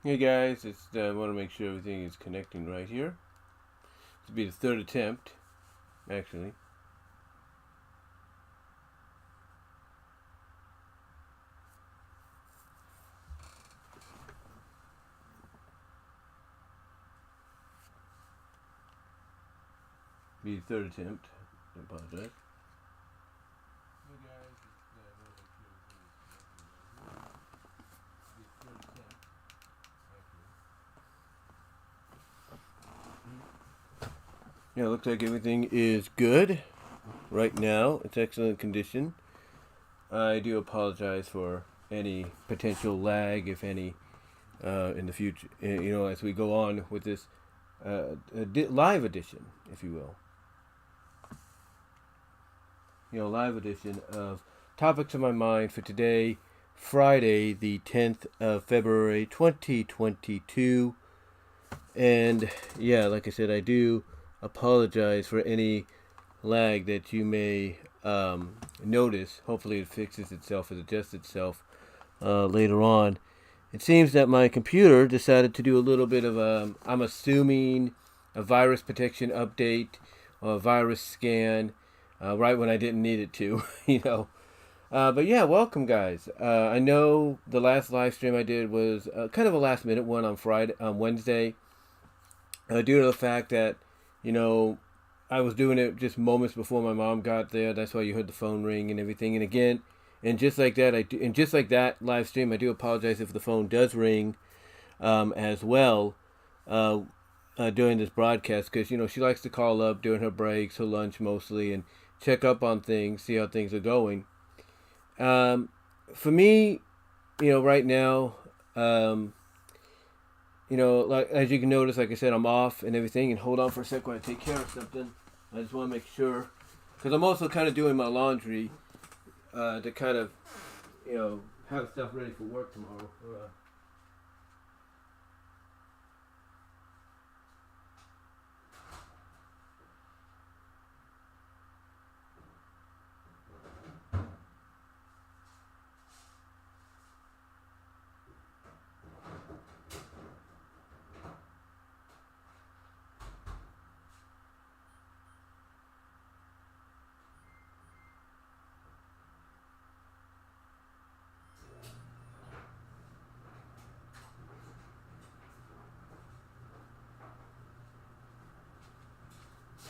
Hey guys, it's I want to make sure everything is connecting right here. This will be the third attempt, actually. Be the third attempt. I apologize. Hey guys, it's I want to make sure everything is connecting right here. Be the third attempt, actually. Yeah, it looks like everything is good right now. It's excellent condition. I do apologize for any potential lag, if any, in the future. As we go on with this live edition, if you will. Live edition of Topics of My Mind for today, Friday, the 10th of February, 2022. And yeah, like I said, I do apologize for any lag that you may notice. Hopefully it fixes itself, it adjusts itself later on. It seems that my computer decided to do a little bit of I'm assuming, a virus protection update or a virus scan right when I didn't need it to, But yeah, welcome guys. I know the last live stream I did was kind of a last minute one on Wednesday, due to the fact that, I was doing it just moments before my mom got there. That's why you heard the phone ring and everything. And again, and just like that, just like that live stream, I do apologize if the phone does ring, as well, during this broadcast, because she likes to call up during her breaks, her lunch mostly, and check up on things, see how things are going. For me, right now, like as you can notice, like I said, I'm off and everything. And hold on for a second while I take care of something. I just want to make sure, because I'm also kind of doing my laundry, to kind of, have stuff ready for work tomorrow.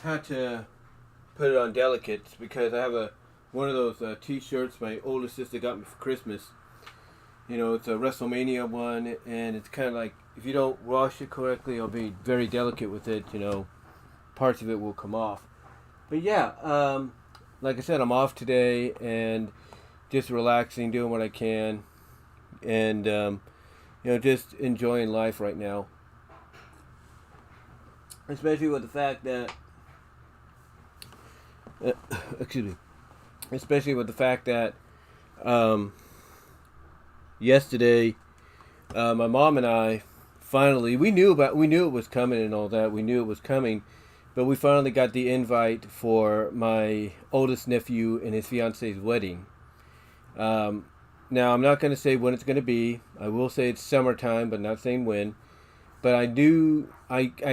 Had to put it on delicates because I have one of those T-shirts my older sister got me for Christmas. It's a WrestleMania one, and it's kind of like if you don't wash it correctly, it'll be very delicate with it. Parts of it will come off. But yeah, like I said, I'm off today and just relaxing, doing what I can, and just enjoying life right now. Especially with the fact that, uh, excuse me, especially with the fact that yesterday, my mom and I finally we knew it was coming and all that. We knew it was coming, but we finally got the invite for my oldest nephew and his fiance's wedding. Um, Now I'm not going to say when it's going to be. I will say it's summertime, but not saying when. But I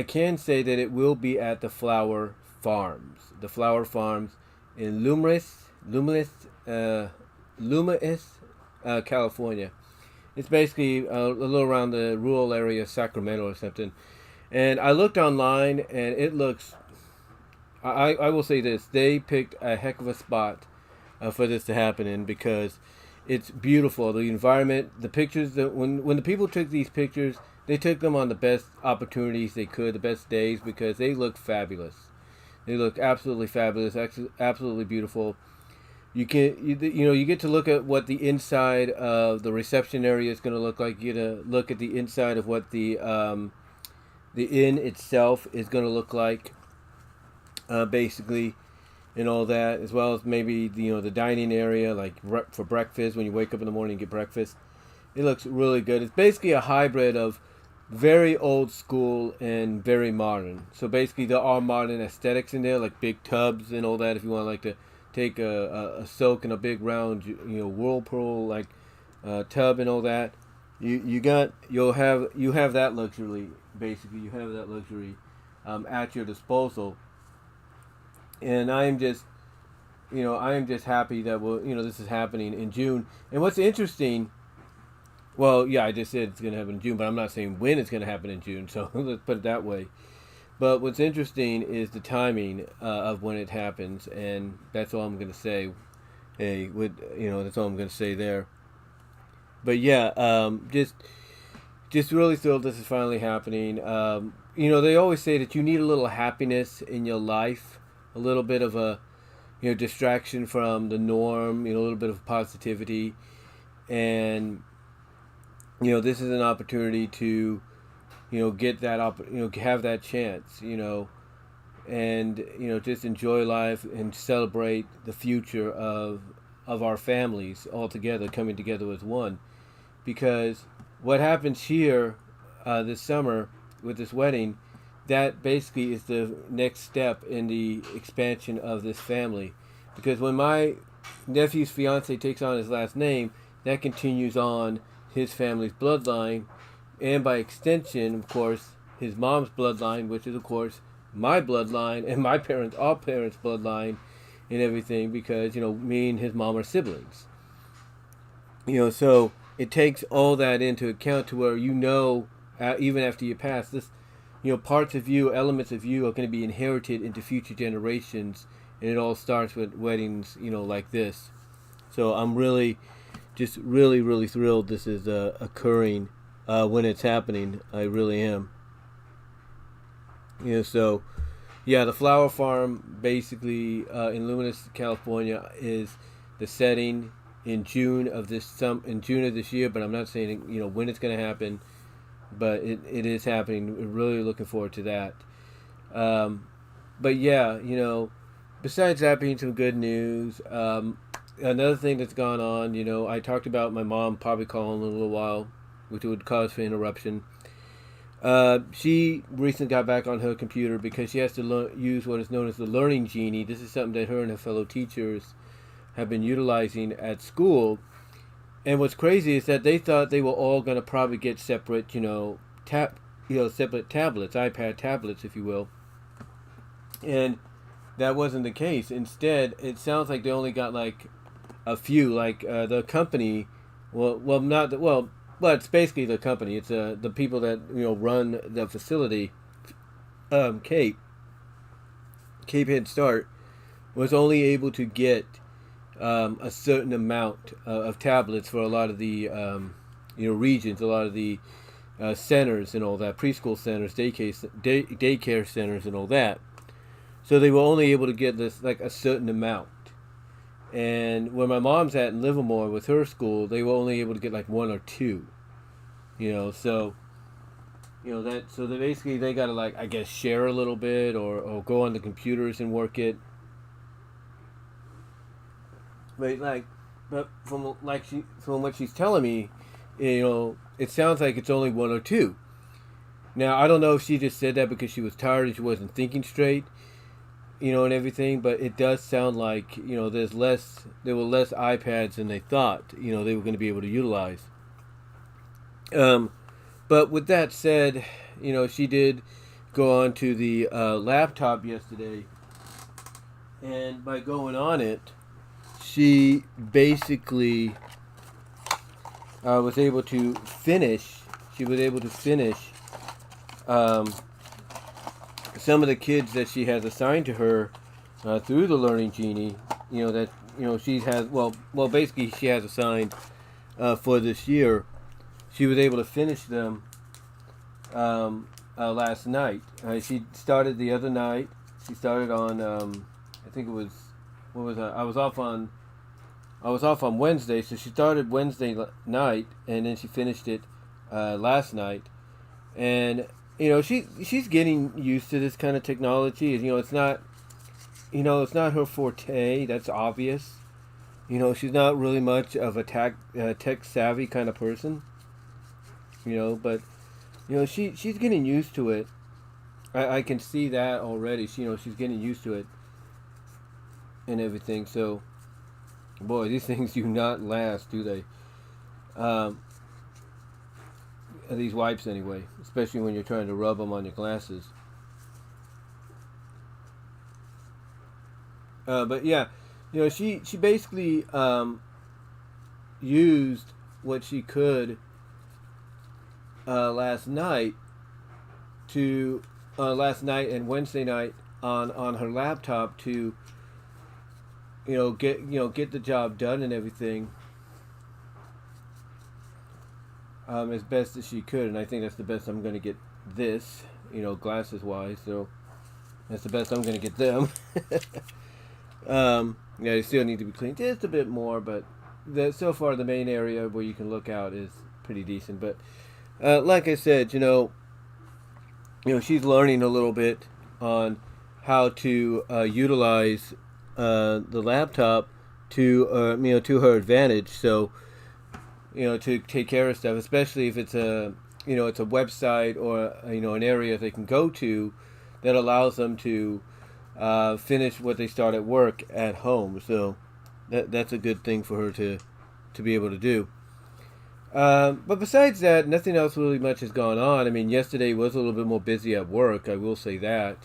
can say that it will be at the Flower Farms. The Flower Farms in Lumis, California. It's basically a little around the rural area of Sacramento or something. And I looked online, and it looks. I will say this: they picked a heck of a spot for this to happen in, because it's beautiful. The environment, the pictures. When the people took these pictures, they took them on the best opportunities they could, the best days, because they look fabulous. They look absolutely fabulous, absolutely beautiful. You get to look at what the inside of the reception area is going to look like. You get to look at the inside of what the inn itself is going to look like, basically, and all that, as well as maybe the dining area, like for breakfast when you wake up in the morning and get breakfast. It looks really good. It's basically a hybrid of very old school and very modern. So basically, there are modern aesthetics in there, like big tubs and all that. If you want like to take a soak in a big round, whirlpool like tub and all that. you have that luxury. Basically, you have that luxury at your disposal. And I am just happy that this is happening in June. And what's interesting, well, yeah, I just said it's going to happen in June, but I'm not saying when it's going to happen in June. So let's put it that way. But what's interesting is the timing of when it happens, and that's all I'm going to say. Hey, that's all I'm going to say there. But yeah, just really thrilled this is finally happening. They always say that you need a little happiness in your life, a little bit of a distraction from the norm, a little bit of positivity, and this is an opportunity to get that have that chance, and just enjoy life and celebrate the future of our families all together, coming together as one. Because what happens here this summer with this wedding, that basically is the next step in the expansion of this family. Because when my nephew's fiance takes on his last name, that continues on his family's bloodline, and by extension, of course, his mom's bloodline, which is, of course, my bloodline and all parents' bloodline and everything, because, me and his mom are siblings. So it takes all that into account to where, even after you pass, this, parts of you, elements of you are going to be inherited into future generations, and it all starts with weddings, like this. So I'm really, just really, really thrilled this is occurring when it's happening. I really am. So, yeah, the flower farm basically in Luminous, California, is the setting in June of this year. But I'm not saying when it's going to happen, but it is happening. We're really looking forward to that. But yeah, besides that being some good news, another thing that's gone on, I talked about my mom probably calling in a little while, which would cause for interruption. She recently got back on her computer because she has to use what is known as the Learning Genie. This is something that her and her fellow teachers have been utilizing at school. And what's crazy is that they thought they were all going to probably get separate, separate tablets, iPad tablets, if you will. And that wasn't the case. Instead, it sounds like they only got like a few, like the company. Well, it's basically the company. It's the people that run the facility. Cape Head Start was only able to get a certain amount of tablets for a lot of the regions, a lot of the centers and all that, preschool centers, daycare centers and all that. So they were only able to get this like a certain amount. And where my mom's at in Livermore with her school, they were only able to get like one or two. So so they basically they gotta like, I guess, share a little bit or go on the computers and work it. But from what she's telling me, it sounds like it's only one or two. Now I don't know if she just said that because she was tired and she wasn't thinking straight, and everything, but it does sound like, there were less iPads than they thought, they were going to be able to utilize. But with that said, she did go on to the laptop yesterday, and by going on it, she basically was able to finish, some of the kids that she has assigned to her through the Learning Genie, she has, basically she has assigned for this year. She was able to finish them last night. She started the other night. She started on, I think it was, what was that? I was off on Wednesday, so she started Wednesday night, and then she finished it last night. And she's getting used to this kind of technology. It's not her forte. That's obvious. She's not really much of a tech savvy kind of person. But she's getting used to it. I can see that already. She's getting used to it and everything. So, boy, these things do not last, do they? these wipes anyway, especially when you're trying to rub them on your glasses. But yeah, she basically used what she could last night and Wednesday night on her laptop to get the job done and everything as best as she could. And I think that's the best I'm going to get this, glasses wise. So that's the best I'm going to get them. They still need to be cleaned just a bit more, but so far the main area where you can look out is pretty decent. But like I said, she's learning a little bit on how to utilize the laptop to to her advantage. So to take care of stuff, especially if it's a it's a website or an area they can go to that allows them to finish what they start at work at home. So that's a good thing for her to be able to do. But besides that, nothing else really much has gone on. I mean, yesterday was a little bit more busy at work, I will say that.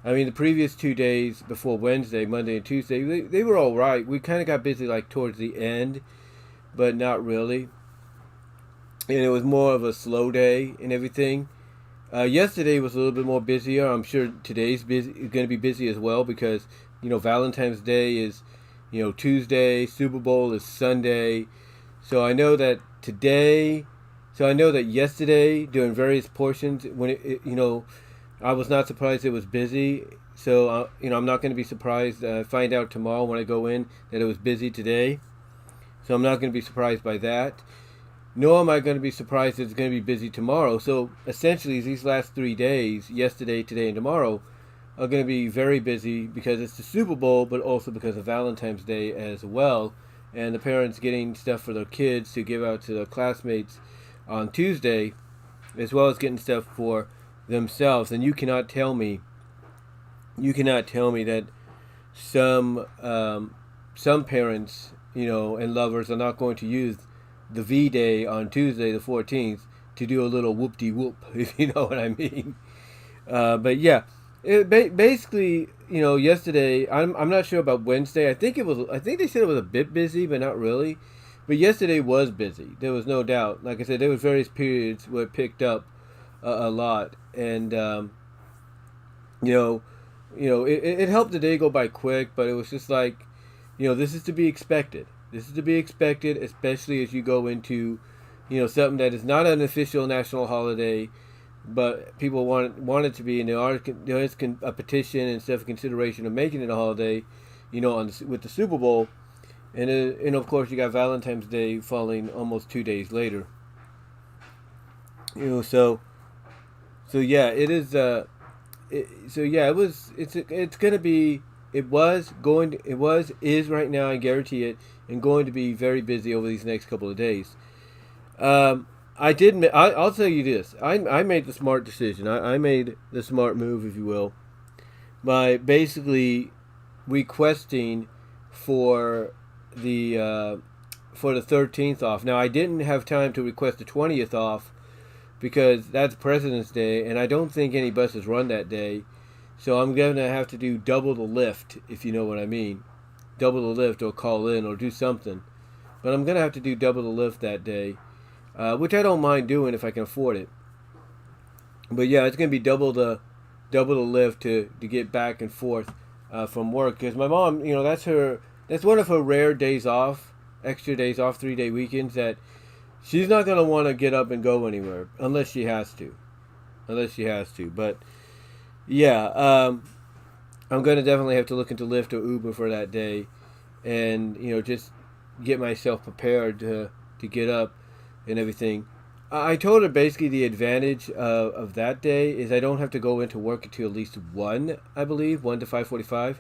I mean, the previous 2 days before Wednesday, Monday and Tuesday, they were all right. We kind of got busy like towards the end, but not really. And it was more of a slow day and everything. Yesterday was a little bit more busier. I'm sure today's going to be busy as well because, Valentine's Day is, Tuesday, Super Bowl is Sunday. So I know that yesterday during various portions when I was not surprised it was busy. So I'm not going to be surprised. Find out tomorrow when I go in that it was busy today. So I'm not going to be surprised by that. Nor am I going to be surprised it's going to be busy tomorrow. So essentially these last 3 days, yesterday, today, and tomorrow, are going to be very busy because it's the Super Bowl, but also because of Valentine's Day as well. And the parents getting stuff for their kids to give out to their classmates on Tuesday, as well as getting stuff for themselves. And you cannot tell me that some parents, and lovers are not going to use the V-Day on Tuesday the 14th to do a little whoop-de-whoop, if you know what I mean. But yeah, basically, yesterday, I'm not sure about Wednesday. I think they said it was a bit busy, but not really. But yesterday was busy. There was no doubt. Like I said, there was various periods where it picked up a lot. And, it helped the day go by quick, but it was just like, this is to be expected. This is to be expected, especially as you go into, something that is not an official national holiday, but people want it to be, and there is a petition and stuff, consideration of making it a holiday, with the Super Bowl, and of course you got Valentine's Day falling almost 2 days later. So yeah, it is. Is right now, I guarantee it, and going to be very busy over these next couple of days. I'll tell you this. I made the smart decision. I made the smart move, if you will, by basically requesting for the 13th off. Now, I didn't have time to request the 20th off because that's President's Day, and I don't think any buses run that day. So I'm going to have to do double the lift, if you know what I mean. Double the lift or call in or do something. But I'm going to have to do double the lift that day, which I don't mind doing if I can afford it. But yeah, it's going to be double the lift to get back and forth from work. Because my mom, that's one of her rare days off, extra days off, 3-day weekends, that she's not going to want to get up and go anywhere unless she has to. But yeah, I'm going to definitely have to look into Lyft or Uber for that day and, just get myself prepared to get up and everything. I told her basically the advantage of that day is I don't have to go into work until at least 1, I believe, 1 to 5:45.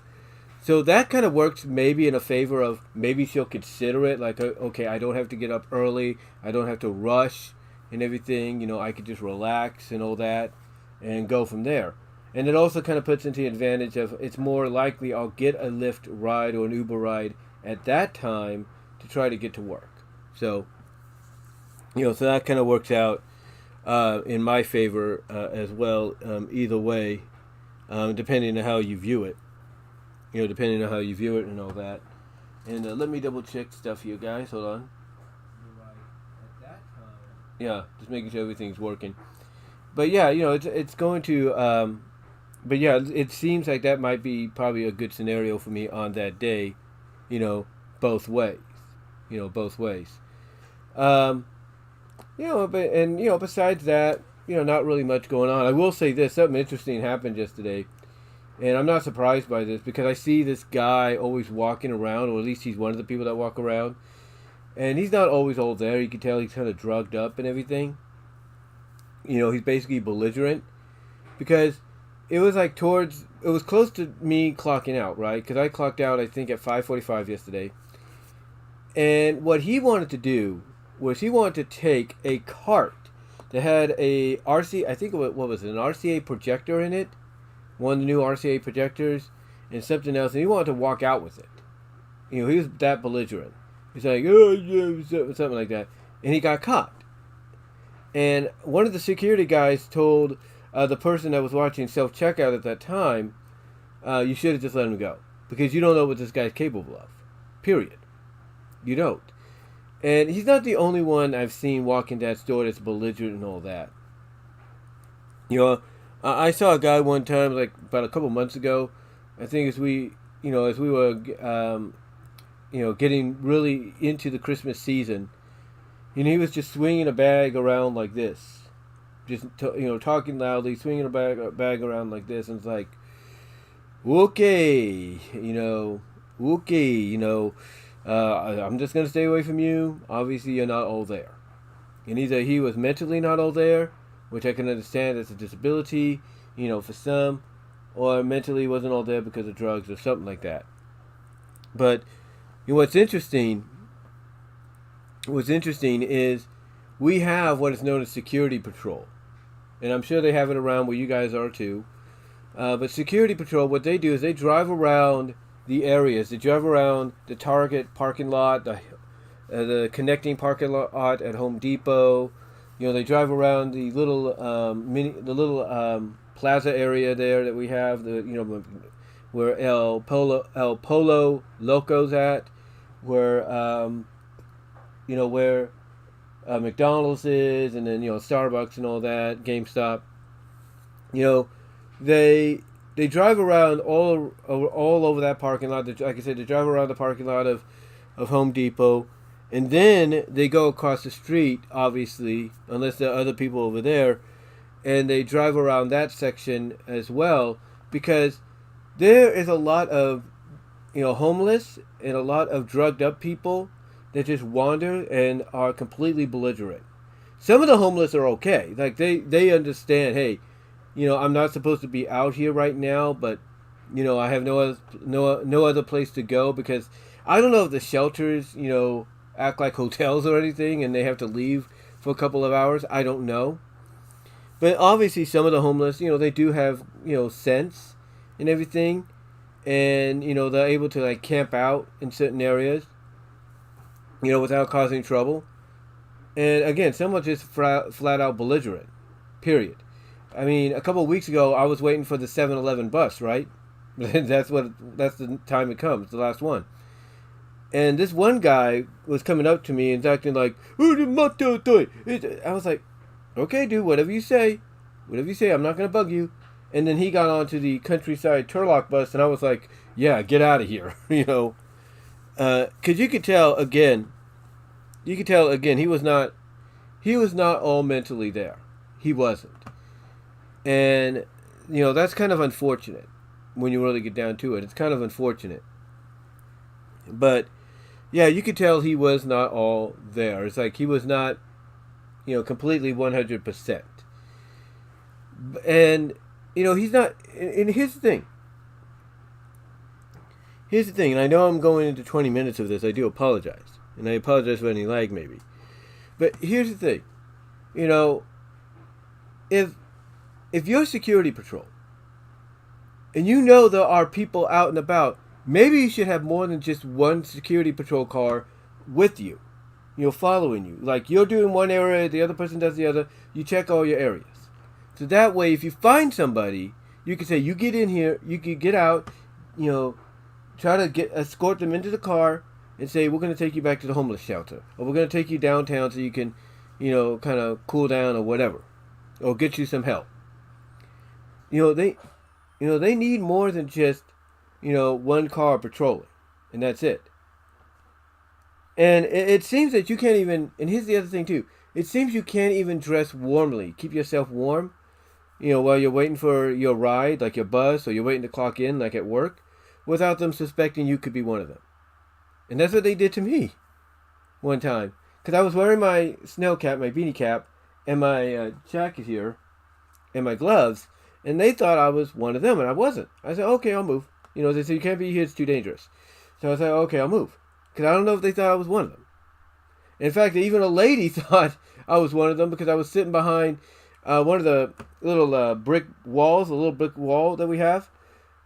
So that kind of works maybe in a favor of maybe she'll consider it like, okay, I don't have to get up early. I don't have to rush and everything. I could just relax and all that and go from there. And it also kind of puts into the advantage of it's more likely I'll get a Lyft ride or an Uber ride at that time to try to get to work. So, so that kind of works out in my favor as well. Either way, depending on how you view it. Depending on how you view it and all that. And let me double check stuff here, guys. Hold on. Yeah, just making sure everything's working. But yeah, it's going to. But yeah, it seems like that might be probably a good scenario for me on that day. Both ways. Both ways. But besides that, not really much going on. I will say this: something interesting happened yesterday. And I'm not surprised by this because I see this guy always walking around, or at least he's one of the people that walk around. And he's not always all there. You can tell he's kind of drugged up and everything. He's basically belligerent. Because it was it was close to me clocking out, right? Because I clocked out, I think, at 5:45 yesterday. And what he wanted to do was he wanted to take a cart that had a RCA, I think, what was it, an RCA projector in it? One of the new RCA projectors and something else, and he wanted to walk out with it. He was that belligerent. He's like, oh, yeah, something like that. And he got caught. And one of the security guys told the person that was watching self-checkout at that time, you should have just let him go. Because you don't know what this guy's capable of. Period. You don't. And he's not the only one I've seen walk in that store that's belligerent and all that. I saw a guy one time, like about a couple months ago. I think as we were, getting really into the Christmas season, he was just swinging a bag around like this, just talking loudly, swinging a bag around like this, and it's like, okay, I'm just gonna stay away from you. Obviously, you're not all there, and either he was mentally not all there, which I can understand as a disability, for some, or mentally wasn't all there because of drugs or something like that. But what's interesting is we have what is known as security patrol, and I'm sure they have it around where you guys are too. But security patrol, what they do is they drive around the areas. They drive around the Target parking lot, the connecting parking lot at Home Depot. They drive around the little plaza area there that we have, where El Polo Loco's at, where where McDonald's is, and then Starbucks and all that, GameStop. They drive around all over that parking lot. Like I said, they drive around the parking lot of Home Depot. And then they go across the street, obviously, unless there are other people over there, and they drive around that section as well, because there is a lot of, homeless and a lot of drugged up people that just wander and are completely belligerent. Some of the homeless are okay. Like, they understand, hey, I'm not supposed to be out here right now, but, I have no other place to go, because I don't know if the shelters, act like hotels or anything, and they have to leave for a couple of hours. I don't know. But obviously some of the homeless, they do have, sense and everything. And, they're able to, like, camp out in certain areas, without causing trouble. And, again, some are just flat out belligerent. Period. I mean, a couple of weeks ago, I was waiting for the 7-Eleven bus, right? That's the time it comes, the last one. And this one guy was coming up to me and acting like, I was like, okay, dude, whatever you say, I'm not going to bug you. And then he got onto the Countryside Turlock bus, and I was like, yeah, get out of here, because you could tell again, he was not all mentally there. He wasn't. And, that's kind of unfortunate when you really get down to it. It's kind of unfortunate. But, yeah, you could tell he was not all there. It's like he was not, completely 100%. And, he's not, and here's the thing. And I know I'm going into 20 minutes of this. I do apologize. And I apologize for any lag, maybe. But here's the thing. If you're security patrol, and there are people out and about, maybe you should have more than just one security patrol car with you, following you. Like, you're doing one area, the other person does the other. you check all your areas. So that way, if you find somebody, you can say, you get in here, you can get out, try to escort them into the car and say, we're going to take you back to the homeless shelter. Or we're going to take you downtown so you can, kind of cool down or whatever. Or get you some help. They need more than just, one car patrolling. And that's it. And it seems that you can't even, and here's the other thing too. It seems you can't even dress warmly. Keep yourself warm, while you're waiting for your ride, like your bus, or you're waiting to clock in, like at work, without them suspecting you could be one of them. And that's what they did to me one time. Because I was wearing my snow cap, my beanie cap, and my jacket here, and my gloves, and they thought I was one of them, and I wasn't. I said, okay, I'll move. They said, you can't be here, it's too dangerous. So I said, okay, I'll move. Because I don't know if they thought I was one of them. In fact, even a lady thought I was one of them because I was sitting behind one of the little brick walls, a little brick wall that we have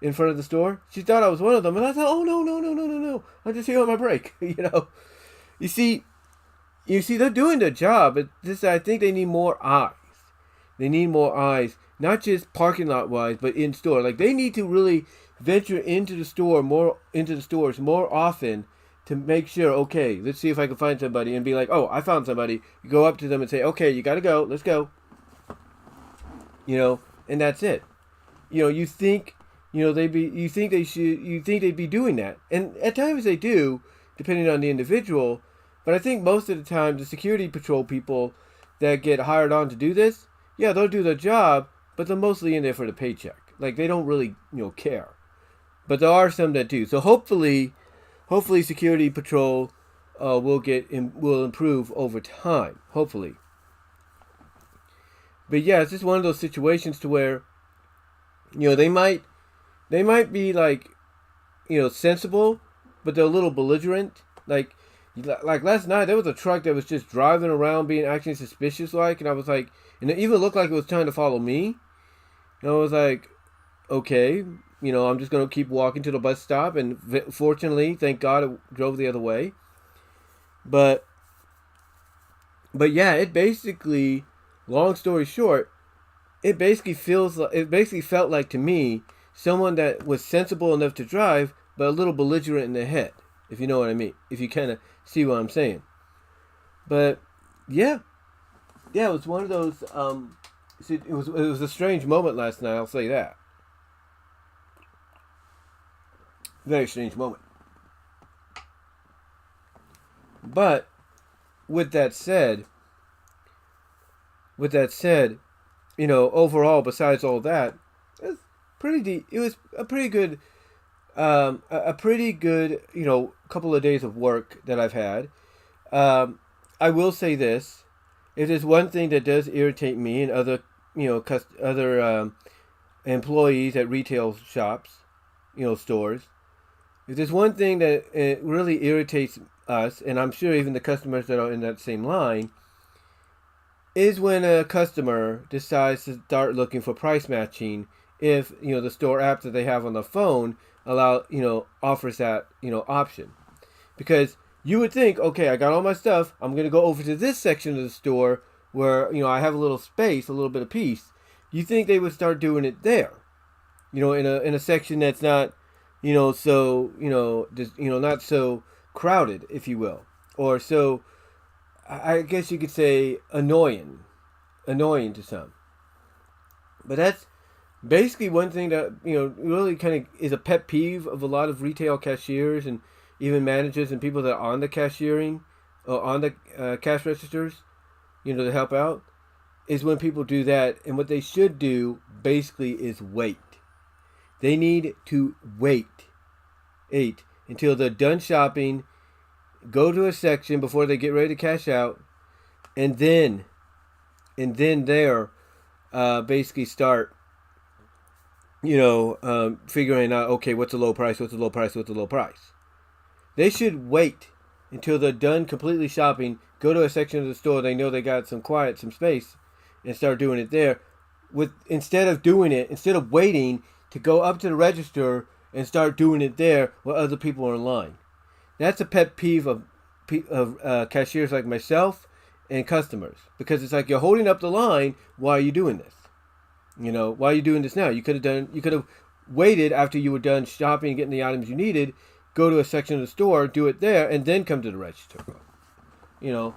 in front of the store. She thought I was one of them, and I thought, oh, no. I'm just here on my break, You see, they're doing their job, but I think they need more eyes. They need more eyes, not just parking lot wise, but in store. Like, they need to really venture into the stores more often to make sure, okay, let's see if I can find somebody, and be like, oh, I found somebody. You go up to them and say, okay, you got to go, let's go. And that's it. You think, they'd be doing that. And at times they do, depending on the individual. But I think most of the time, the security patrol people that get hired on to do this, yeah, they'll do their job, but they're mostly in there for the paycheck. Like, they don't really, care. But there are some that do. So hopefully security patrol will improve over time. Hopefully. But yeah, it's just one of those situations to where, they might be like, sensible, but they're a little belligerent. Like last night, there was a truck that was just driving around acting suspicious like, and I was like, and it even looked like it was trying to follow me. And I was like, okay, I'm just going to keep walking to the bus stop, and fortunately, thank God, it drove the other way. But yeah, it basically, long story short, it basically felt like to me someone that was sensible enough to drive, but a little belligerent in the head, if you know what I mean, if you kind of see what I'm saying. But yeah, it was one of those. It was a strange moment last night. I'll say that. Very strange moment. But with that said, overall, besides all that, it was a pretty good, couple of days of work that I've had. I will say this: if there's one thing that does irritate me and other, employees at retail shops, stores, if there's one thing that really irritates us, and I'm sure even the customers that are in that same line, is when a customer decides to start looking for price matching if, the store app that they have on the phone offers that, option. Because you would think, okay, I got all my stuff, I'm going to go over to this section of the store where, I have a little space, a little bit of peace. You think they would start doing it there, in a section that's not, not so crowded, if you will, or so, I guess you could say, annoying to some. But that's basically one thing that, really kind of is a pet peeve of a lot of retail cashiers and even managers and people that are on the cashiering or on the cash registers, to help out, is when people do that. And what they should do basically is wait. They need to wait until they're done shopping, go to a section before they get ready to cash out, and then there basically start figuring out, okay, what's the low price. They should wait until they're done completely shopping, go to a section of the store they know they got some space, and start doing it there, instead of waiting to go up to the register and start doing it there while other people are in line. That's a pet peeve of cashiers like myself and customers, because it's like you're holding up the line. Why are you doing this? You know, why are you doing this now? You could have waited after you were done shopping and getting the items you needed, go to a section of the store, do it there, and then come to the register. You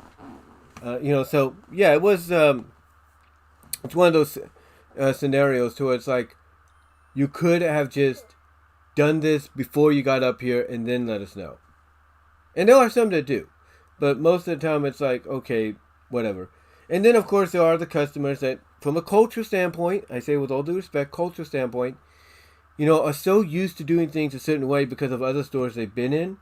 know, so yeah, it was. It's one of those scenarios to where it's like you could have just done this before you got up here and then let us know. And there are some that do, but most of the time it's like, okay, whatever. And then of course there are the customers that, from a culture standpoint, I say with all due respect, culture standpoint, you know, are so used to doing things a certain way because of other stores they've been in,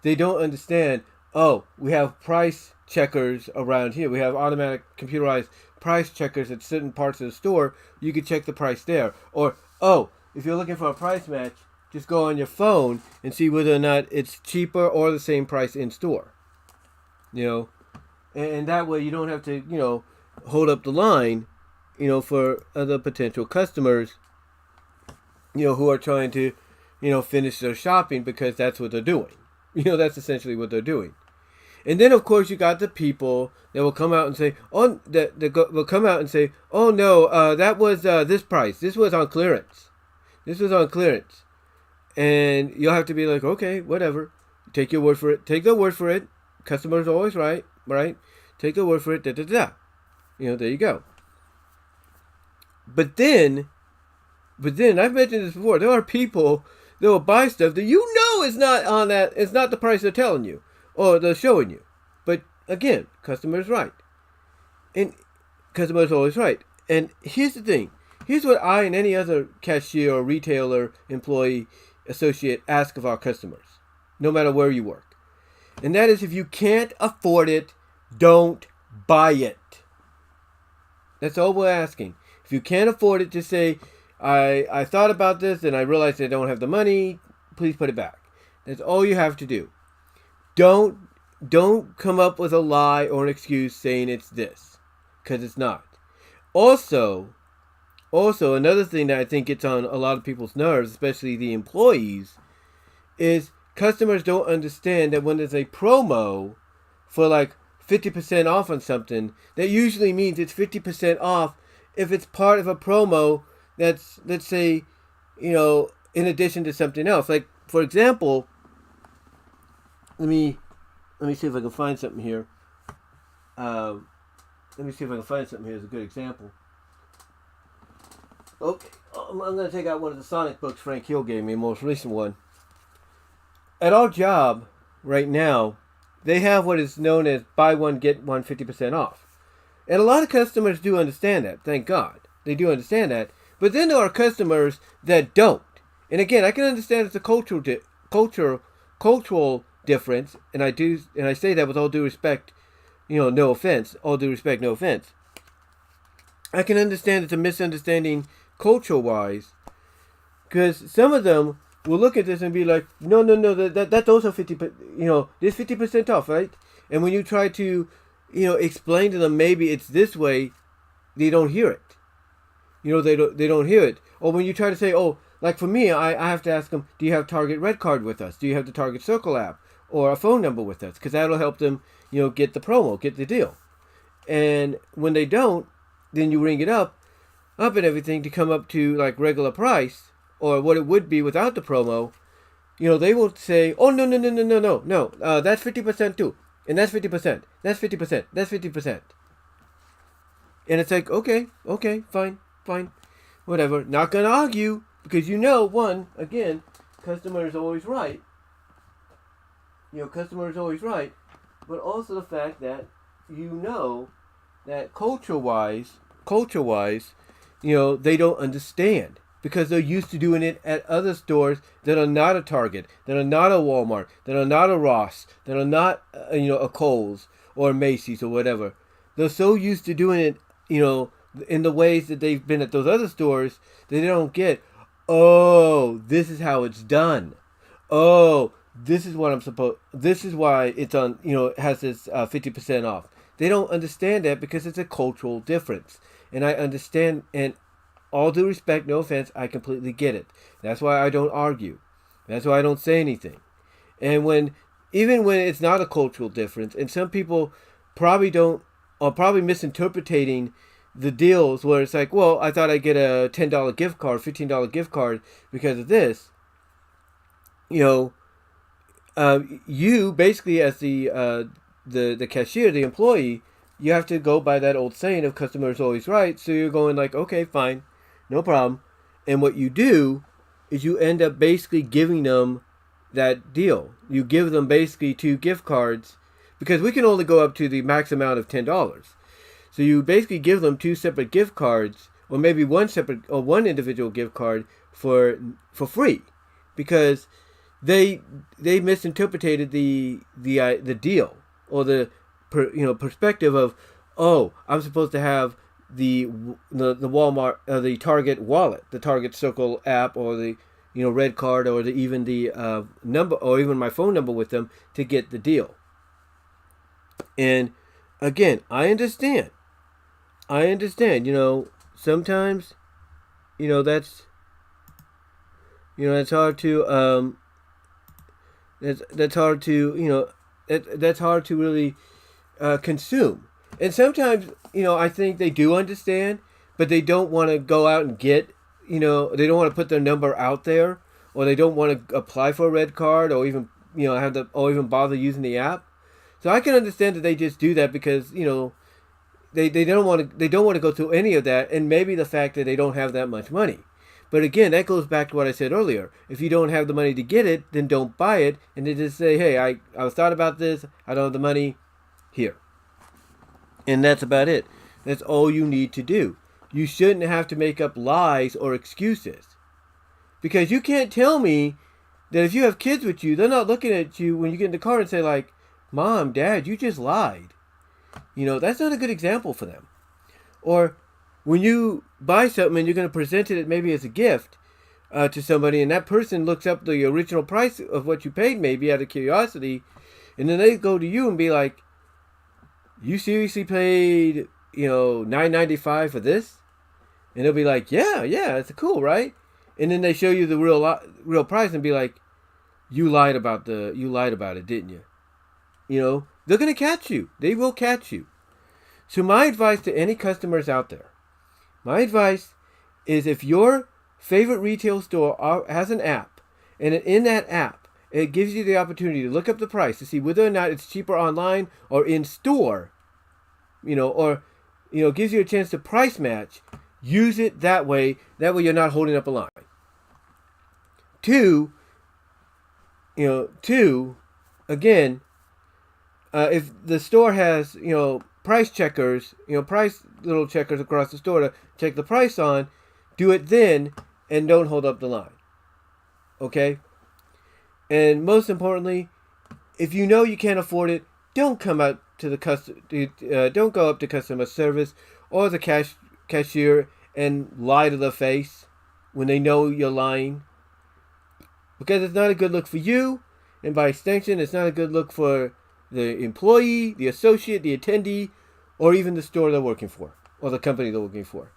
they don't understand, oh, we have price checkers around here. We have automatic computerized price checkers at certain parts of the store. You can check the price there. Or, oh, if you're looking for a price match, just go on your phone and see whether or not it's cheaper or the same price in store. You know, and that way you don't have to, you know, hold up the line, you know, for other potential customers, you know, who are trying to, you know, finish their shopping, because that's what they're doing. You know, that's essentially what they're doing. And then, of course, you got the people that will come out and say, oh, will come out and say, oh, no, that was this price. This was on clearance. This was on clearance. And you'll have to be like, okay, whatever. Take your word for it. Take their word for it. Customer's always right, right? Take their word for it, da-da-da. You know, there you go. But then, I've mentioned this before, there are people that will buy stuff that you know is not on that, it's not the price they're telling you or they're showing you. But again, customer's right. And customer's always right. And here's the thing. Here's what I and any other cashier or retailer, employee, associate ask of our customers, no matter where you work. And that is, if you can't afford it, don't buy it. That's all we're asking. If you can't afford it, just say, I thought about this and I realized I don't have the money. Please put it back. That's all you have to do. Don't come up with a lie or an excuse saying it's this, because it's not. Also, another thing that I think gets on a lot of people's nerves, especially the employees, is customers don't understand that when there's a promo for like 50% off on something, that usually means it's 50% off if it's part of a promo that's, let's say, you know, in addition to something else. Like, for example, let me see if I can find something here. Let me see if I can find something here as a good example. Okay, I'm going to take out one of the Sonic books Frank Hill gave me, the most recent one. At our job right now, they have what is known as buy one, get one 50% off. And a lot of customers do understand that, thank God. They do understand that. But then there are customers that don't. And again, I can understand it's a cultural difference, and I say that with all due respect, you know, no offense. All due respect, no offense. I can understand it's a misunderstanding culture-wise, because some of them will look at this and be like, no, that's also 50%, you know, this 50% off, right? And when you try to, you know, explain to them maybe it's this way, they don't hear it. You know, they don't hear it. Or when you try to say, oh, like for me, I have to ask them, do you have Target Red Card with us? Do you have the Target Circle app or a phone number with us? Because that'll help them, you know, get the promo, get the deal. And when they don't, then you ring it up and everything to come up to like regular price or what it would be without the promo. You know, they will say, oh, no, that's 50% too. And that's 50%. That's 50%. That's 50%. And it's like, okay, fine. Whatever. Not going to argue, because you know, one, again, customer is always right. You know, customer is always right. But also the fact that you know that culture-wise, you know, they don't understand. Because they're used to doing it at other stores that are not a Target, that are not a Walmart, that are not a Ross, that are not, you know, a Kohl's or a Macy's or whatever. They're so used to doing it, you know, in the ways that they've been at those other stores that they don't get, oh, this is how it's done. Oh, this is what this is why it's on, you know, it has this 50% off. They don't understand that because it's a cultural difference. And I understand, and all due respect, no offense, I completely get it. That's why I don't argue. That's why I don't say anything. And even when it's not a cultural difference, and some people probably don't are probably misinterpreting the deals where it's like, well, I thought I'd get a $10 gift card, $15 gift card because of this. You basically, as the cashier, the employee, you have to go by that old saying of customer is always right. So you're going like, okay, fine, no problem. And what you do is you end up basically giving them that deal. You give them basically 2 gift cards because we can only go up to the max amount of $10. So you basically give them 2 separate gift cards, or maybe one individual gift card for free, because they misinterpreted the deal or the perspective of, oh, I'm supposed to have the Walmart, the Target wallet, the Target Circle app, or the red card, or even the number, or even my phone number with them to get the deal. And again, I understand. Sometimes, that's hard to that's hard to that's hard to really consume. And sometimes, I think they do understand, but they don't want to go out and get, they don't want to put their number out there, or they don't want to apply for a red card, or even, or even bother using the app. So I can understand that they just do that because, they don't want to go through any of that, and maybe the fact that they don't have that much money. But again, that goes back to what I said earlier. If you don't have the money to get it, then don't buy it, and then just say, hey, I thought about this, I don't have the money, here. And that's about it. That's all you need to do. You shouldn't have to make up lies or excuses. Because you can't tell me that if you have kids with you, they're not looking at you when you get in the car and say like, Mom, Dad, you just lied. That's not a good example for them. Or when you buy something and you're going to present it maybe as a gift to somebody, and that person looks up the original price of what you paid maybe out of curiosity, and then they go to you and be like, you seriously paid, $9.95 for this? And they'll be like, yeah, it's cool, right? And then they show you the real price and be like, you lied about it, didn't you? They're going to catch you. They will catch you. So my advice to any customers out there, is if your favorite retail store has an app, and in that app, it gives you the opportunity to look up the price to see whether or not it's cheaper online or in store, gives you a chance to price match, use it that way. That way you're not holding up a line. Two, again, if the store has, price checkers, price little checkers across the store to check the price on, do it then and don't hold up the line. Okay? And most importantly, if you know you can't afford it, don't come out to the don't go up to customer service or the cashier and lie to their face when they know you're lying. Because it's not a good look for you, and by extension, it's not a good look for the employee, the associate, the attendee, or even the store they're working for, or the company they're working for.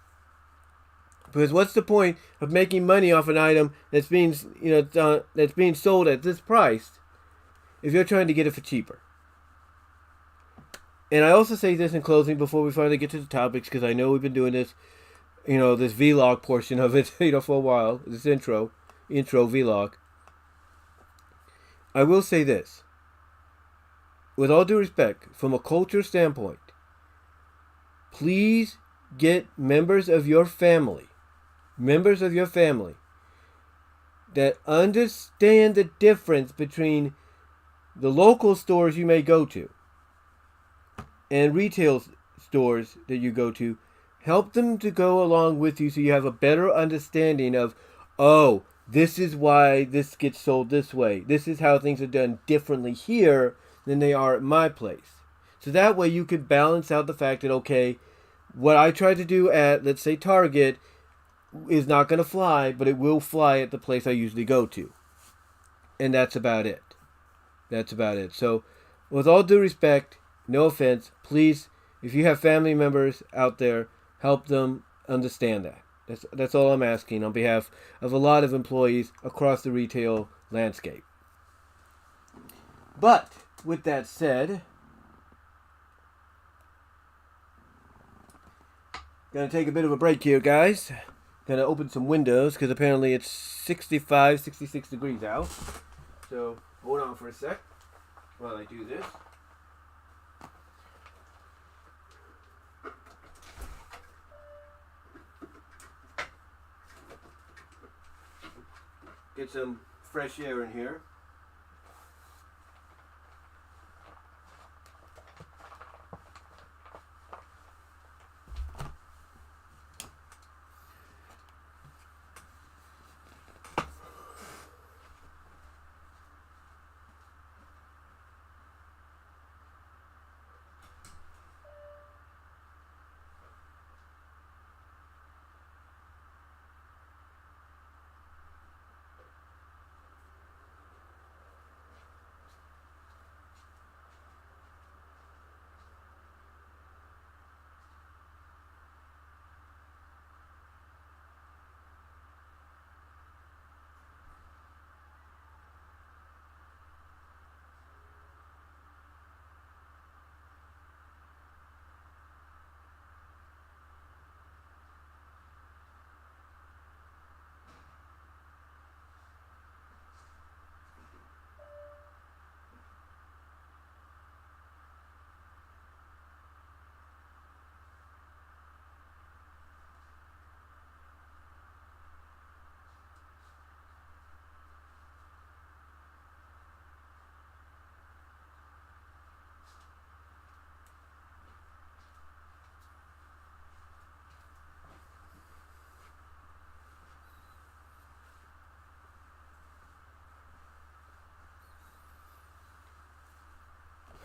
Because what's the point of making money off an item that's being sold at this price if you're trying to get it for cheaper? And I also say this in closing before we finally get to the topics, because I know we've been doing this, this vlog portion of it, for a while, this intro vlog. I will say this. With all due respect, from a culture standpoint, please get members of your family that understand the difference between the local stores you may go to and retail stores that you go to. Help them to go along with you so you have a better understanding of, oh, this is why this gets sold this way. This is how things are done differently here than they are at my place. So that way you could balance out the fact that, okay, what I try to do at, let's say, Target is not going to fly, but it will fly at the place I usually go to. And that's about it. So, with all due respect, no offense, please, if you have family members out there, help them understand that. That's all I'm asking on behalf of a lot of employees across the retail landscape. But, with that said, Gonna take a bit of a break here, guys. Gonna open some windows because apparently it's 65, 66 degrees out. So hold on for a sec while I do this. Get some fresh air in here.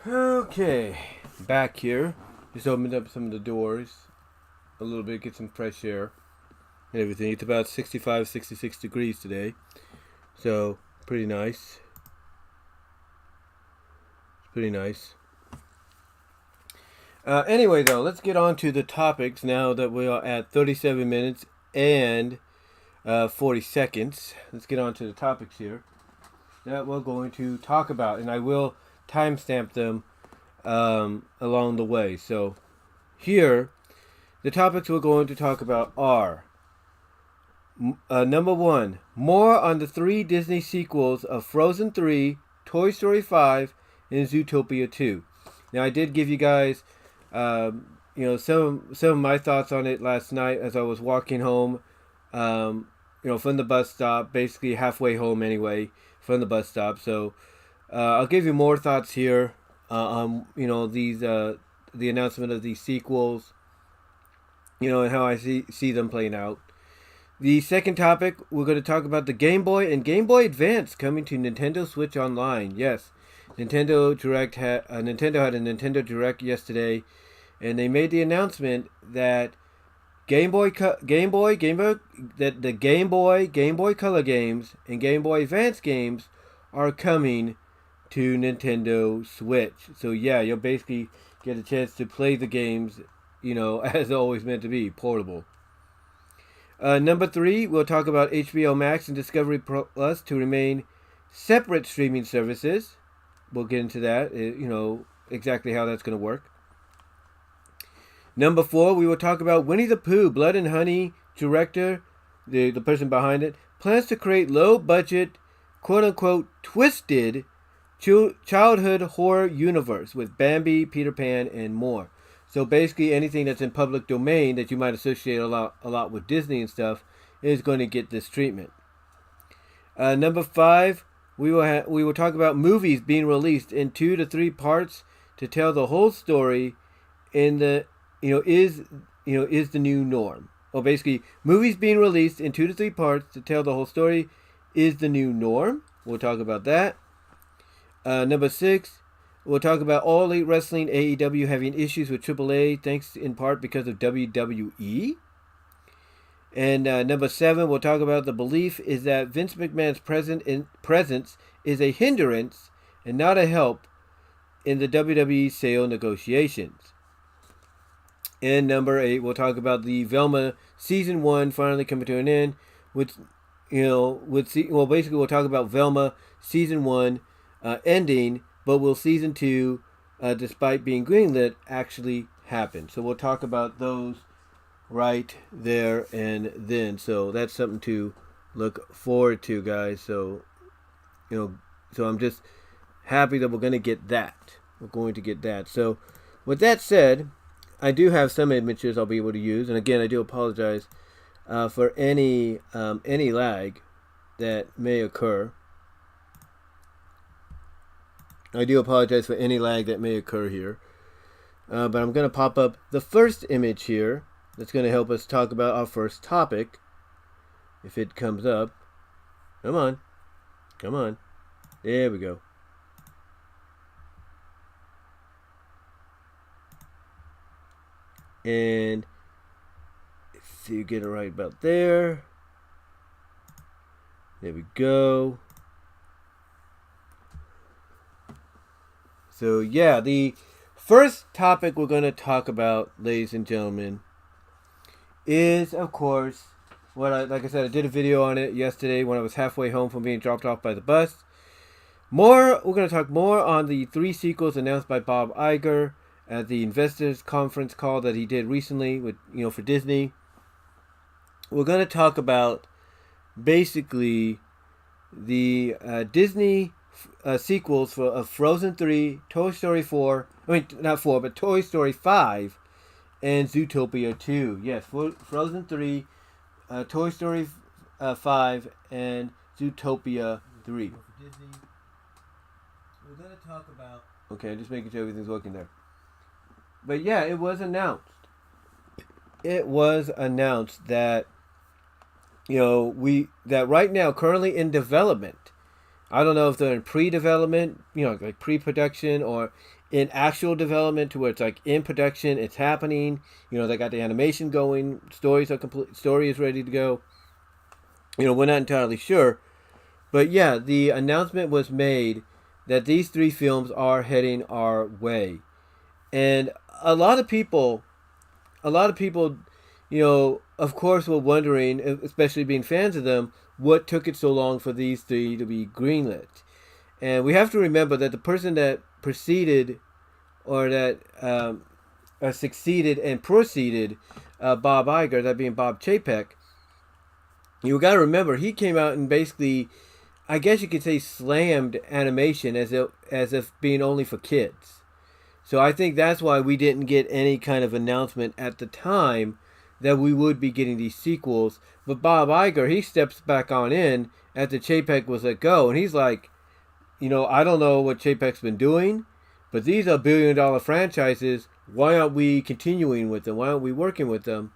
Okay, back here. Just opened up some of the doors a little bit, get some fresh air and everything. It's about 65, 66 degrees today. So, pretty nice. Pretty nice. Anyway, though, let's get on to the topics now that we are at 37 minutes and 40 seconds. Let's get on to the topics here that we're going to talk about. And I will timestamp them along the way. So here, the topics we're going to talk about are number 1, more on the 3 Disney sequels of Frozen 3, Toy Story 5, and Zootopia 2. Now I did give you guys some of my thoughts on it last night as I was walking home from the bus stop, basically halfway home anyway from the bus stop. So I'll give you more thoughts here on these the announcement of these sequels, and how I see them playing out. The second topic, we're going to talk about the Game Boy and Game Boy Advance coming to Nintendo Switch Online. Yes, Nintendo had a Nintendo Direct yesterday, and they made the announcement that Game Boy Color games, and Game Boy Advance games are coming to Nintendo Switch. So yeah, you'll basically get a chance to play the games, as always meant to be, portable. Number 3, we'll talk about HBO Max and Discovery Plus to remain separate streaming services. We'll get into that, exactly how that's going to work. Number 4, we will talk about Winnie-the-Pooh, Blood and Honey director, the person behind it, plans to create low-budget, quote-unquote, twisted childhood horror universe with Bambi, Peter Pan, and more. So basically anything that's in public domain that you might associate a lot with Disney and stuff is going to get this treatment. Number 5, we will talk about movies being released in 2 to 3 parts to tell the whole story in the is the new norm. Well, basically movies being released in 2 to 3 parts to tell the whole story is the new norm. We'll talk about that. Number 6, we'll talk about All Elite Wrestling AEW having issues with AAA, thanks in part because of WWE. And number 7, we'll talk about the belief is that Vince McMahon's presence is a hindrance and not a help in the WWE sale negotiations. And number 8, we'll talk about the Velma Season 1 finally coming to an end. Basically we'll talk about Velma Season 1 ending, but will Season 2, despite being greenlit, actually happen? So we'll talk about those right there and then. So that's something to look forward to, guys. So, so I'm just happy that we're going to get that. We're going to get that. So with that said, I do have some images I'll be able to use. And again, I do apologize for any lag that may occur. I do apologize for any lag that may occur here. But I'm going to pop up the first image here that's going to help us talk about our first topic. If it comes up. Come on. Come on. There we go. And if you get it right about there. There we go. So yeah, the first topic we're going to talk about, ladies and gentlemen, is of course like I said, I did a video on it yesterday when I was halfway home from being dropped off by the bus. We're going to talk more on the 3 sequels announced by Bob Iger at the investors conference call that he did recently with for Disney. We're going to talk about basically the Disney sequels of Frozen 3, Toy Story 4, I mean not 4, but Toy Story 5 and Zootopia 2. Yes, Frozen 3, Toy Story 5 and Zootopia 3. Disney. We're going to talk about... Okay, just making sure everything's working there. But yeah, it was announced. It was announced that, that right now, currently in development, I don't know if they're in pre-development, like pre-production, or in actual development to where it's like in production, it's happening. They got the animation going, stories are complete, story is ready to go. We're not entirely sure. But yeah, the announcement was made that these 3 films are heading our way. And a lot of people, of course were wondering, especially being fans of them, what took it so long for these 3 to be greenlit. And we have to remember that the person that preceded or that succeeded and proceeded Bob Iger, that being Bob Chapek, you got to remember he came out and basically, I guess you could say, slammed animation as if being only for kids. So I think that's why we didn't get any kind of announcement at the time that we would be getting these sequels. But Bob Iger, he steps back on in after Chapek was let go, and he's like, I don't know what Chapek's been doing, but these are billion-dollar franchises. Why aren't we continuing with them? Why aren't we working with them?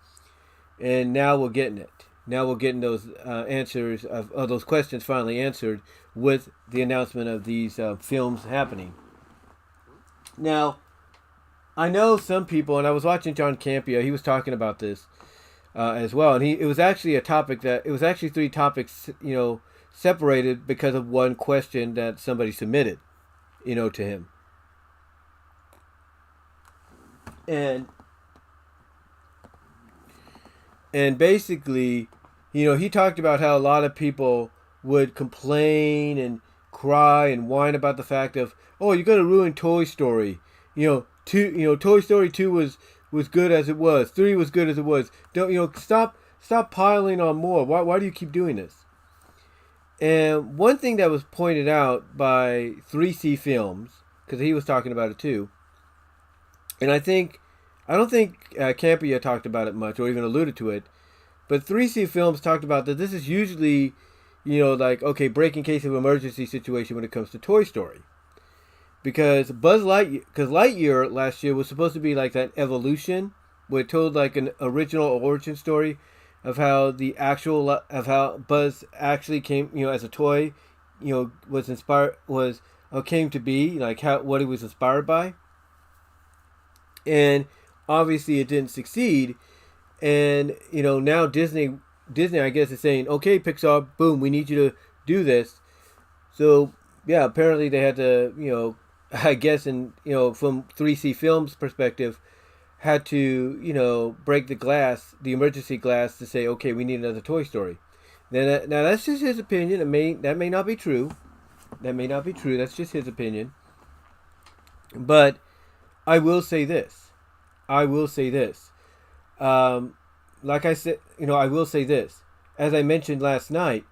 And now we're getting it. Now we're getting those answers of those questions finally answered with the announcement of these films happening. Now, I know some people, and I was watching John Campea, he was talking about this as well, and it was actually a topic it was actually 3 topics, separated because of one question that somebody submitted, to him. And basically, he talked about how a lot of people would complain and cry and whine about the fact of, oh, you're going to ruin Toy Story. Toy Story 2 was good as it was. 3 was good as it was. Don't stop piling on more. Why do you keep doing this? And one thing that was pointed out by 3C Films, because he was talking about it too, and I don't think Campea talked about it much or even alluded to it, but 3C Films talked about that this is usually, break in case of emergency situation when it comes to Toy Story. Because Lightyear last year was supposed to be like that evolution, where it told like an original origin story of how Buzz actually came, as a toy, came to be, like what he was inspired by. And obviously it didn't succeed. And, now Disney, I guess, is saying, okay, Pixar, boom, we need you to do this. So, yeah, apparently they had to, I guess, from 3C Films' perspective, had to, break the emergency glass to say, okay, we need another Toy Story. Now that's just his opinion. That may not be true. That's just his opinion. But I will say this. like I said, I will say this. As I mentioned last night,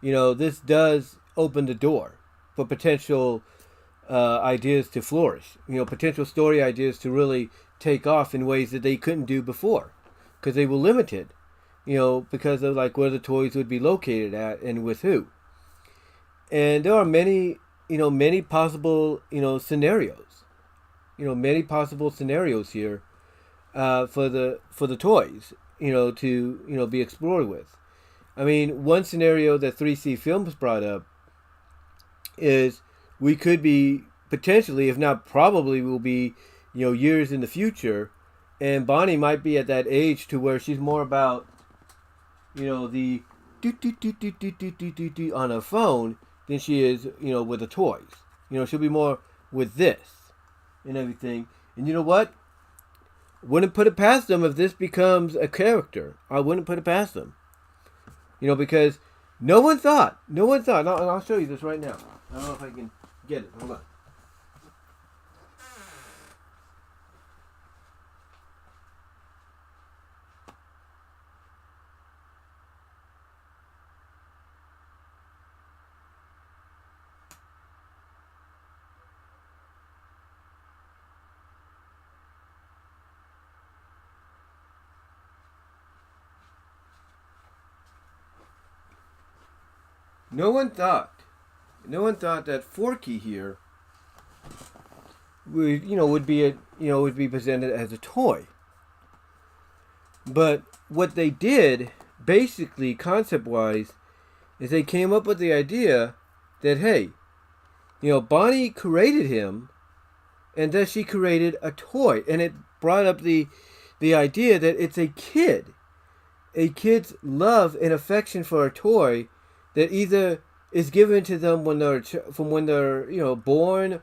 this does open the door for potential ideas to flourish. Potential story ideas to really take off in ways that they couldn't do before, because they were limited. Because of like where the toys would be located at and with who. And there are many, many possible, scenarios. Many possible scenarios here for the toys, to be explored with. I mean, one scenario that 3C Films brought up is we could be potentially, if not probably, will be, years in the future, and Bonnie might be at that age to where she's more about, the do on her phone than she is, with the toys. She'll be more with this and everything. And you know what? Wouldn't put it past them if this becomes a character. I wouldn't put it past them. Because no one thought, and I'll show you this right now. I don't know if I can get it. Hold on. No one thought that Forky here would be presented as a toy. But what they did, basically concept-wise, is they came up with the idea that, hey, Bonnie created him, and that she created a toy, and it brought up the idea that it's a kid's love and affection for a toy that either is given to them when they're born,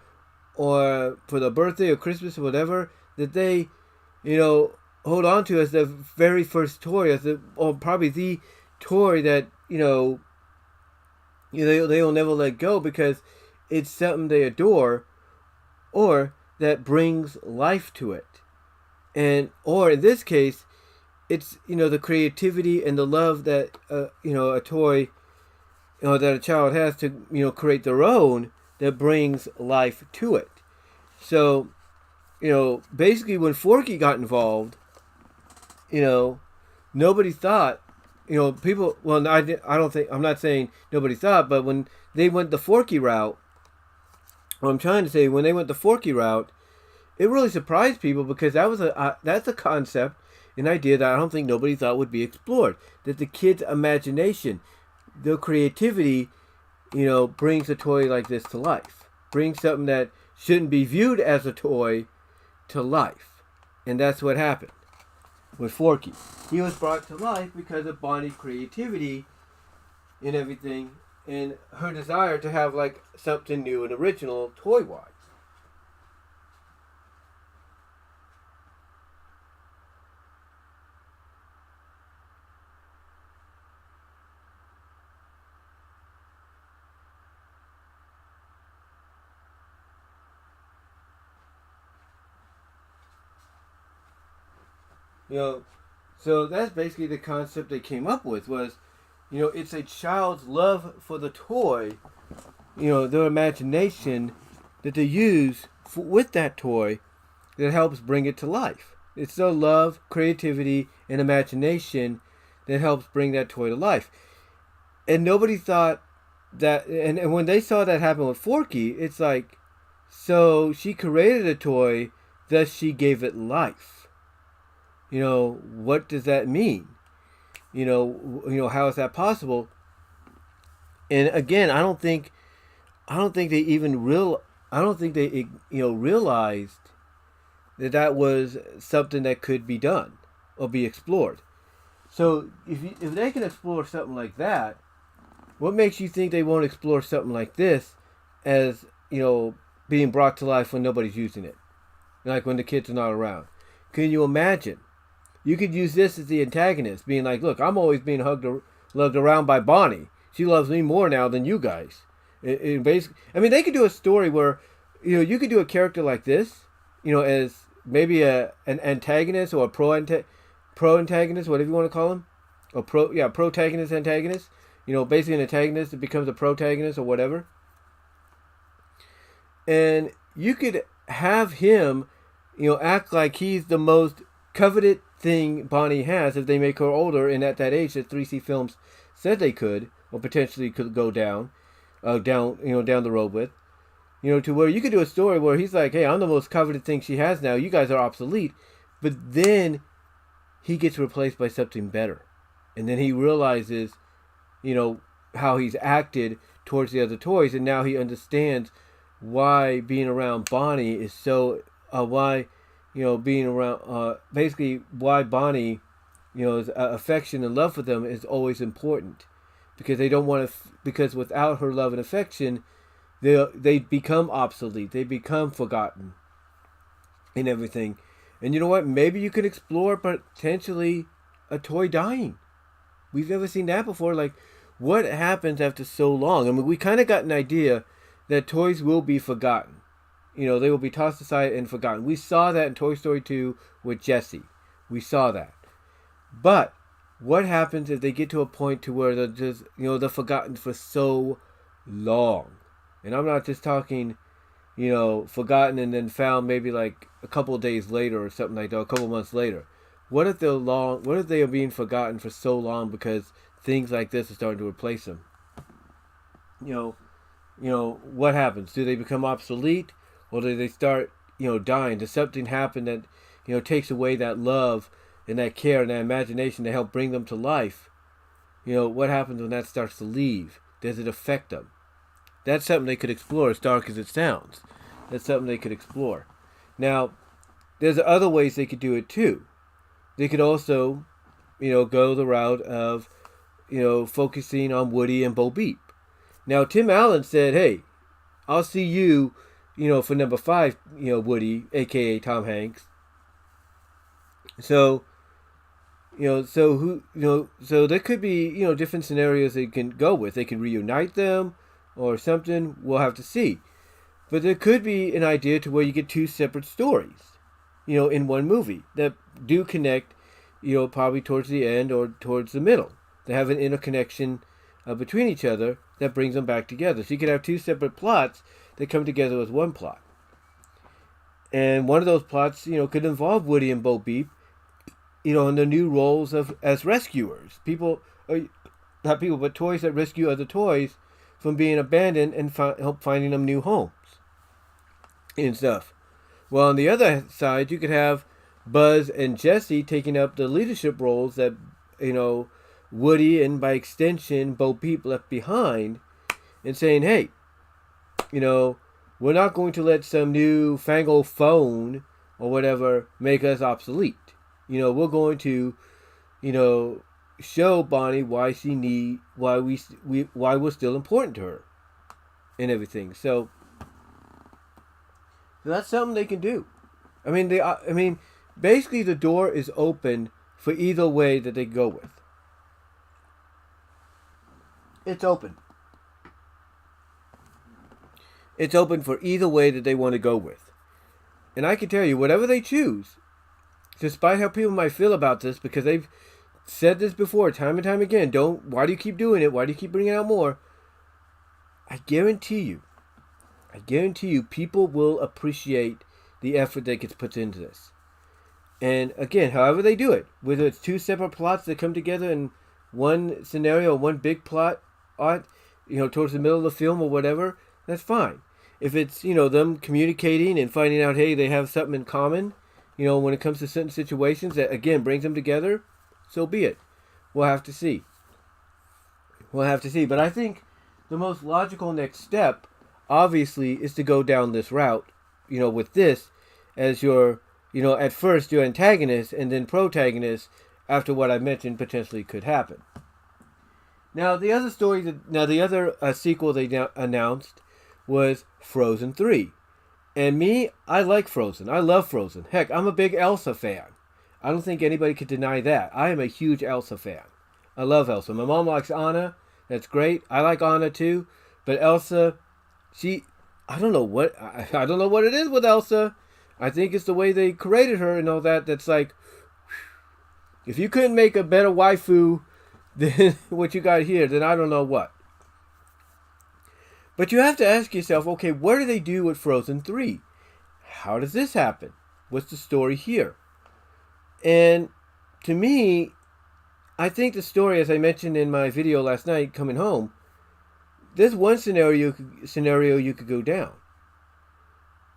or for their birthday or Christmas or whatever, that they hold on to as their very first toy, or probably the toy that they'll never let go, because it's something they adore, or that brings life to it, or in this case, it's the creativity and the love that a toy that a child has to create their own, that brings life to it. So basically when Forky got involved, nobody thought, people, well, I'm not saying nobody thought, but when they went the Forky route, what I'm trying to say, when they went the Forky route, it really surprised people, because that's a concept, an idea that I don't think nobody thought would be explored. That the kid's imagination, their creativity, brings a toy like this to life. Brings something that shouldn't be viewed as a toy to life. And that's what happened with Forky. He was brought to life because of Bonnie's creativity and everything, and her desire to have like something new and original toy-wise. So that's basically the concept they came up with, was, it's a child's love for the toy, their imagination that they use with that toy that helps bring it to life. It's their love, creativity, and imagination that helps bring that toy to life. And nobody thought that, and when they saw that happen with Forky, it's like, so she created a toy, thus she gave it life. What does that mean? How is that possible? And again, I don't think they even realized that was something that could be done or be explored. So if they can explore something like that, what makes you think they won't explore something like this as, being brought to life when nobody's using it? Like when the kids are not around. Can you imagine? You could use this as the antagonist, being like, look, I'm always being loved around by Bonnie. She loves me more now than you guys. Basically, I mean, they could do a story where, you could do a character like this, as maybe an antagonist or a pro-antagonist, whatever you want to call him, or protagonist, antagonist. Basically an antagonist that becomes a protagonist or whatever. And you could have him, act like he's the most coveted thing Bonnie has if they make her older and at that age that 3C Films said they could, or potentially could go down the road with. To where you could do a story where he's like, hey, I'm the most coveted thing she has now. You guys are obsolete. But then he gets replaced by something better. And then he realizes, how he's acted towards the other toys. And now he understands why being around Bonnie is so, being around, basically why Bonnie, affection and love for them is always important. Because they don't want to, because without her love and affection, they become obsolete. They become forgotten and everything. And you know what? Maybe you could explore potentially a toy dying. We've never seen that before. Like, what happens after so long? I mean, we kind of got an idea that toys will be forgotten. They will be tossed aside and forgotten. We saw that in Toy Story 2 with Jessie. We saw that. But what happens if they get to a point to where they're just, they're forgotten for so long? And I'm not just talking, forgotten and then found maybe like a couple of days later or something like that, a couple of months later. What if they are being forgotten for so long because things like this are starting to replace them? What happens? Do they become obsolete, or do they start, dying? Does something happen that, takes away that love and that care and that imagination to help bring them to life? What happens when that starts to leave? Does it affect them? That's something they could explore, as dark as it sounds. That's something they could explore. Now, there's other ways they could do it too. They could also, go the route of, focusing on Woody and Bo Peep. Now, Tim Allen said, hey, I'll see you, for number 5, Woody, a.k.a. Tom Hanks. So so there could be, different scenarios they can go with. They can reunite them or something. We'll have to see. But there could be an idea to where you get 2 separate stories, in one movie that do connect, probably towards the end or towards the middle. They have an interconnection between each other that brings them back together. So you could have 2 separate plots that come together as one plot. And one of those plots, could involve Woody and Bo Peep, in their new roles as rescuers. Not people, but toys that rescue other toys from being abandoned and help finding them new homes and stuff. Well, on the other side, you could have Buzz and Jessie taking up the leadership roles that, Woody and by extension Bo Peep left behind, and saying, hey, we're not going to let some new fangled phone or whatever make us obsolete. We're going to, show Bonnie why we're still important to her and everything. So that's something they can do. I mean, basically the door is open for either way that they go with. It's open. It's open for either way that they want to go with. And I can tell you, whatever they choose, despite how people might feel about this, because they've said this before time and time again, why do you keep doing it? Why do you keep bringing out more? I guarantee you people will appreciate the effort that gets put into this. And again, however they do it, whether it's 2 separate plots that come together in one scenario, one big plot, towards the middle of the film or whatever, that's fine. If it's, them communicating and finding out, hey, they have something in common, when it comes to certain situations that, again, brings them together, so be it. We'll have to see. But I think the most logical next step, obviously, is to go down this route, with this as your, at first your antagonist and then protagonist after what I mentioned potentially could happen. Now, the other sequel they announced was Frozen 3. And me, I like Frozen. I love Frozen. Heck, I'm a big Elsa fan. I don't think anybody could deny that. I am a huge Elsa fan. I love Elsa. My mom likes Anna. That's great. I like Anna too. But Elsa, I don't know what it is with Elsa. I think it's the way they created her and all that. That's like, If you couldn't make a better waifu than what you got here, then I don't know what. But you have to ask yourself, okay, what do they do with Frozen 3? How does this happen? What's the story here? And to me, I think the story, as I mentioned in my video last night, coming home, there's one scenario you could go down.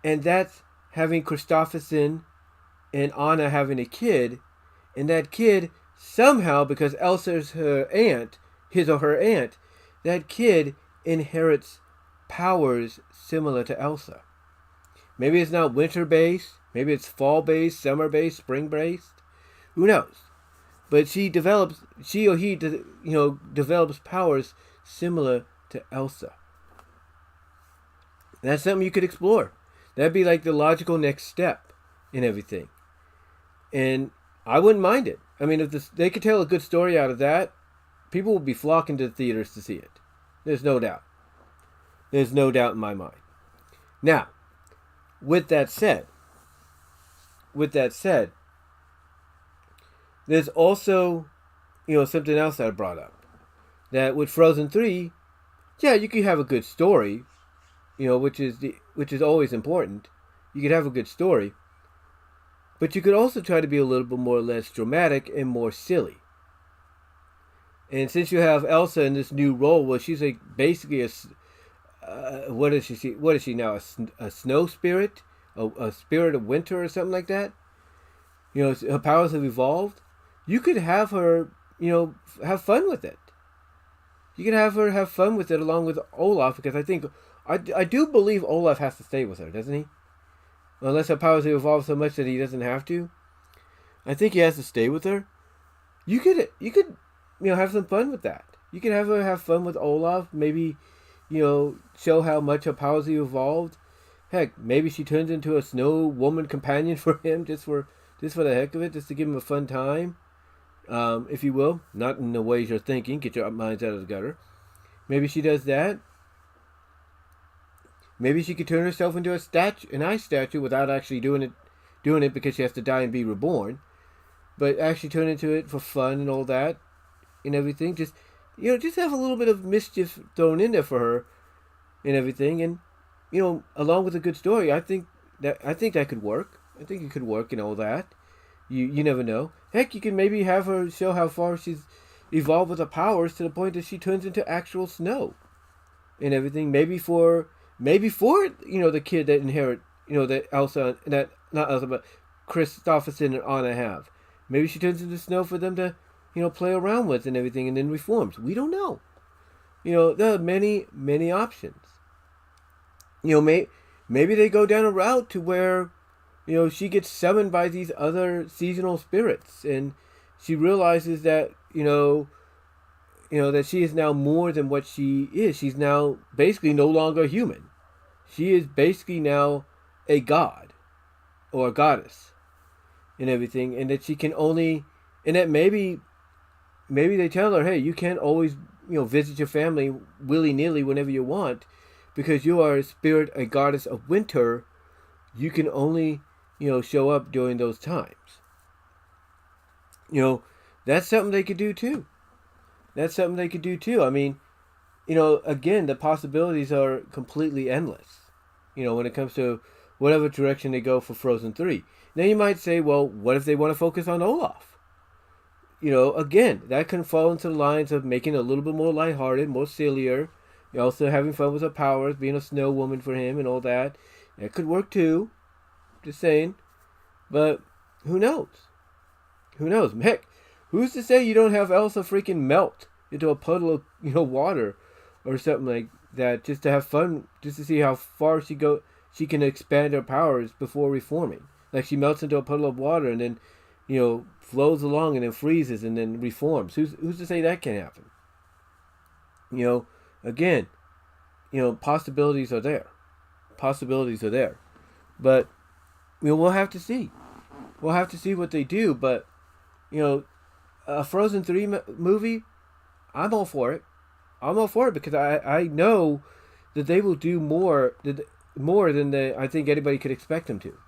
And that's having Christopherson and Anna having a kid, and that kid somehow, because Elsa's her aunt, his or her aunt, that kid inherits powers similar to Elsa. Maybe it's not winter-based, maybe it's fall-based, summer-based, spring-based. Who knows? But she or he develops powers similar to Elsa. That's something you could explore. That'd be like the logical next step in everything. And I wouldn't mind it. I mean, if they could tell a good story out of that, people would be flocking to the theaters to see it. There's no doubt. There's no doubt in my mind. Now, with that said, there's also, something else that I brought up. That with Frozen 3, yeah, you could have a good story, which is always important. You could have a good story. But you could also try to be a little bit more or less dramatic and more silly. And since you have Elsa in this new role, well, she's like basically what is she? What is she now? A snow spirit, a spirit of winter, or something like that. Her powers have evolved. You could have her, have fun with it. You could have her have fun with it along with Olaf, because I do believe Olaf has to stay with her, doesn't he? Unless her powers have evolved so much that he doesn't have to. I think he has to stay with her. You could have some fun with that. You could have her have fun with Olaf. Maybe, show how much her powers have evolved. Heck, maybe she turns into a snow woman companion for him just for the heck of it, just to give him a fun time, if you will. Not in the ways you're thinking. Get your minds out of the gutter. Maybe she does that. Maybe she could turn herself into an ice statue without actually doing it because she has to die and be reborn. But actually turn into it for fun and all that and everything. Just have a little bit of mischief thrown in there for her and everything. And, along with a good story, I think that could work. I think it could work and all that. You never know. Heck, you can maybe have her show how far she's evolved with her powers to the point that she turns into actual snow and everything. Maybe for the kid that inherit, that Elsa, that not Elsa, but Christopherson and Anna have. Maybe she turns into snow for them to, play around with and everything, and then reforms. We don't know. There are many, many options. Maybe they go down a route to where, she gets summoned by these other seasonal spirits, and she realizes that, that she is now more than what she is. She's now basically no longer human. She is basically now a god or a goddess and everything, and that she can only, and that maybe they tell her, hey, you can't always, visit your family willy-nilly whenever you want, because you are a spirit, a goddess of winter. You can only, show up during those times. That's something they could do too. I mean, again, the possibilities are completely endless, when it comes to whatever direction they go for Frozen 3. Now you might say, well, what if they want to focus on Olaf? Again, that can fall into the lines of making it a little bit more lighthearted, more sillier. You're also having fun with her powers, being a snow woman for him and all that. That could work too. Just saying. But who knows? Heck, who's to say you don't have Elsa freaking melt into a puddle of, water or something like that, just to have fun, just to see how far she can expand her powers before reforming. Like she melts into a puddle of water and then, flows along and then freezes and then reforms. Who's to say that can't happen? Again, possibilities are there. But, we'll have to see. We'll have to see what they do. But, a Frozen 3 movie, I'm all for it. Because I know that they will do more than I think anybody could expect them to.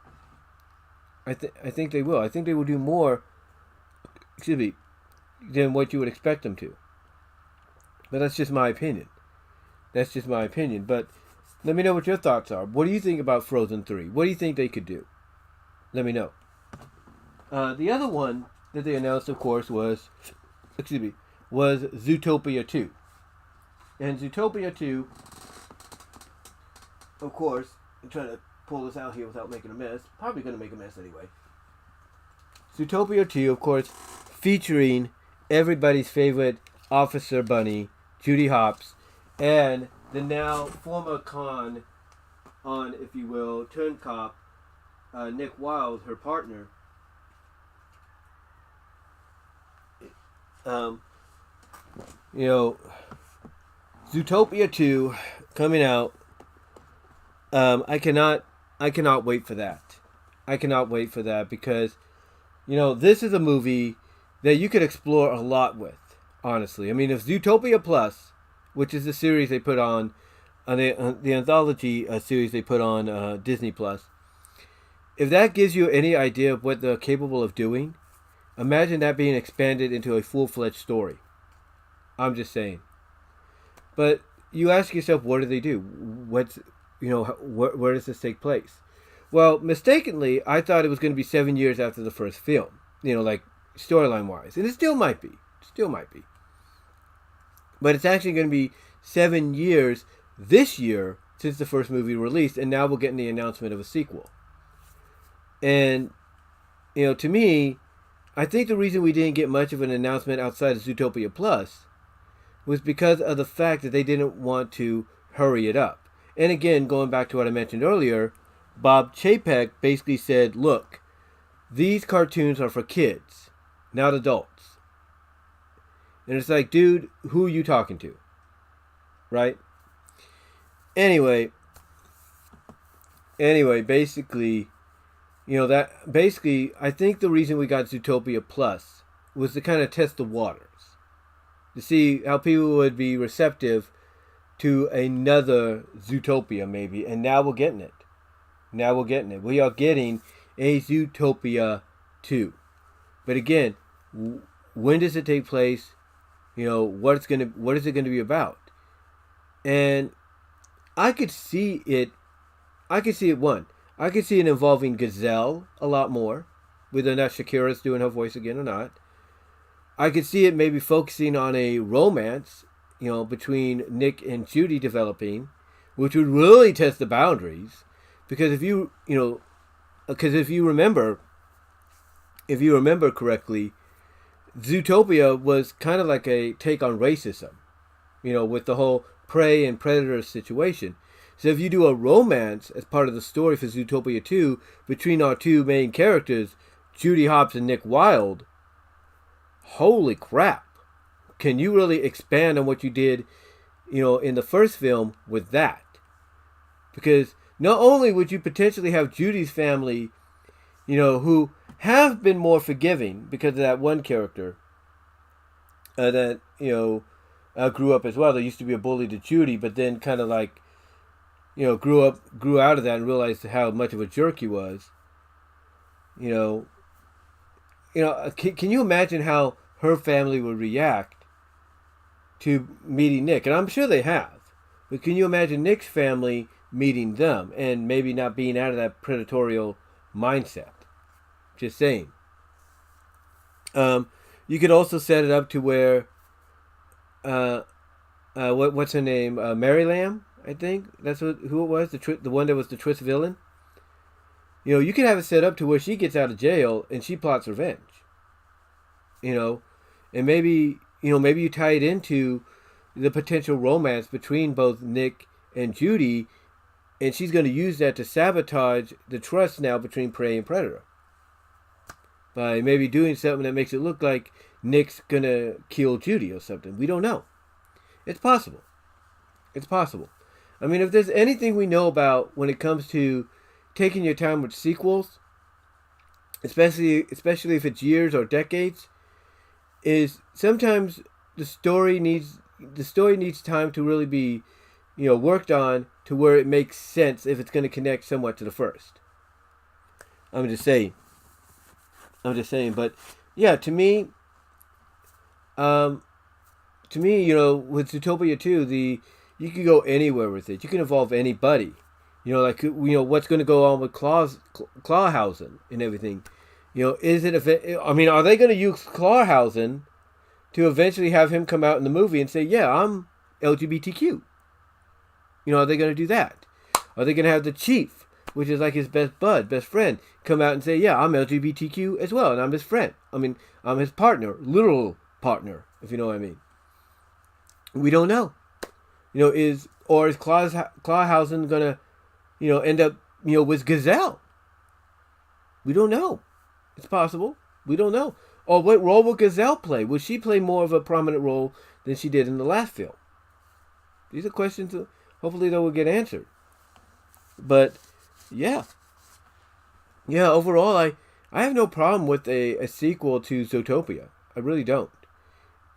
I think they will. I think they will do more excuse me, than what you would expect them to. But that's just my opinion. That's just my opinion. But let me know what your thoughts are. What do you think about Frozen 3? What do you think they could do? Let me know. The other one that they announced, of course, was Zootopia 2. And Zootopia 2, of course, I'm trying to pull this out here without making a mess. Probably going to make a mess anyway. Zootopia 2, of course, featuring everybody's favorite Officer Bunny, Judy Hopps, and the now former if you will, turned cop, Nick Wilde, her partner. Zootopia 2 coming out. I cannot wait for that. I cannot wait for that because, this is a movie that you could explore a lot with, honestly. I mean, if Zootopia Plus, which is the series they put on the anthology series they put on Disney Plus, if that gives you any idea of what they're capable of doing, imagine that being expanded into a full-fledged story. I'm just saying. But you ask yourself, what do they do? Where does this take place? Well, mistakenly, I thought it was going to be 7 years after the first film, like storyline-wise. And it still might be. But it's actually going to be 7 years this year since the first movie released, and now we're getting the announcement of a sequel. And, to me, I think the reason we didn't get much of an announcement outside of Zootopia Plus was because of the fact that they didn't want to hurry it up. And again, going back to what I mentioned earlier, Bob Chapek basically said, look, these cartoons are for kids, not adults. And it's like, dude, who are you talking to? Right? Anyway, basically, I think the reason we got Zootopia Plus was to kind of test the waters. To see how people would be receptive to another Zootopia, maybe. And now we're getting it. We are getting a Zootopia 2. But again, when does it take place? What is it going to be about? And I could see it. I could see it involving Gazelle a lot more, whether or not Shakira's doing her voice again or not. I could see it maybe focusing on a romance, between Nick and Judy developing, which would really test the boundaries. Because if you remember correctly, Zootopia was kind of like a take on racism, with the whole prey and predator situation. So if you do a romance as part of the story for Zootopia 2 between our two main characters, Judy Hopps and Nick Wilde, holy crap. Can you really expand on what you did, in the first film with that? Because not only would you potentially have Judy's family, who have been more forgiving because of that one character that, grew up as well. There used to be a bully to Judy, but then kind of like, grew out of that and realized how much of a jerk he was. Can you imagine how her family would react to meeting Nick? And I'm sure they have. But can you imagine Nick's family meeting them and maybe not being out of that predatorial mindset? Just saying. You could also set it up to where, what's her name? Mary Lamb, I think that's who it was. The one that was the twist villain. You could have it set up to where she gets out of jail and she plots revenge. And maybe you tie it into the potential romance between both Nick and Judy, and she's going to use that to sabotage the trust now between prey and predator. By maybe doing something that makes it look like Nick's going to kill Judy or something. We don't know. It's possible. I mean, if there's anything we know about when it comes to taking your time with sequels, especially if it's years or decades, is sometimes the story needs time to really be, worked on to where it makes sense if it's going to connect somewhat to the first. I'm just saying. But yeah, to me, To me, with Zootopia 2, you can go anywhere with it. You can involve anybody. What's going to go on with Clawhausen and everything. Is it? I mean, are they going to use Clawhausen to eventually have him come out in the movie and say, "Yeah, I'm LGBTQ"? Are they going to do that? Are they going to have the chief, which is like his best friend, come out and say, "Yeah, I'm LGBTQ as well, and I'm his friend. I mean, I'm his partner, literal partner, if you know what I mean." We don't know. Is Clawhausen gonna, end up, with Gazelle? We don't know. It's possible. We don't know. Or what role will Gazelle play? Will she play more of a prominent role than she did in the last film? These are questions that hopefully they will get answered. But yeah. Yeah, overall I have no problem with a sequel to Zootopia. I really don't.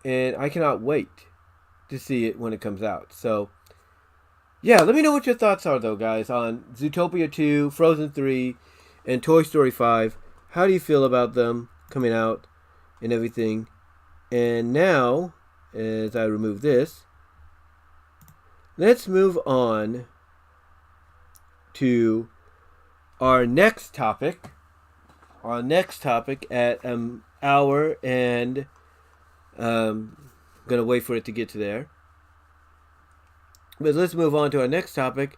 And I cannot wait to see it when it comes out. So yeah, let me know what your thoughts are though, guys, on Zootopia 2, Frozen 3, and Toy Story 5. How do you feel about them coming out and everything? And now, as I remove this, let's move on to our next topic. Our next topic at an hour and gonna wait for it to get to there. But let's move on to our next topic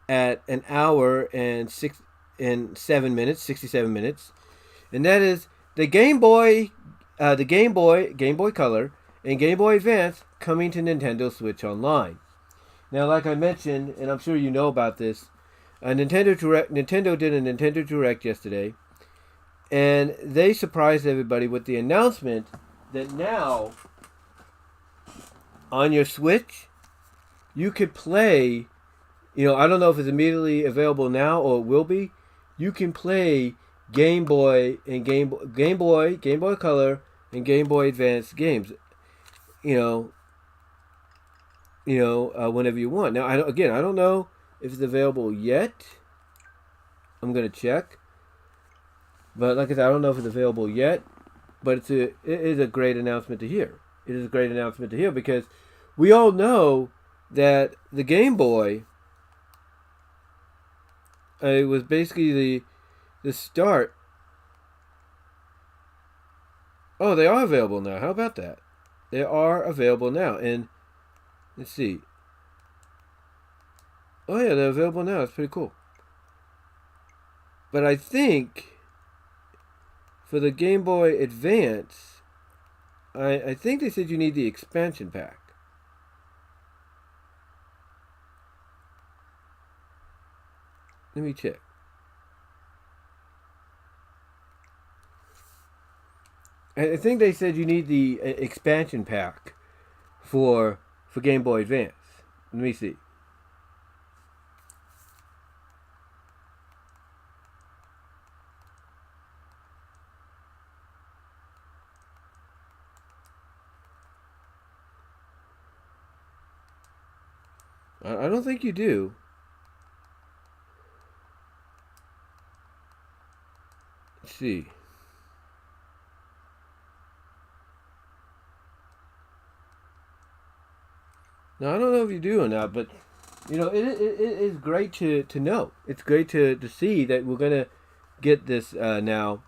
at an hour and 67 minutes, and that is the Game Boy Color, and Game Boy Advance coming to Nintendo Switch Online. Now, like I mentioned, and I'm sure you know about this, Nintendo did a Nintendo Direct yesterday, and they surprised everybody with the announcement that now on your Switch you could play. I don't know if it's immediately available now or it will be. You can play Game Boy and Game Boy Color, and Game Boy Advance games. Whenever you want. Now, I don't know if it's available yet. I'm gonna check. But like I said, I don't know if it's available yet. But it is a great announcement to hear. It is a great announcement to hear because we all know that the Game Boy, it was basically the start. Oh, they are available now. How about that? They are available now. And let's see. Oh yeah, they're available now. It's pretty cool. But I think for the Game Boy Advance, I think they said you need the expansion pack. Let me check. I think they said you need the expansion pack for Game Boy Advance. Let me see. I don't think you do. Let's see. Now, I don't know if you do or not, but, it is great to know. It's great to see that we're going to get this now,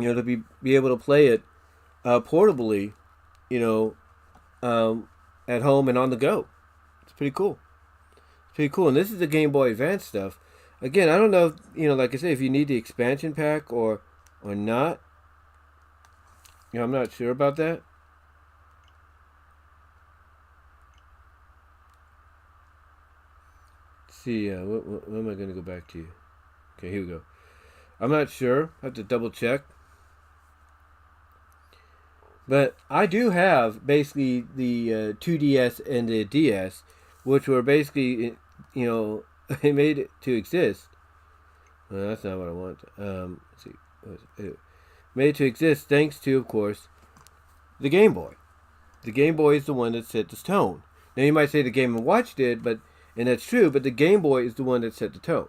to be able to play it portably, at home and on the go. It's pretty cool. It's pretty cool. And this is the Game Boy Advance stuff. Again, I don't know if, like I said, if you need the expansion pack or not. I'm not sure about that. Let's see, what am I going to go back to? Okay, here we go. I'm not sure. I have to double check. But I do have basically the 2DS and the DS, which were basically, they made it to exist. Well, that's not what I want. Let's see. Made it to exist thanks to, of course, the Game Boy. The Game Boy is the one that set the tone. Now, you might say the Game & Watch did, and that's true, but the Game Boy is the one that set the tone.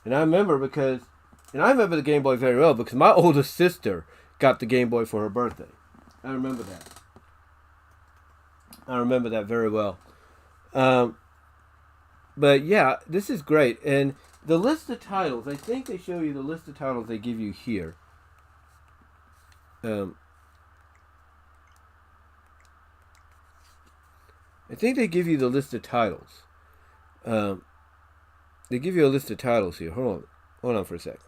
And I remember the Game Boy very well because my oldest sister got the Game Boy for her birthday. I remember that. I remember that very well. Um, but yeah, this is great. And the list of titles, I think they show you the list of titles they give you here. I think they give you the list of titles. They give you a list of titles here. Hold on for a sec.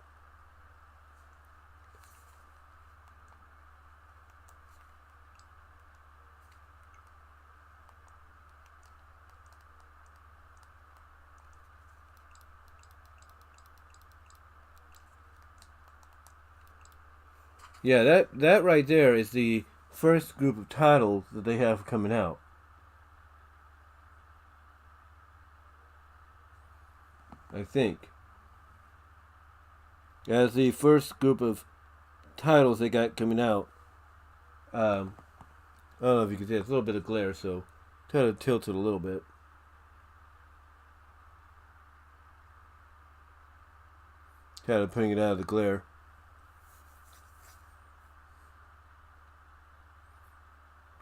Yeah, that right there is the first group of titles that they have coming out. I think. As the first group of titles they got coming out. I don't know if you can see, it's a little bit of glare, so try to tilt it a little bit. Kind of putting it out of the glare.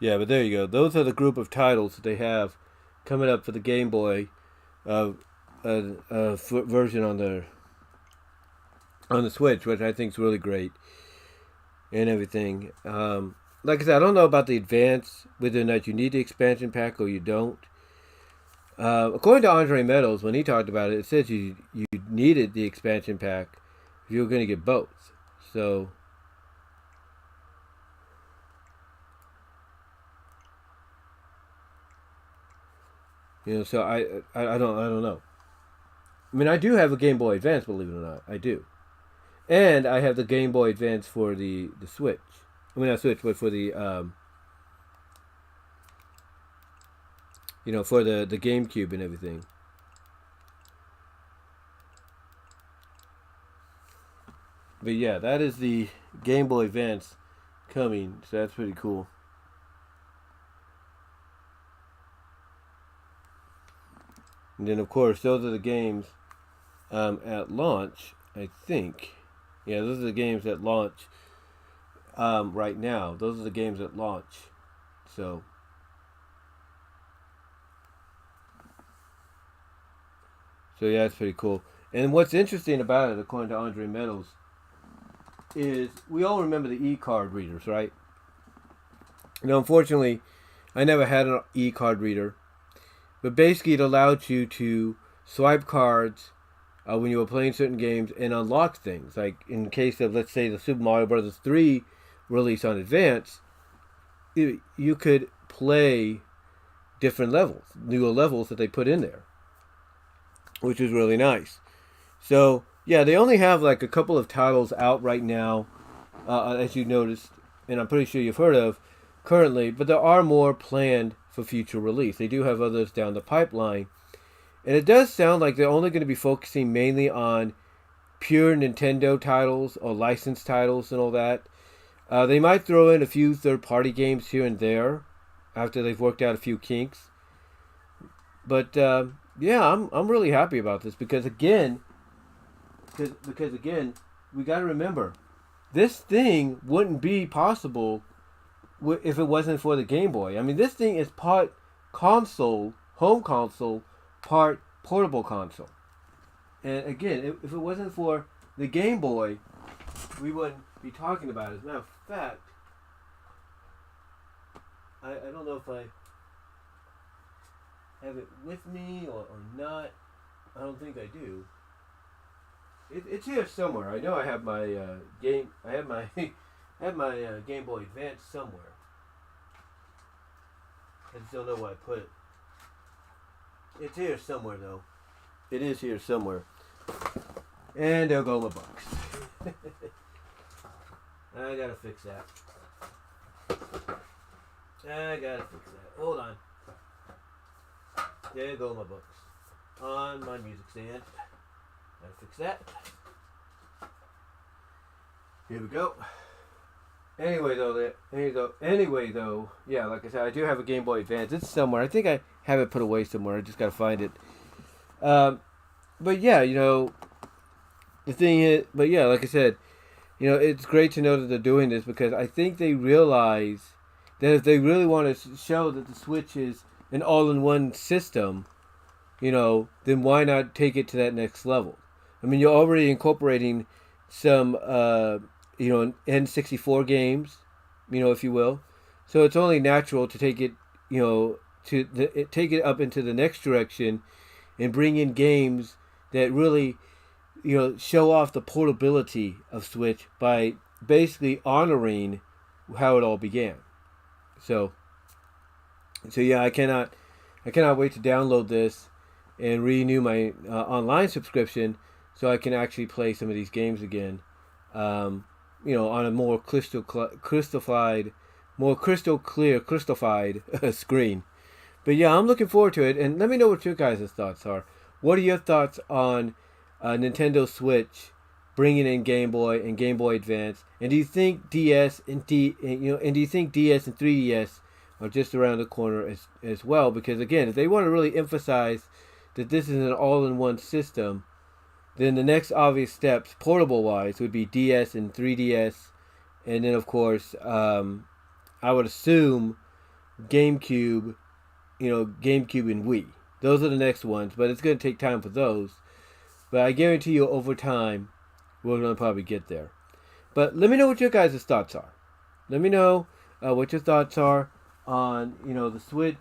Yeah, but there you go. Those are the group of titles that they have coming up for the Game Boy version on the Switch, which I think is really great and everything. Like I said, I don't know about the Advance, whether or not you need the expansion pack or you don't. According to Andre Meadows, when he talked about it, it says you needed the expansion pack if you were going to get both. So, so I don't know. I mean, I do have a Game Boy Advance, believe it or not, I do, and I have the Game Boy Advance for the Switch. I mean, not Switch, but for the for the GameCube and everything. But yeah, that is the Game Boy Advance coming, so that's pretty cool. And then, of course, those are the games at launch, I think. Yeah, those are the games at launch right now. Those are the games at launch. So, yeah, it's pretty cool. And what's interesting about it, according to Andre Meadows, is we all remember the e-card readers, right? Unfortunately, I never had an e-card reader. But basically, it allowed you to swipe cards when you were playing certain games and unlock things. Like in case of, let's say, the Super Mario Bros. 3 release on Advance, you could play different levels, newer levels that they put in there, which is really nice. So, yeah, they only have like a couple of titles out right now, as you noticed, and I'm pretty sure you've heard of currently, but there are more planned for future release. They do have others down the pipeline. And it does sound like they're only going to be focusing mainly on pure Nintendo titles or licensed titles and all that. They might throw in a few third-party games here and there after they've worked out a few kinks. But yeah, I'm really happy about this because again, we got to remember, this thing wouldn't be possible if it wasn't for the Game Boy. I mean, this thing is part console, home console, part portable console. And again, if it wasn't for the Game Boy, we wouldn't be talking about it. As a matter of fact, I don't know if I have it with me or not. I don't think I do. It's here somewhere. I know I have my game. I have my Game Boy Advance somewhere. I just don't know where I put it. It's here somewhere, though. It is here somewhere. And there go my box. I gotta fix that. Hold on. There go my books. On my music stand. Gotta fix that. Here we go. Anyway, though, yeah, like I said, I do have a Game Boy Advance. It's somewhere. I think I have it put away somewhere. I just gotta find it. But yeah, the thing is, but yeah, like I said, it's great to know that they're doing this because I think they realize that if they really want to show that the Switch is an all-in-one system, then why not take it to that next level? I mean, you're already incorporating some, N64 games, if you will. So it's only natural to take it, take it up into the next direction and bring in games that really, show off the portability of Switch by basically honoring how it all began. So yeah, I cannot wait to download this and renew my online subscription so I can actually play some of these games again, on a more crystallified screen. But yeah, I'm looking forward to it, and let me know what your guys' thoughts are. What are your thoughts on Nintendo Switch bringing in Game Boy and Game Boy Advance? And do you think DS and do you think DS and 3DS are just around the corner as well? Because again, if they want to really emphasize that this is an all-in-one system, then the next obvious steps, portable-wise, would be DS and 3DS, and then of course, I would assume GameCube, GameCube and Wii. Those are the next ones, but it's going to take time for those. But I guarantee you, over time, we're going to probably get there. But let me know what your guys' thoughts are. Let me know what your thoughts are on, the Switch.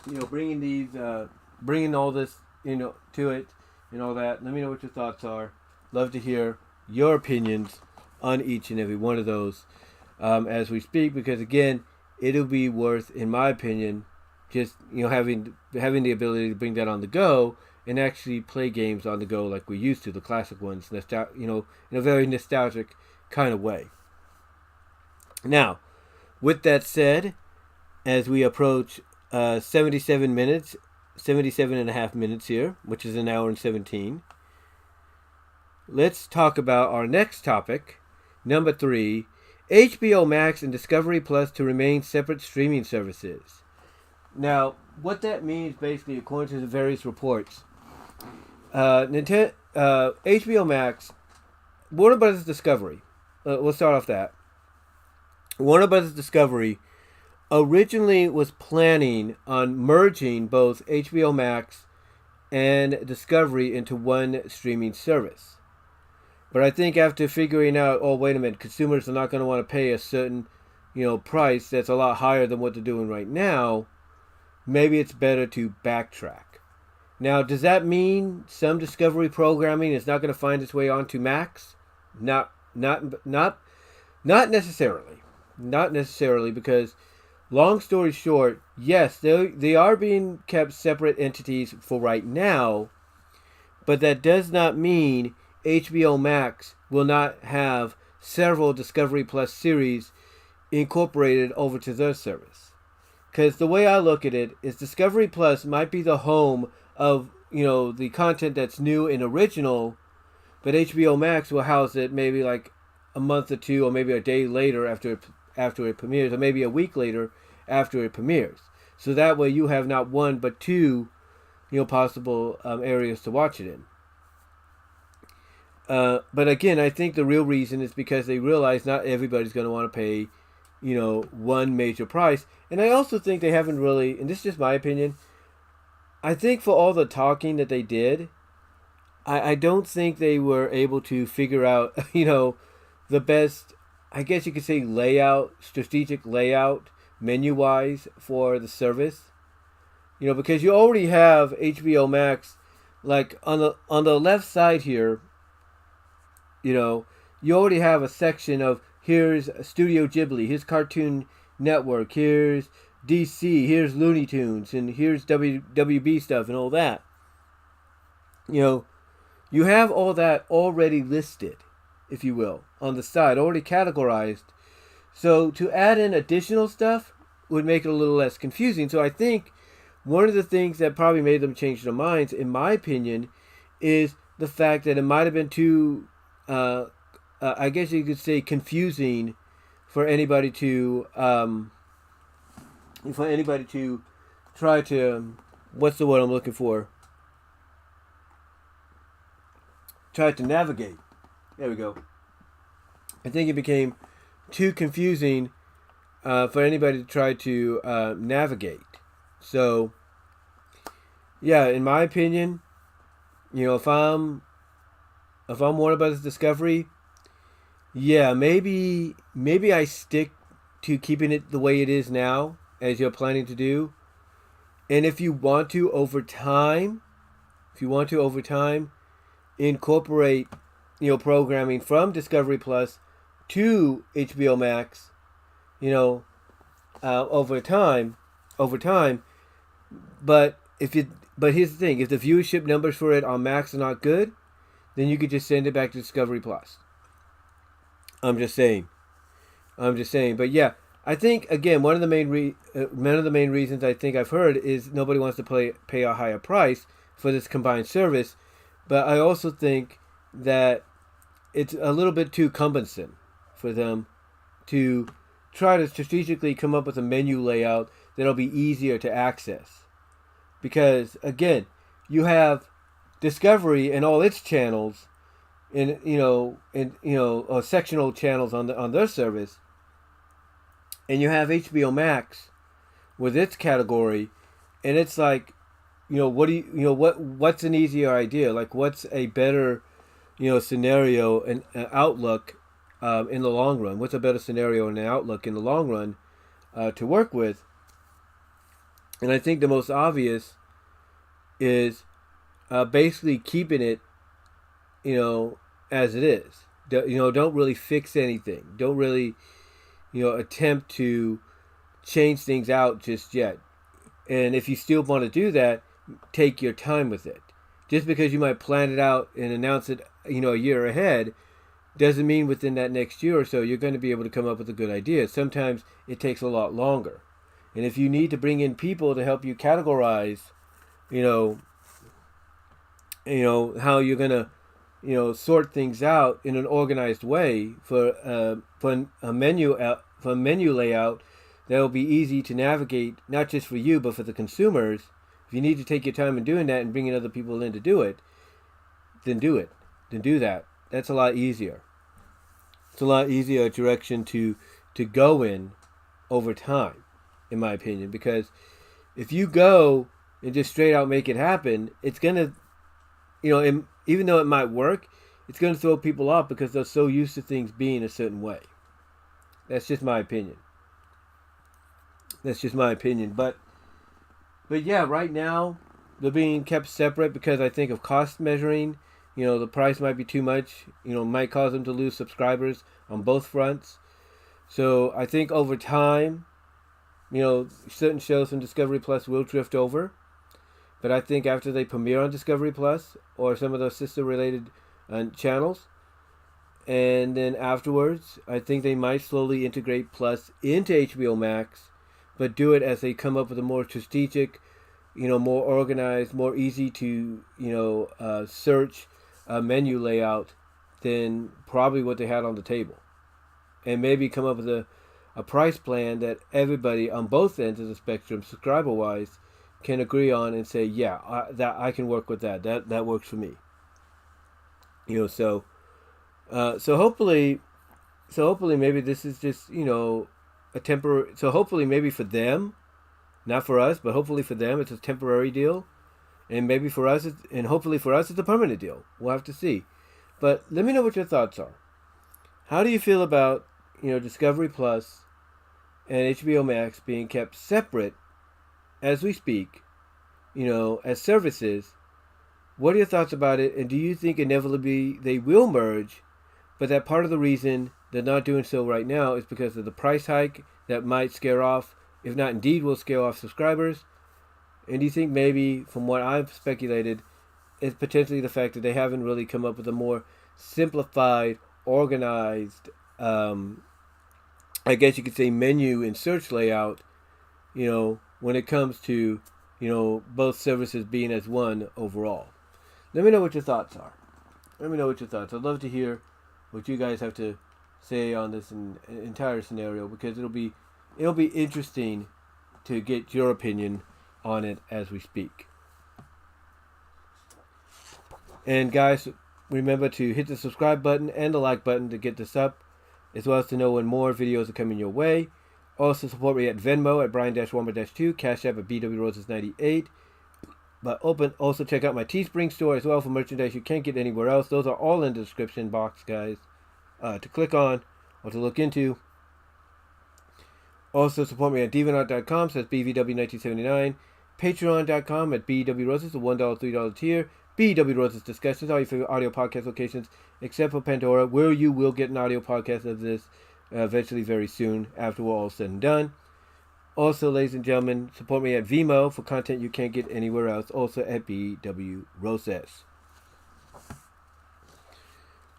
Bringing all this, to it and all that. Let me know what your thoughts are. Love to hear your opinions on each and every one of those as we speak, because again, it'll be worth, in my opinion, just having the ability to bring that on the go and actually play games on the go like we used to, the classic ones, in a very nostalgic kind of way. Now, with that said, as we approach 77 and a half minutes here, which is an hour and 17, let's talk about our next topic, number 3, HBO Max and Discovery Plus to remain separate streaming services. Now, what that means, basically, according to the various reports, HBO Max, Warner Brothers Discovery, we'll start off that. Warner Brothers Discovery originally was planning on merging both HBO Max and Discovery into one streaming service. But I think after figuring out, oh, wait a minute, consumers are not going to want to pay a certain, price that's a lot higher than what they're doing right now, maybe it's better to backtrack. Now, does that mean some Discovery programming is not going to find its way onto Max? Not necessarily. Not necessarily, because long story short, yes, they are being kept separate entities for right now, but that does not mean HBO Max will not have several Discovery Plus series incorporated over to their service. Because the way I look at it is Discovery Plus might be the home of, the content that's new and original, but HBO Max will house it maybe like a month or two, or maybe a day later after it premieres, or maybe a week later after it premieres. So that way you have not one but two, possible areas to watch it in. But again, I think the real reason is because they realize not everybody's going to want to pay, one major price. And I also think they haven't really, and this is just my opinion, I think for all the talking that they did, I don't think they were able to figure out, the best, I guess you could say, strategic layout, menu-wise for the service. Because you already have HBO Max, like on the left side here, you already have a section of, here's Studio Ghibli, here's Cartoon Network, here's DC, here's Looney Tunes, and here's WB stuff and all that. You have all that already listed, if you will, on the side, already categorized. So to add in additional stuff would make it a little less confusing. So I think one of the things that probably made them change their minds, in my opinion, is the fact that it might have been too, I guess you could say, confusing for anybody to try to, what's the word I'm looking for? Try to navigate. There we go. I think it became too confusing for anybody to try to navigate. So, yeah, in my opinion, if I'm Warner Brothers Discovery, yeah, maybe I stick to keeping it the way it is now, as you're planning to do. And if you want to over time, incorporate programming from Discovery Plus to HBO Max, over time. But but here's the thing: if the viewership numbers for it on Max are not good, then you could just send it back to Discovery Plus. I'm just saying. But yeah, I think again one of the main reasons I think I've heard is nobody wants to pay a higher price for this combined service. But I also think that it's a little bit too cumbersome for them to try to strategically come up with a menu layout that'll be easier to access. Because again, you have Discovery and all its channels or sectional channels on their service, and you have HBO Max with its category, and it's like, what's an easier idea? Like, what's a better, scenario and outlook in the long run? What's a better scenario and outlook in the long run to work with? And I think the most obvious is basically keeping it, as it is. Don't really fix anything. Don't really, attempt to change things out just yet. And if you still want to do that, take your time with it. Just because you might plan it out and announce it, a year ahead, doesn't mean within that next year or so you're going to be able to come up with a good idea. Sometimes it takes a lot longer. And if you need to bring in people to help you categorize, how you're going to, sort things out in an organized way for a menu layout that will be easy to navigate, not just for you, but for the consumers. If you need to take your time in doing that and bringing other people in to do it, then do it. Then do that. That's a lot easier. It's a lot easier direction to go in over time, in my opinion. Because if you go and just straight out make it happen, it's going to, even though it might work, it's going to throw people off because they're so used to things being a certain way. That's just my opinion. But yeah, right now they're being kept separate because I think of cost measuring. The price might be too much. Might cause them to lose subscribers on both fronts. So I think over time, certain shows from Discovery Plus will drift over. But I think after they premiere on Discovery Plus or some of those sister-related channels, and then afterwards, I think they might slowly integrate Plus into HBO Max, but do it as they come up with a more strategic, more organized, more easy to, search menu layout than probably what they had on the table. And maybe come up with a price plan that everybody on both ends of the spectrum, subscriber-wise, can agree on and say, yeah, that I can work with that. That works for me. So hopefully maybe this is just a temporary. So hopefully maybe for them, not for us, but hopefully for them it's a temporary deal, and maybe for us, hopefully for us it's a permanent deal. We'll have to see. But let me know what your thoughts are. How do you feel about Discovery Plus and HBO Max being kept separate as we speak, as services? What are your thoughts about it? And do you think inevitably they will merge, but that part of the reason they're not doing so right now is because of the price hike that might scare off, if not indeed will scare off subscribers? And do you think maybe, from what I've speculated, is potentially the fact that they haven't really come up with a more simplified, organized, I guess you could say menu and search layout, when it comes to, both services being as one overall? Let me know what your thoughts are. I'd love to hear what you guys have to say on this entire scenario, because it'll be interesting to get your opinion on it as we speak. And guys, remember to hit the subscribe button and the like button to get this up, as well as to know when more videos are coming your way. Also support me at Venmo at Brian-Warmer-2, Cash App at BWRoses98. But also check out my Teespring store as well for merchandise you can't get anywhere else. Those are all in the description box, guys, to click on or to look into. Also support me at Divanart.com, so that's BVW1979. Patreon.com at BWRoses, the $1, $3 tier. BW Roses Discussions, all your favorite audio podcast locations, except for Pandora, where you will get an audio podcast of this eventually very soon after we're all said and done. Also, ladies and gentlemen, support me at VENMO for content you can't get anywhere else, also at BW Roses.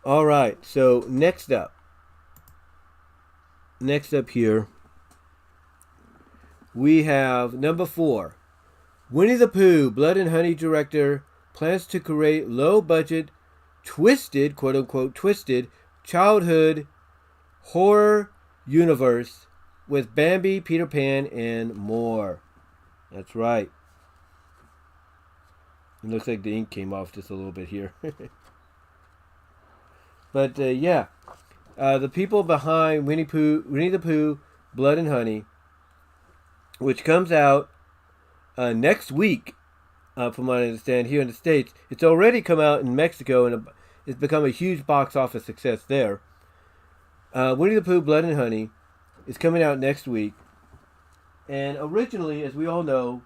All right, so next up here, we have number 4. Winnie-the-Pooh, Blood and Honey director, plans to create low-budget, twisted, quote-unquote, twisted, childhood horror universe with Bambi, Peter Pan, and more. That's right. It looks like the ink came off just a little bit here. But, yeah. The people behind Winnie-the-Pooh, Blood and Honey, which comes out next week, from what I understand, here in the States. It's already come out in Mexico, and it's become a huge box office success there. Winnie-the-Pooh, Blood and Honey is coming out next week. And originally, as we all know,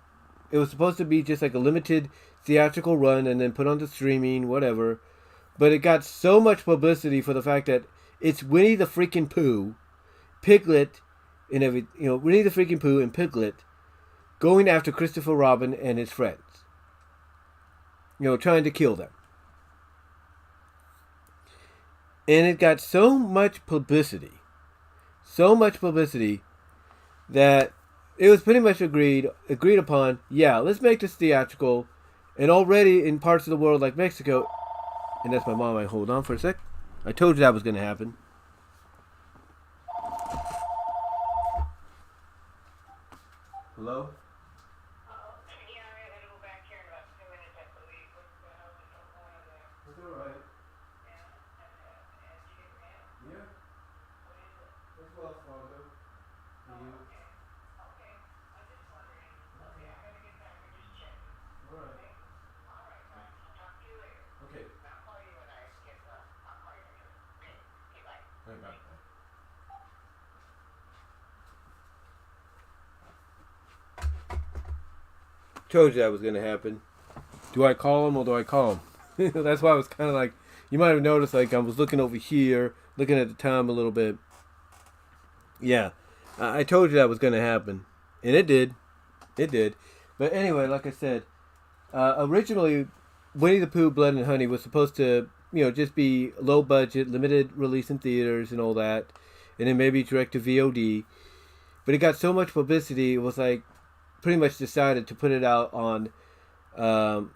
it was supposed to be just like a limited theatrical run and then put on the streaming, whatever. But it got so much publicity for the fact that it's Winnie the freaking Pooh, Piglet, and Winnie the freaking Pooh and Piglet going after Christopher Robin and his friends. Trying to kill them. And it got so much publicity that it was pretty much agreed upon, yeah, let's make this theatrical. And already in parts of the world like Mexico, and that's my mom, hold on for a sec. I told you that was going to happen. Hello? Told you that was going to happen. Do I call him or do I call him? That's why I was kind of like, you might have noticed, like I was looking over here, looking at the time a little bit. Yeah, I told you that was going to happen. And it did. It did. But anyway, like I said, originally, Winnie-the-Pooh, Blood and Honey was supposed to, just be low budget, limited release in theaters and all that. And then maybe direct to VOD. But it got so much publicity, it was like, pretty much decided to put it out on, out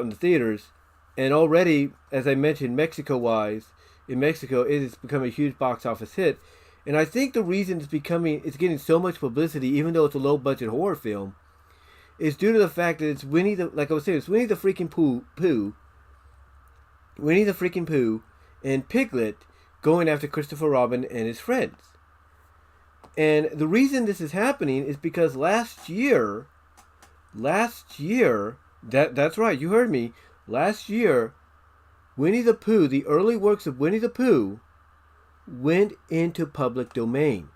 in the theaters. And already, as I mentioned, Mexico-wise, in Mexico, it has become a huge box office hit. And I think the reason it's getting so much publicity, even though it's a low-budget horror film, is due to the fact that it's like I was saying, it's Winnie the freaking Pooh, Winnie the freaking Pooh, and Piglet going after Christopher Robin and his friends. And the reason this is happening is because last year, that's right, you heard me, last year, Winnie-the-Pooh, the early works of Winnie-the-Pooh, went into public domain.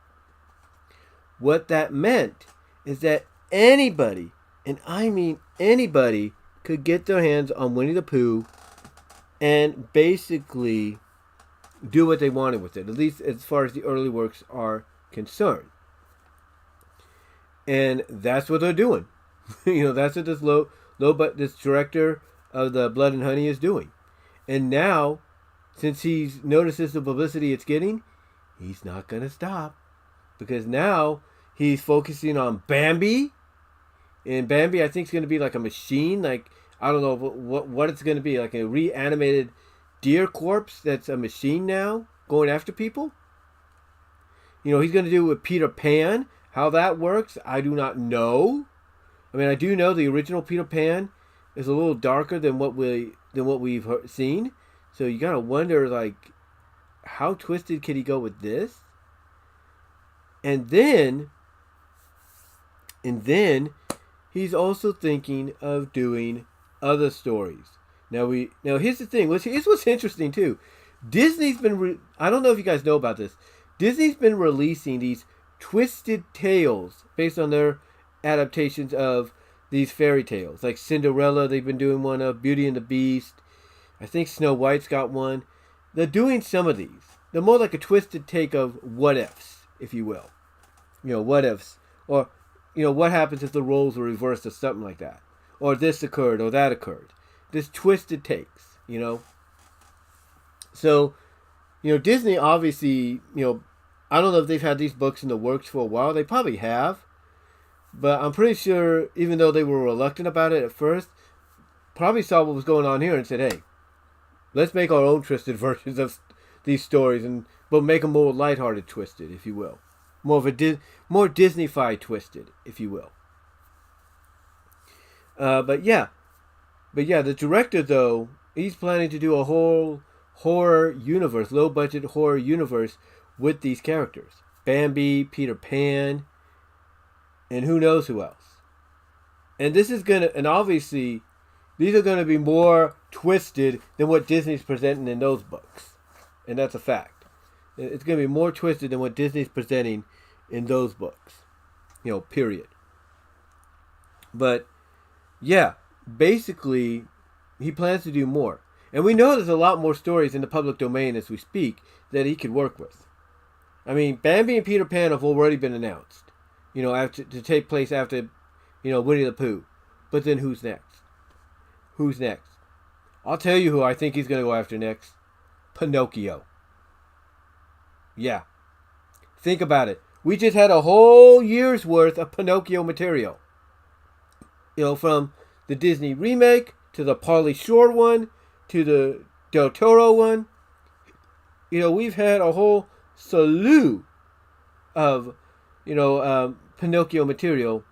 What that meant is that anybody, and I mean anybody, could get their hands on Winnie-the-Pooh and basically do what they wanted with it, at least as far as the early works are concerned. And that's what they're doing. That's what this director of the Blood and Honey is doing. And now, since he's notices the publicity it's getting, he's not going to stop. Because now he's focusing on Bambi. And Bambi, I think, is going to be like a machine. Like, I don't know what it's going to be. Like a reanimated deer corpse that's a machine now going after people. He's going to do it with Peter Pan. How that works, I do not know. I mean, I do know the original Peter Pan is a little darker than what we've seen. So you got to wonder, like, how twisted can he go with this? And then he's also thinking of doing other stories. Now here's the thing. Here's what's interesting too. Disney's been I don't know if you guys know about this. Disney's been releasing these twisted tales based on their adaptations of these fairy tales. Like Cinderella, they've been doing one of Beauty and the Beast. I think Snow White's got one. They're doing some of these. They're more like a twisted take of what ifs, if you will. What ifs. Or, what happens if the roles were reversed or something like that. Or this occurred or that occurred. This twisted takes, So, Disney obviously, I don't know if they've had these books in the works for a while. They probably have. But I'm pretty sure, even though they were reluctant about it at first, probably saw what was going on here and said, hey, let's make our own twisted versions of these stories, but make them more lighthearted twisted, if you will. More of a more Disney-fied twisted, if you will. But yeah, the director, though, he's planning to do a whole horror universe, low-budget horror universe with these characters. Bambi, Peter Pan, and who knows who else. And obviously, these are going to be more twisted than what Disney's presenting in those books. And that's a fact. It's going to be more twisted than what Disney's presenting in those books. Period. But, yeah, basically, he plans to do more. And we know there's a lot more stories in the public domain as we speak that he could work with. I mean, Bambi and Peter Pan have already been announced. To take place after, Winnie-the-Pooh. But then who's next? Who's next? I'll tell you who I think he's going to go after next. Pinocchio. Yeah. Think about it. We just had a whole year's worth of Pinocchio material. From the Disney remake to the Pauly Shore one to the Del Toro one. We've had a whole slew of, Pinocchio material.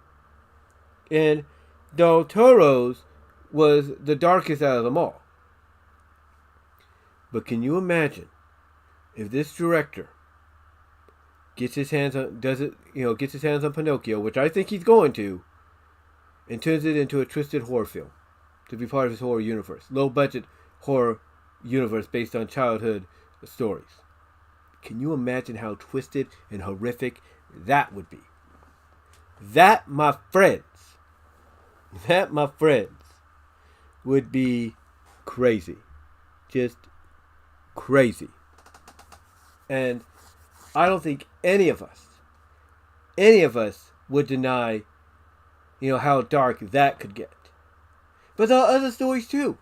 And Del Toro's was the darkest out of them all. But can you imagine if this director gets his hands on Pinocchio, which I think he's going to, and turns it into a twisted horror film to be part of his horror universe, low budget horror universe based on childhood stories. Can you imagine how twisted and horrific that would be? That, my friends, would be crazy. Just crazy. And I don't think any of us would deny, how dark that could get. But there are other stories too.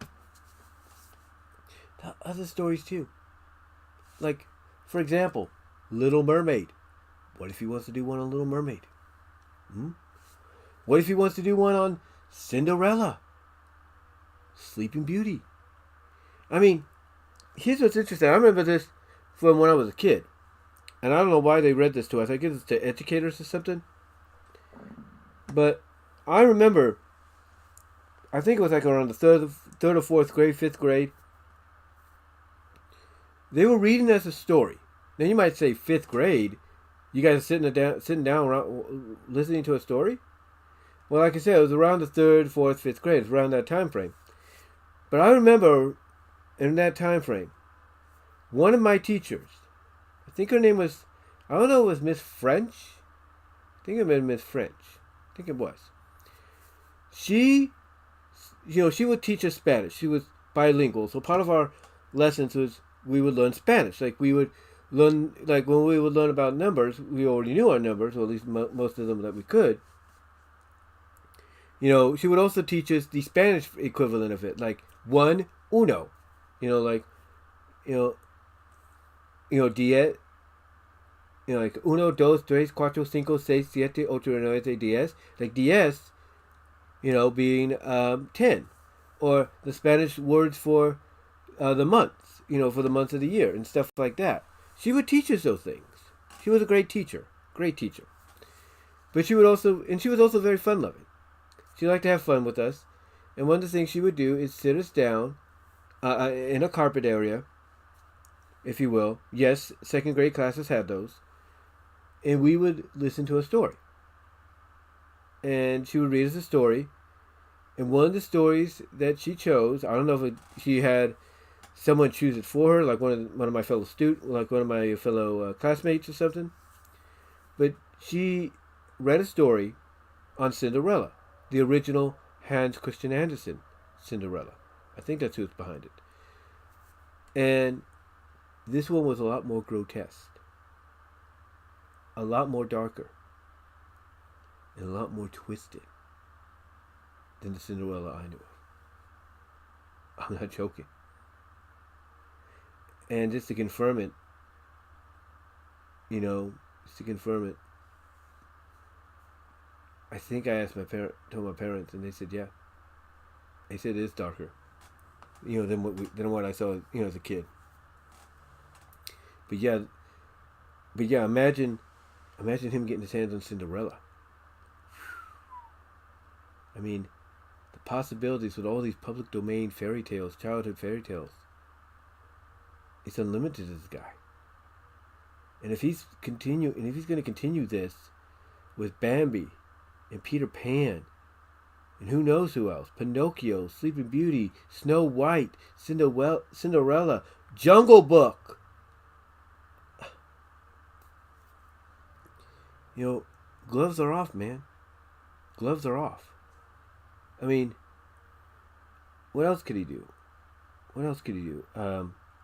Like, for example, Little Mermaid. What if he wants to do one on Little Mermaid? What if he wants to do one on Cinderella? Sleeping Beauty. I mean, here's what's interesting. I remember this from when I was a kid. And I don't know why they read this to us. I guess it's to educators or something. But I remember, I think it was like around the third or fourth grade, fifth grade. They were reading us a story. Now you might say fifth grade. You guys are sitting down around, listening to a story? Well, like I said, it was around the third, fourth, fifth grade. It was around that time frame. But I remember in that time frame, one of my teachers, I think her name was, I don't know, it was Miss French. I think it was Miss French. I think it was. She would teach us Spanish. She was bilingual. So part of our lessons was we would learn Spanish. Like we would learn, like when we would learn about numbers, we already knew our numbers, or at least most of them that we could. She would also teach us the Spanish equivalent of it, like uno. Diez. Like uno, dos, tres, cuatro, cinco, seis, siete, ocho, nueve, diez. Like diez, being 10. Or the Spanish words for the months, for the months of the year and stuff like that. She would teach us those things. She was a great teacher. But she was also very fun-loving. She liked to have fun with us. And one of the things she would do is sit us down in a carpet area, if you will. Yes, second grade classes had those. and we would listen to a story. And she would read us a story. And one of the stories that she chose, I don't know if she had someone choose it for her, like one of my fellow classmates or something. But she read a story on Cinderella, the original Hans Christian Andersen Cinderella. I think that's who's behind it. And this one was a lot more grotesque, a lot more darker, and a lot more twisted than the Cinderella I knew of. I'm not joking. And just to confirm it, I think I asked told my parents, and they said, yeah. They said it is darker, than what I saw, as a kid. But yeah, imagine him getting his hands on Cinderella. I mean, the possibilities with all these public domain fairy tales, childhood fairy tales, it's unlimited to this guy. And if he's going to continue this with Bambi and Peter Pan, and who knows who else, Pinocchio, Sleeping Beauty, Snow White, Cinderella, Jungle Book. Gloves are off, man. Gloves are off. I mean, what else could he do?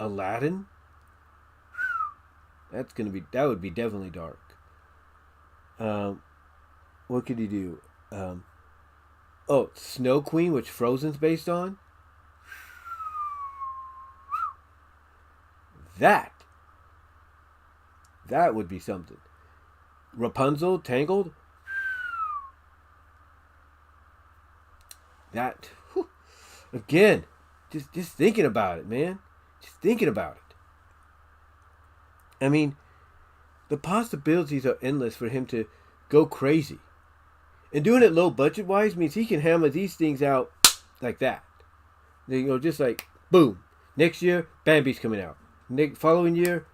Aladdin? That would be definitely dark. What could he do? Snow Queen, which Frozen's based on? That would be something. Rapunzel, Tangled? That, whew, again, just thinking about it, man. Just thinking about it. I mean, the possibilities are endless for him to go crazy. And doing it low budget wise means he can hammer these things out like that. Just like, boom. Next year, Bambi's coming out. Following year,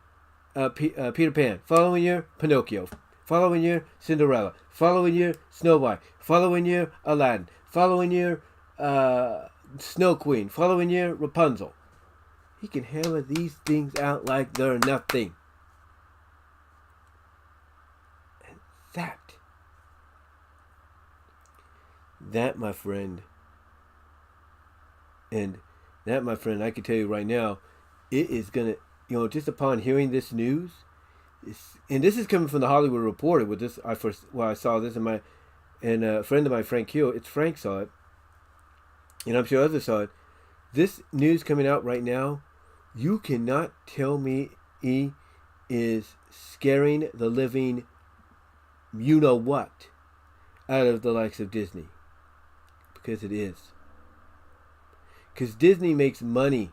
Peter Pan. Following year, Pinocchio. Following year, Cinderella. Following year, Snow White. Following year, Aladdin. Following year, Snow Queen. Following year, Rapunzel. He can hammer these things out like they're nothing. And that, my friend, I can tell you right now, it is gonna, just upon hearing this news, and this is coming from the Hollywood Reporter. With this, I saw this, and a friend of mine, Frank Hill, Frank saw it, and I'm sure others saw it. This news coming out right now, you cannot tell me he is scaring the living, what, out of the likes of Disney. Because it is. Because Disney makes money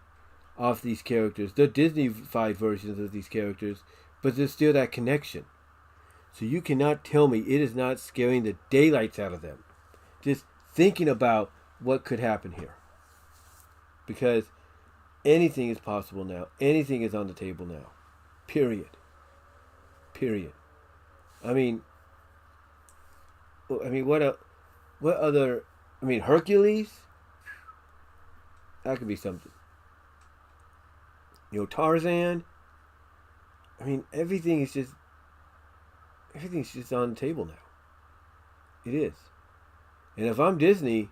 off these characters. They're Disney-fied versions of these characters, but there's still that connection. So you cannot tell me it is not scaring the daylights out of them. Just thinking about what could happen here. Because anything is possible now. Anything is on the table now. Period. I mean, what other... Hercules? That could be something. Tarzan? Everything's just on the table now. It is. And if I'm Disney,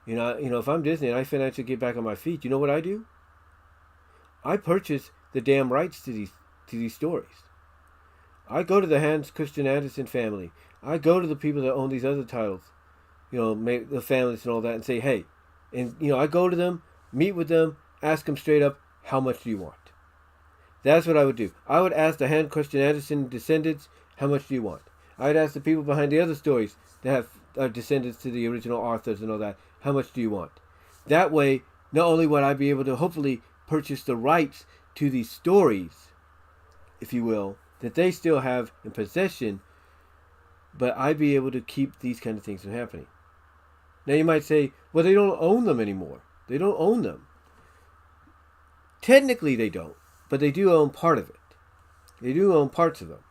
if I'm Disney and I financially get back on my feet, you know what I do? I purchase the damn rights to these stories. I go to the Hans Christian Andersen family. I go to the people that own these other titles. The families and all that, and say, hey, and I go to them, meet with them, ask them straight up, how much do you want? That's what I would do. I would ask the Hans Christian Andersen descendants, how much do you want? I'd ask the people behind the other stories that are descendants to the original authors and all that, how much do you want? That way, not only would I be able to hopefully purchase the rights to these stories, if you will, that they still have in possession, but I'd be able to keep these kind of things from happening. Now you might say, well, they don't own them anymore. They don't own them. Technically they don't, but they do own part of it. They do own parts of them.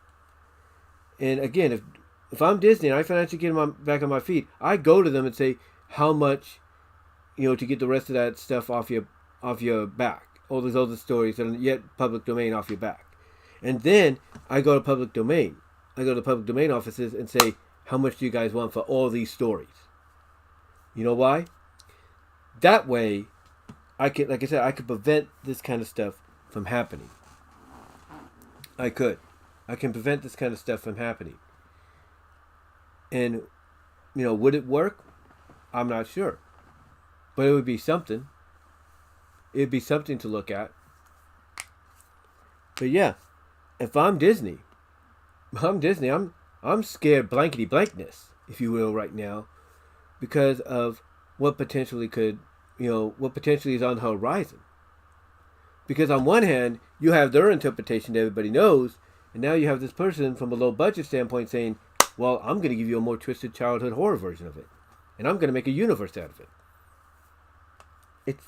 And again, if I'm Disney and I financially get back on my feet, I go to them and say how much, to get the rest of that stuff off your back. All those other stories that are yet public domain off your back. And then I go to public domain. I go to public domain offices and say, how much do you guys want for all these stories? You know why? That way, I could prevent this kind of stuff from happening. I can prevent this kind of stuff from happening. And, would it work? I'm not sure. But it would be something. It'd be something to look at. But yeah, if I'm Disney, I'm scared blankety blankness, if you will, right now, because of what potentially is on the horizon. Because on one hand, you have their interpretation that everybody knows, and now you have this person from a low budget standpoint saying, well, I'm going to give you a more twisted childhood horror version of it. And I'm going to make a universe out of it. It's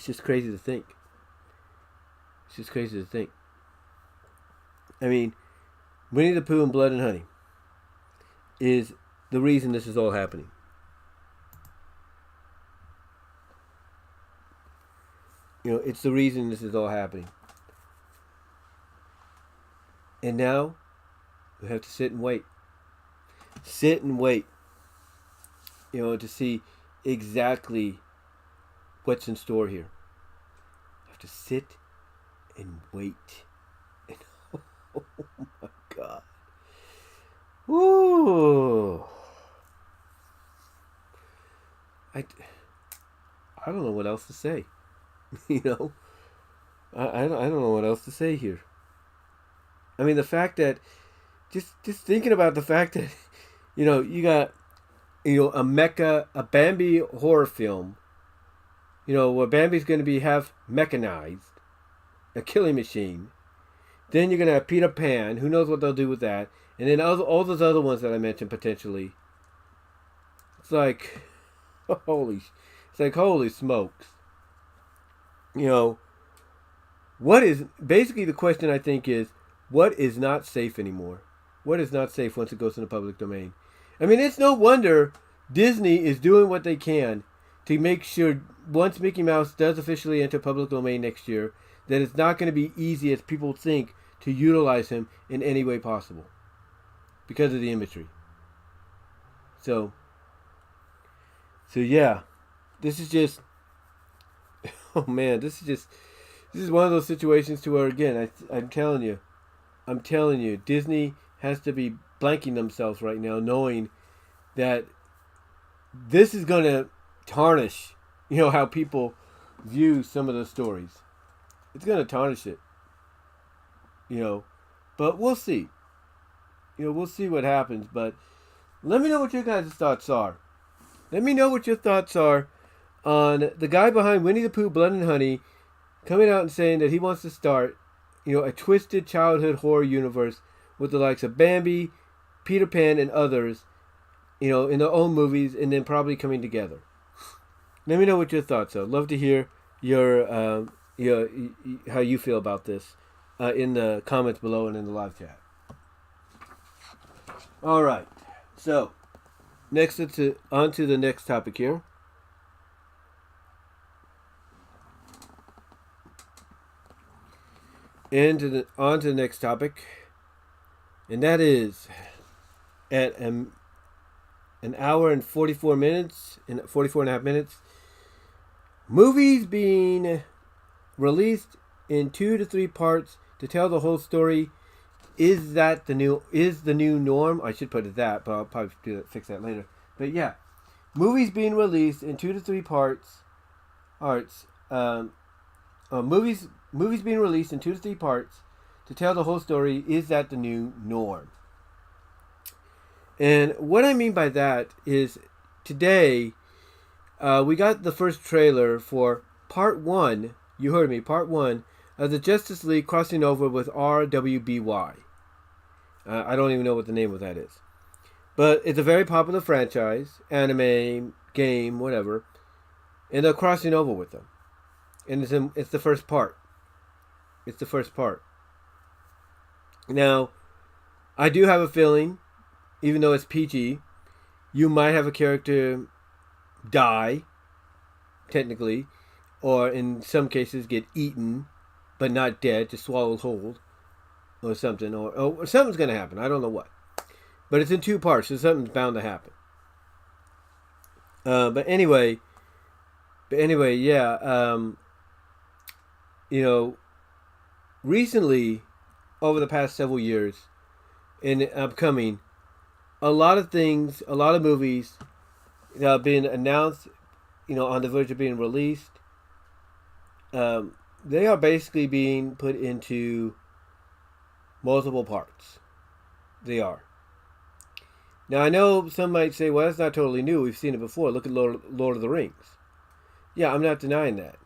just crazy to think. It's just crazy to think. I mean, Winnie-the-Pooh and Blood and Honey is the reason this is all happening. It's the reason this is all happening. And now, we have to sit and wait. Sit and wait. To see exactly what's in store here. I have to sit and wait. Oh my God. Ooh. I don't know what else to say. I don't know what else to say here. I mean, the fact that just thinking about the fact that you got a Bambi horror film, where Bambi's going to be half mechanized, a killing machine. Then you're going to have Peter Pan. Who knows what they'll do with that? And then all those other ones that I mentioned potentially. It's like, holy smokes. What is, basically the question I think is, what is not safe anymore? What is not safe once it goes in the public domain? I mean, it's no wonder Disney is doing what they can to make sure once Mickey Mouse does officially enter public domain next year, that it's not going to be easy as people think to utilize him in any way possible because of the imagery. So yeah, this is just, oh man, this is one of those situations to where, again, I'm telling you, Disney has to be blanking themselves right now, knowing that this is going to tarnish, how people view some of the stories. It's going to tarnish it, but we'll see. We'll see what happens, but let me know what your guys' thoughts are. Let me know what your thoughts are on the guy behind Winnie-the-Pooh, Blood and Honey, coming out and saying that he wants to start, a twisted childhood horror universe with the likes of Bambi, Peter Pan, and others, in their own movies, and then probably coming together. Let me know what your thoughts are. Love to hear your how you feel about this in the comments below and in the live chat. All right, so next on to the next topic here. And on to the next topic, and that is at an hour and 44 minutes, and 44 and a half minutes, movies being released in 2 to 3 parts to tell the whole story. Is the new norm? I should put it that, but I'll probably fix that later. But yeah, movies being released in 2 to 3 parts. Movies being released in 2 to 3 parts to tell the whole story. Is that the new norm? And what I mean by that is today we got the first trailer for part 1. You heard me, part 1 of the Justice League crossing over with RWBY. I don't even know what the name of that is. But it's a very popular franchise, anime, game, whatever. And they're crossing over with them. And it's the first part. It's the first part. Now, I do have a feeling, even though it's PG, you might have a character die, technically, or in some cases get eaten, but not dead, just swallowed whole, or something, or something's going to happen. I don't know what. But it's in 2 parts, so something's bound to happen. But anyway, yeah. Recently, over the past several years, and upcoming, a lot of things, a lot of movies that have been announced, on the verge of being released, they are basically being put into multiple parts. They are. Now, I know some might say, well, that's not totally new. We've seen it before. Look at Lord of the Rings. Yeah, I'm not denying that.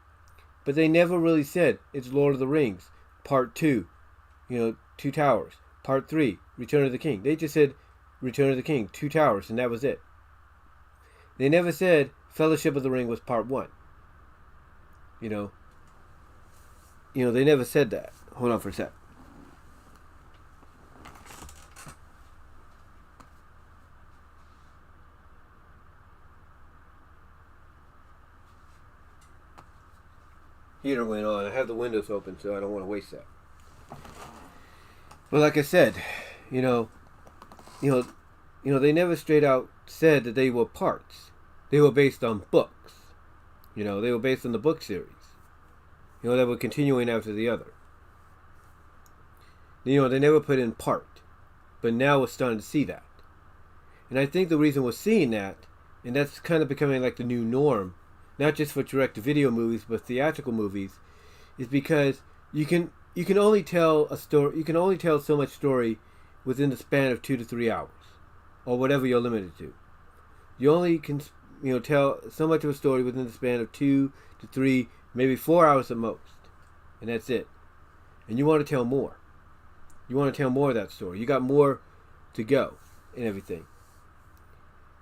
But they never really said it's Lord of the Rings, Part 2, 2 Towers. Part 3, Return of the King. They just said Return of the King, 2 Towers, and that was it. They never said Fellowship of the Ring was Part 1. They never said that. Hold on for a sec. Heater went on. I have the windows open, so I don't want to waste that. But like I said, they never straight out said that they were parts. They were based on books. They were based on the book series. That were continuing after the other. They never put in part. But now we're starting to see that. And I think the reason we're seeing that, and that's kind of becoming like the new norm, not just for direct-to-video movies, but theatrical movies, is because you can only tell a story. You can only tell so much story within the span of 2 to 3 hours, or whatever you're limited to. You only can tell so much of a story within the span of 2 to 3, maybe 4 hours at most, and that's it. And you want to tell more. You want to tell more of that story. You got more to go and everything.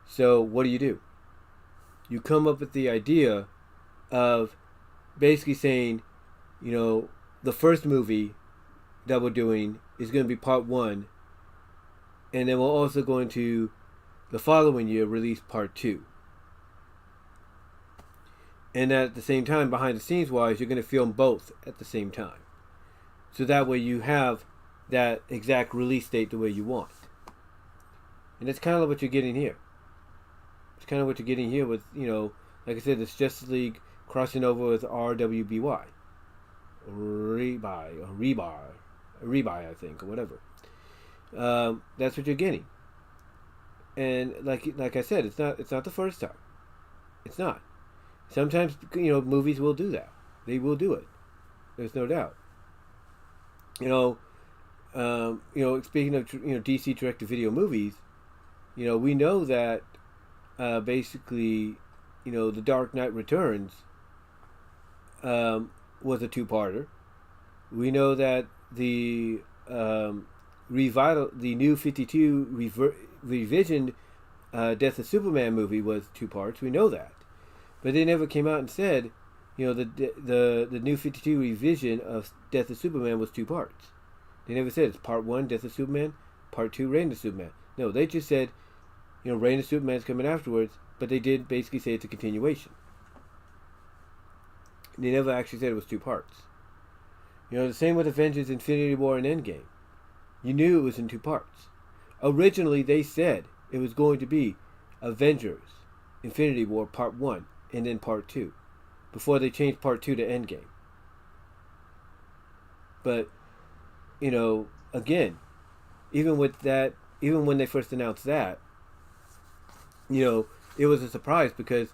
So what do? You come up with the idea of basically saying, the first movie that we're doing is going to be Part 1, and then we're also going to, the following year, release Part 2. And at the same time, behind the scenes wise, you're going to film both at the same time. So that way you have that exact release date the way you want. And that's kind of what you're getting here. It's kind of what you're getting here with, like I said, this Justice League crossing over with RWBY. Rebuy, I think, or whatever. That's what you're getting. And like I said, it's not the first time. It's not. Sometimes, movies will do that. They will do it. There's no doubt. Speaking of, DC direct-to-video movies, we know that basically, The Dark Knight Returns was a 2-parter. We know that the new 52 revisioned Death of Superman movie was 2 parts. We know that. But they never came out and said, the new 52 revision of Death of Superman was 2 parts. They never said it's Part 1, Death of Superman, Part 2, Reign of Superman. No, they just said, Reign of Superman's coming afterwards, but they did basically say it's a continuation. They never actually said it was 2 parts. The same with Avengers, Infinity War, and Endgame. You knew it was in 2 parts. Originally, they said it was going to be Avengers, Infinity War, Part 1, and then Part 2, before they changed Part 2 to Endgame. But, again, even with that, even when they first announced that, it was a surprise because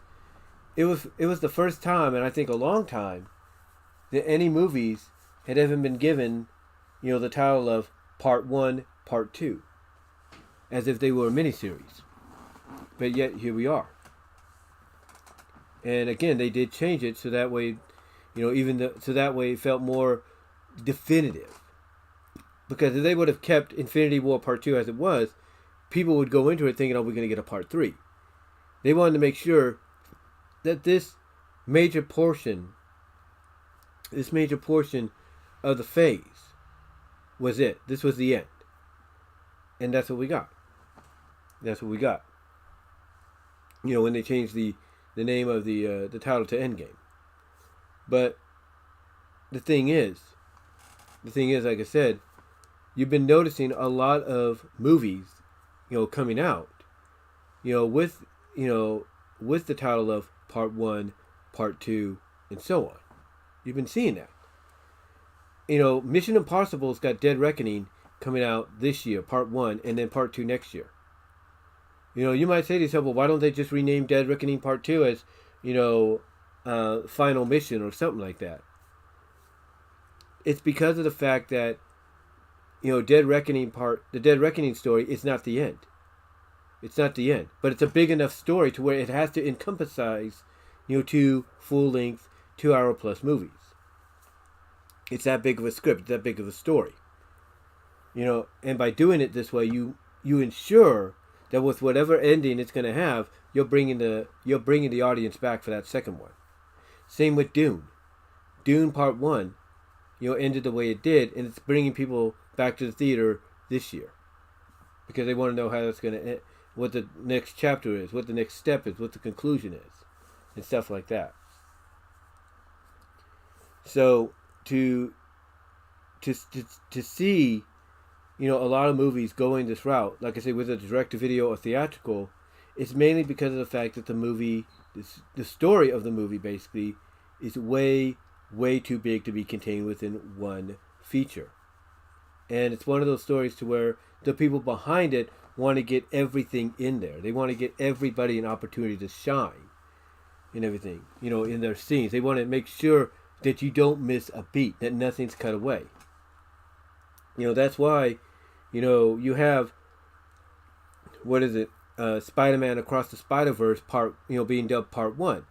it was the first time, and I think a long time, that any movies had ever been given, the title of Part 1, Part 2, as if they were a miniseries. But yet, here we are. And again, they did change it so that way, so that way it felt more definitive. Because if they would have kept Infinity War Part 2 as it was, people would go into it thinking, we're going to get a Part 3. They wanted to make sure that this major portion, of the phase was it. This was the end. And that's what we got. That's what we got. When they changed the name of the title to Endgame. But the thing is, like I said, you've been noticing a lot of movies, coming out, with the title of Part 1, Part 2, and so on. You've been seeing that. Mission Impossible's got Dead Reckoning coming out this year, Part 1, and then Part 2 next year. You might say to yourself, well, why don't they just rename Dead Reckoning Part 2 as, Final Mission or something like that? It's because of the fact that, the Dead Reckoning story is not the end. It's not the end. But it's a big enough story to where it has to encompass, 2 full-length, 2-hour-plus movies. It's that big of a script, that big of a story. And by doing it this way, you ensure that with whatever ending it's going to have, you're bringing the audience back for that second one. Same with Dune. Dune Part 1, ended the way it did, and it's bringing people back to the theater this year because they want to know how that's going to end, what the next chapter is, what the next step is, what the conclusion is, and stuff like that. So to see, a lot of movies going this route, like I say, with a direct-to-video or theatrical, it's mainly because of the fact that the story of the movie basically is way, way too big to be contained within one feature. And it's one of those stories to where the people behind it want to get everything in there. They want to get everybody an opportunity to shine and everything, in their scenes. They want to make sure that you don't miss a beat, that nothing's cut away. That's why, you have, Spider-Man Across the Spider-Verse being dubbed Part 1.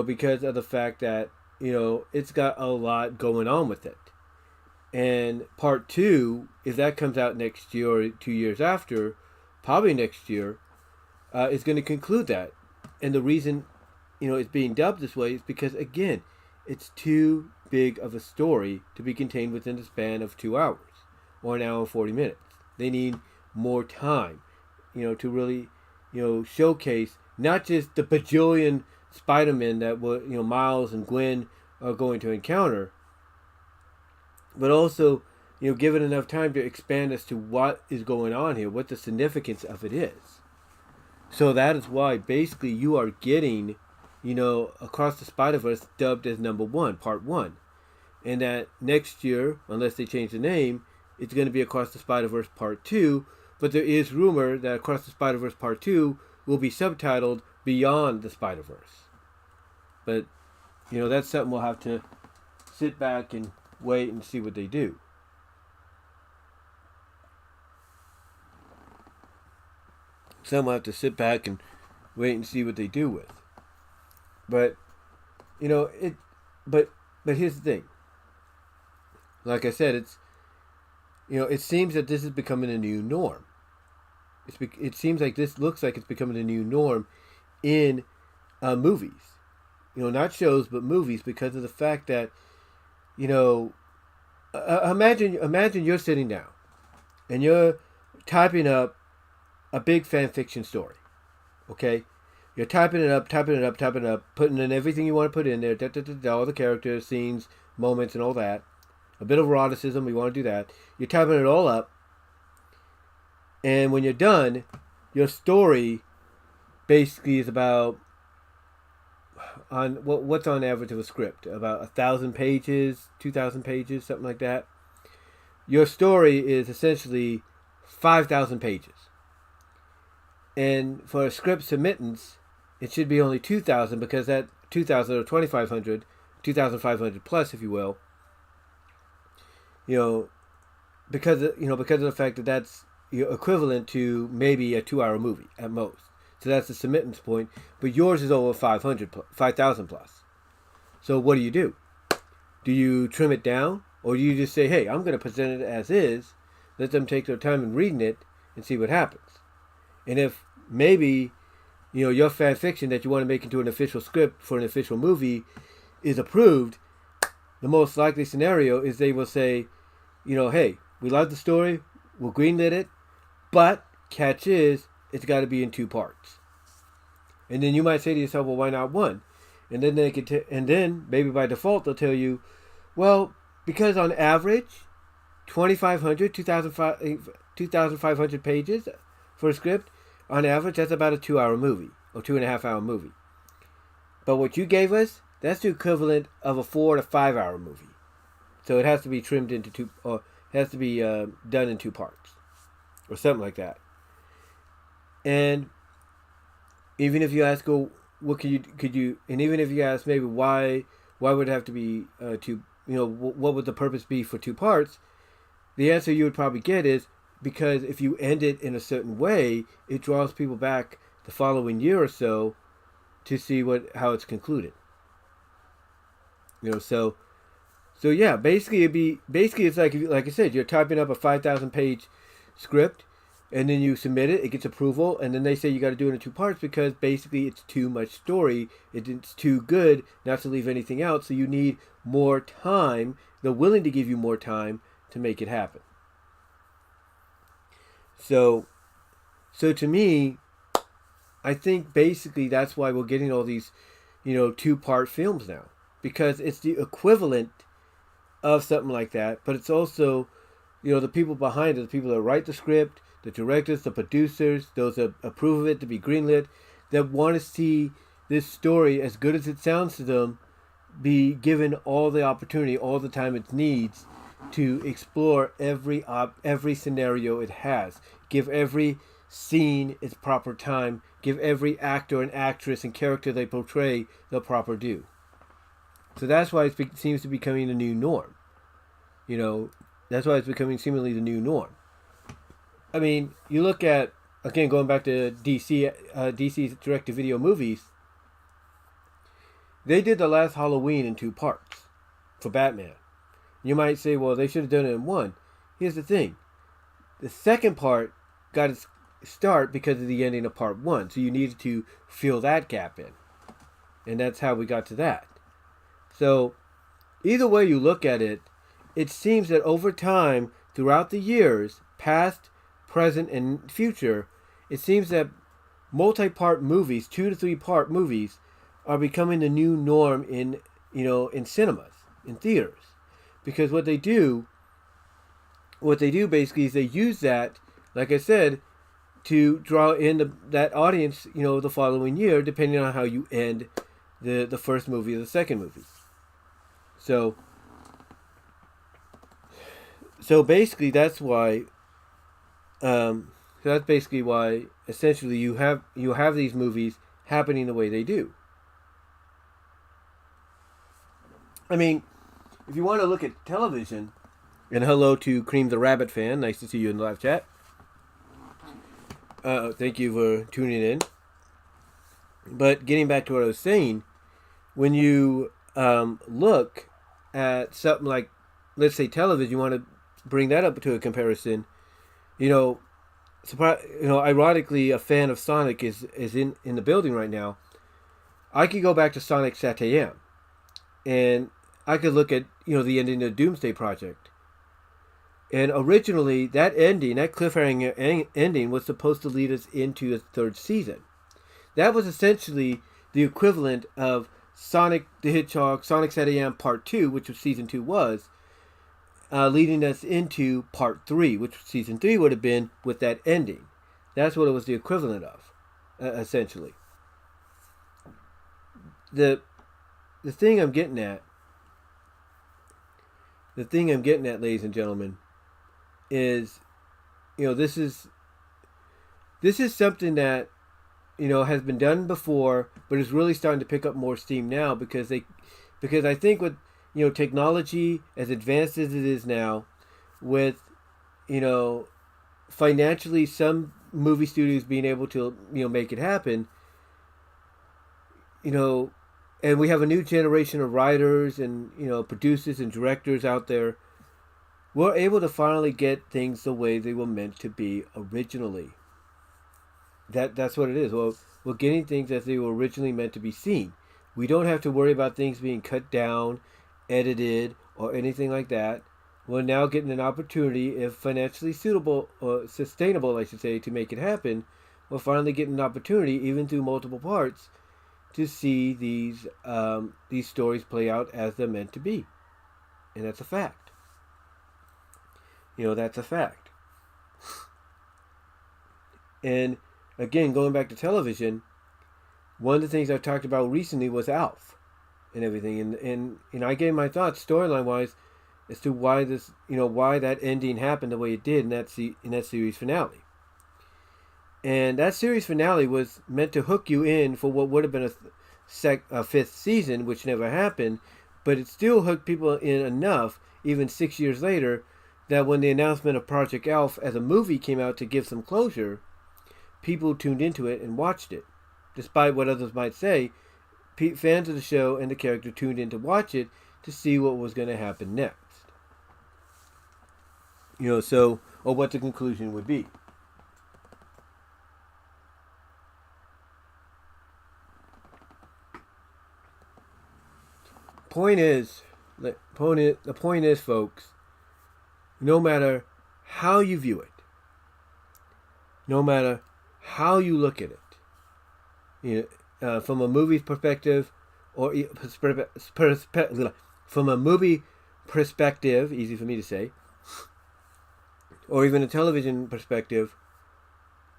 Because of the fact that, it's got a lot going on with it. And Part 2, if that comes out next year or 2 years after, probably next year, is going to conclude that. And the reason, it's being dubbed this way is because, again, it's too big of a story to be contained within the span of 2 hours or an hour and 40 minutes. They need more time, to really, showcase not just the bajillion Spider-Men that Miles and Gwen are going to encounter, but also, give it enough time to expand as to what is going on here, what the significance of it is. So that is why basically you are getting, Across the Spider-Verse dubbed as number 1, Part 1. And that next year, unless they change the name, it's going to be Across the Spider-Verse Part 2. But there is rumor that Across the Spider-Verse Part 2 will be subtitled Beyond the Spider-Verse. But, that's something we'll have to sit back and wait and see what they do. Some will have to sit back and wait and see what they do with. But, but here's the thing. Like I said, it's, it seems that this is becoming a new norm. It seems like this looks like it's becoming a new norm in movies. Not shows, but movies, because of the fact that, imagine you're sitting down and you're typing up a big fan fiction story. Okay? You're typing it up, putting in everything you want to put in there, all the characters, scenes, moments, and all that. A bit of eroticism, we want to do that. You're typing it all up. And when you're done, your story basically is about, what's on average of a script? About 1,000 pages, 2,000 pages, something like that. Your story is essentially 5,000 pages. And for a script submittance, it should be only 2,000, because that 2,000 or 2,500, 2,500 plus, if you will, because of the fact that that's equivalent to maybe a 2-hour movie at most. So that's the submittance point. But yours is over 5,000 plus. So what do? Do you trim it down? Or do you just say, hey, I'm going to present it as is, let them take their time in reading it and see what happens? And if maybe your fan fiction that you want to make into an official script for an official movie is approved, the most likely scenario is they will say, hey, we love the story, we'll greenlit it, but catch is it's got to be in 2 parts. And then you might say to yourself, well, why not 1? And then they could, and then maybe by default they'll tell you, well, because on average, 2,500 pages for a script, on average, that's about a 2-hour movie or 2.5-hour movie. But what you gave us, that's the equivalent of a 4 to 5-hour movie. So it has to be trimmed into 2, or has to be done in 2 parts, or something like that. And even if you ask, well, what could you, and even if you ask maybe why would it have to be 2, what would the purpose be for 2 parts? The answer you would probably get is because if you end it in a certain way, it draws people back the following year or so to see how it's concluded. So yeah, basically it's like I said, you're typing up a 5,000 page script, and then you submit it, it gets approval, and then they say you got to do it in 2 parts because basically it's too much story, it's too good not to leave anything out, so you need more time. They're willing to give you more time to make it happen. So to me, I think basically that's why we're getting all these, 2-part films now, because it's the equivalent of something like that, but it's also, the people behind it, the people that write the script, the directors, the producers, those that approve of it to be greenlit, that want to see this story, as good as it sounds to them, be given all the opportunity, all the time it needs to explore every scenario it has. Give every scene its proper time. Give every actor and actress and character they portray the proper due. So that's why it seems to be becoming the new norm. That's why it's becoming seemingly the new norm. I mean, you look at, again, going back to DC's direct-to-video movies, they did the last Halloween in 2 parts for Batman. You might say, well, they should have done it in 1. Here's the thing. The second part got its start because of the ending of part 1. So you needed to fill that gap in. And that's how we got to that. So either way you look at it, it seems that over time, throughout the years, past, present, and future, it seems that multi-part movies, 2 to 3 part movies, are becoming the new norm in cinemas, in theaters. Because what they do basically is they use that, like I said, to draw in that audience, the following year, depending on how you end the first movie or the second movie. So basically that's why. So that's basically why essentially you have these movies happening the way they do. I mean, if you want to look at television, and hello to Cream the Rabbit fan, nice to see you in the live chat. Thank you for tuning in. But getting back to what I was saying, when you look at something like, let's say, television, you want to bring that up to a comparison. Ironically, a fan of Sonic is in the building right now. I could go back to Sonic Satayam, and I could look at the ending of Doomsday Project. And originally, that ending, that cliffhanger ending, was supposed to lead us into a 3rd season. That was essentially the equivalent of Sonic the Hedgehog, Sonic Satayam Part 2, which was Season 2 was, leading us into Part 3, which Season 3 would have been with that ending. That's what it was the equivalent of, essentially. The thing I'm getting at, ladies and gentlemen, is, this is something that, has been done before, but is really starting to pick up more steam now because I think with, technology as advanced as it is now, with, financially some movie studios being able to, make it happen, and we have a new generation of writers and, producers and directors out there. We're able to finally get things the way they were meant to be originally. That's what it is. Well, we're getting things as they were originally meant to be seen. We don't have to worry about things being cut down, edited, or anything like that. We're now getting an opportunity, if financially suitable or sustainable, I should say, to make it happen. We're finally getting an opportunity, even through multiple parts, to see these stories play out as they're meant to be. And that's a fact. That's a fact. And again, going back to television, one of the things I've talked about recently was Alf and everything. And I gave my thoughts storyline-wise as to why why that ending happened the way it did in that series finale. And that series finale was meant to hook you in for what would have been a fifth season, which never happened, but it still hooked people in enough, even 6 years later, that when the announcement of Project Alf as a movie came out to give some closure, people tuned into it and watched it. Despite what others might say, fans of the show and the character tuned in to watch it to see what was going to happen next. Or what the conclusion would be. The point is, folks, no matter how you view it, no matter how you look at it, from a movie perspective, or from a movie perspective, easy for me to say, or even a television perspective,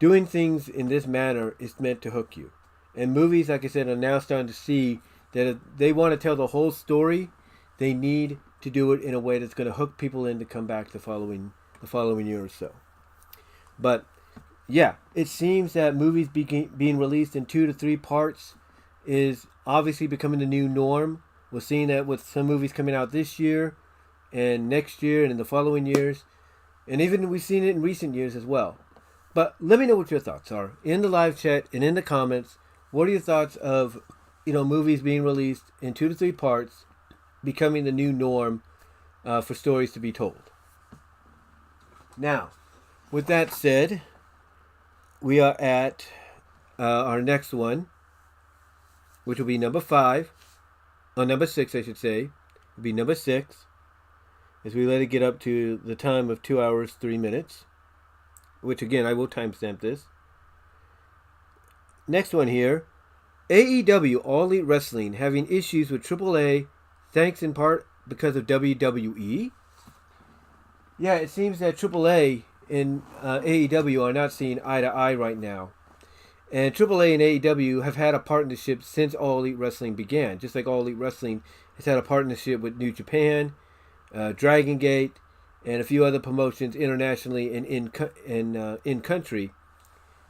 doing things in this manner is meant to hook you. And movies, like I said, are now starting to see that if they want to tell the whole story, they need to do it in a way that's going to hook people in to come back the following year or so. But yeah, it seems that movies being released in 2 to 3 parts is obviously becoming the new norm. We're seeing that with some movies coming out this year and next year and in the following years. And even we've seen it in recent years as well. But let me know what your thoughts are in the live chat and in the comments. What are your thoughts of movies being released in 2 to 3 parts, becoming the new norm for stories to be told? Now, with that said, we are at our next one, which will be number 6, I should say. It'll be number 6, as we let it get up to the time of 2 hours, 3 minutes, which again, I will timestamp this. Next one here, AEW, All Elite Wrestling, having issues with AAA, thanks in part because of WWE. Yeah, it seems that AAA and AEW are not seeing eye to eye right now. And AAA and AEW have had a partnership since All Elite Wrestling began. Just like All Elite Wrestling has had a partnership with New Japan, Dragon Gate, and a few other promotions internationally and in country.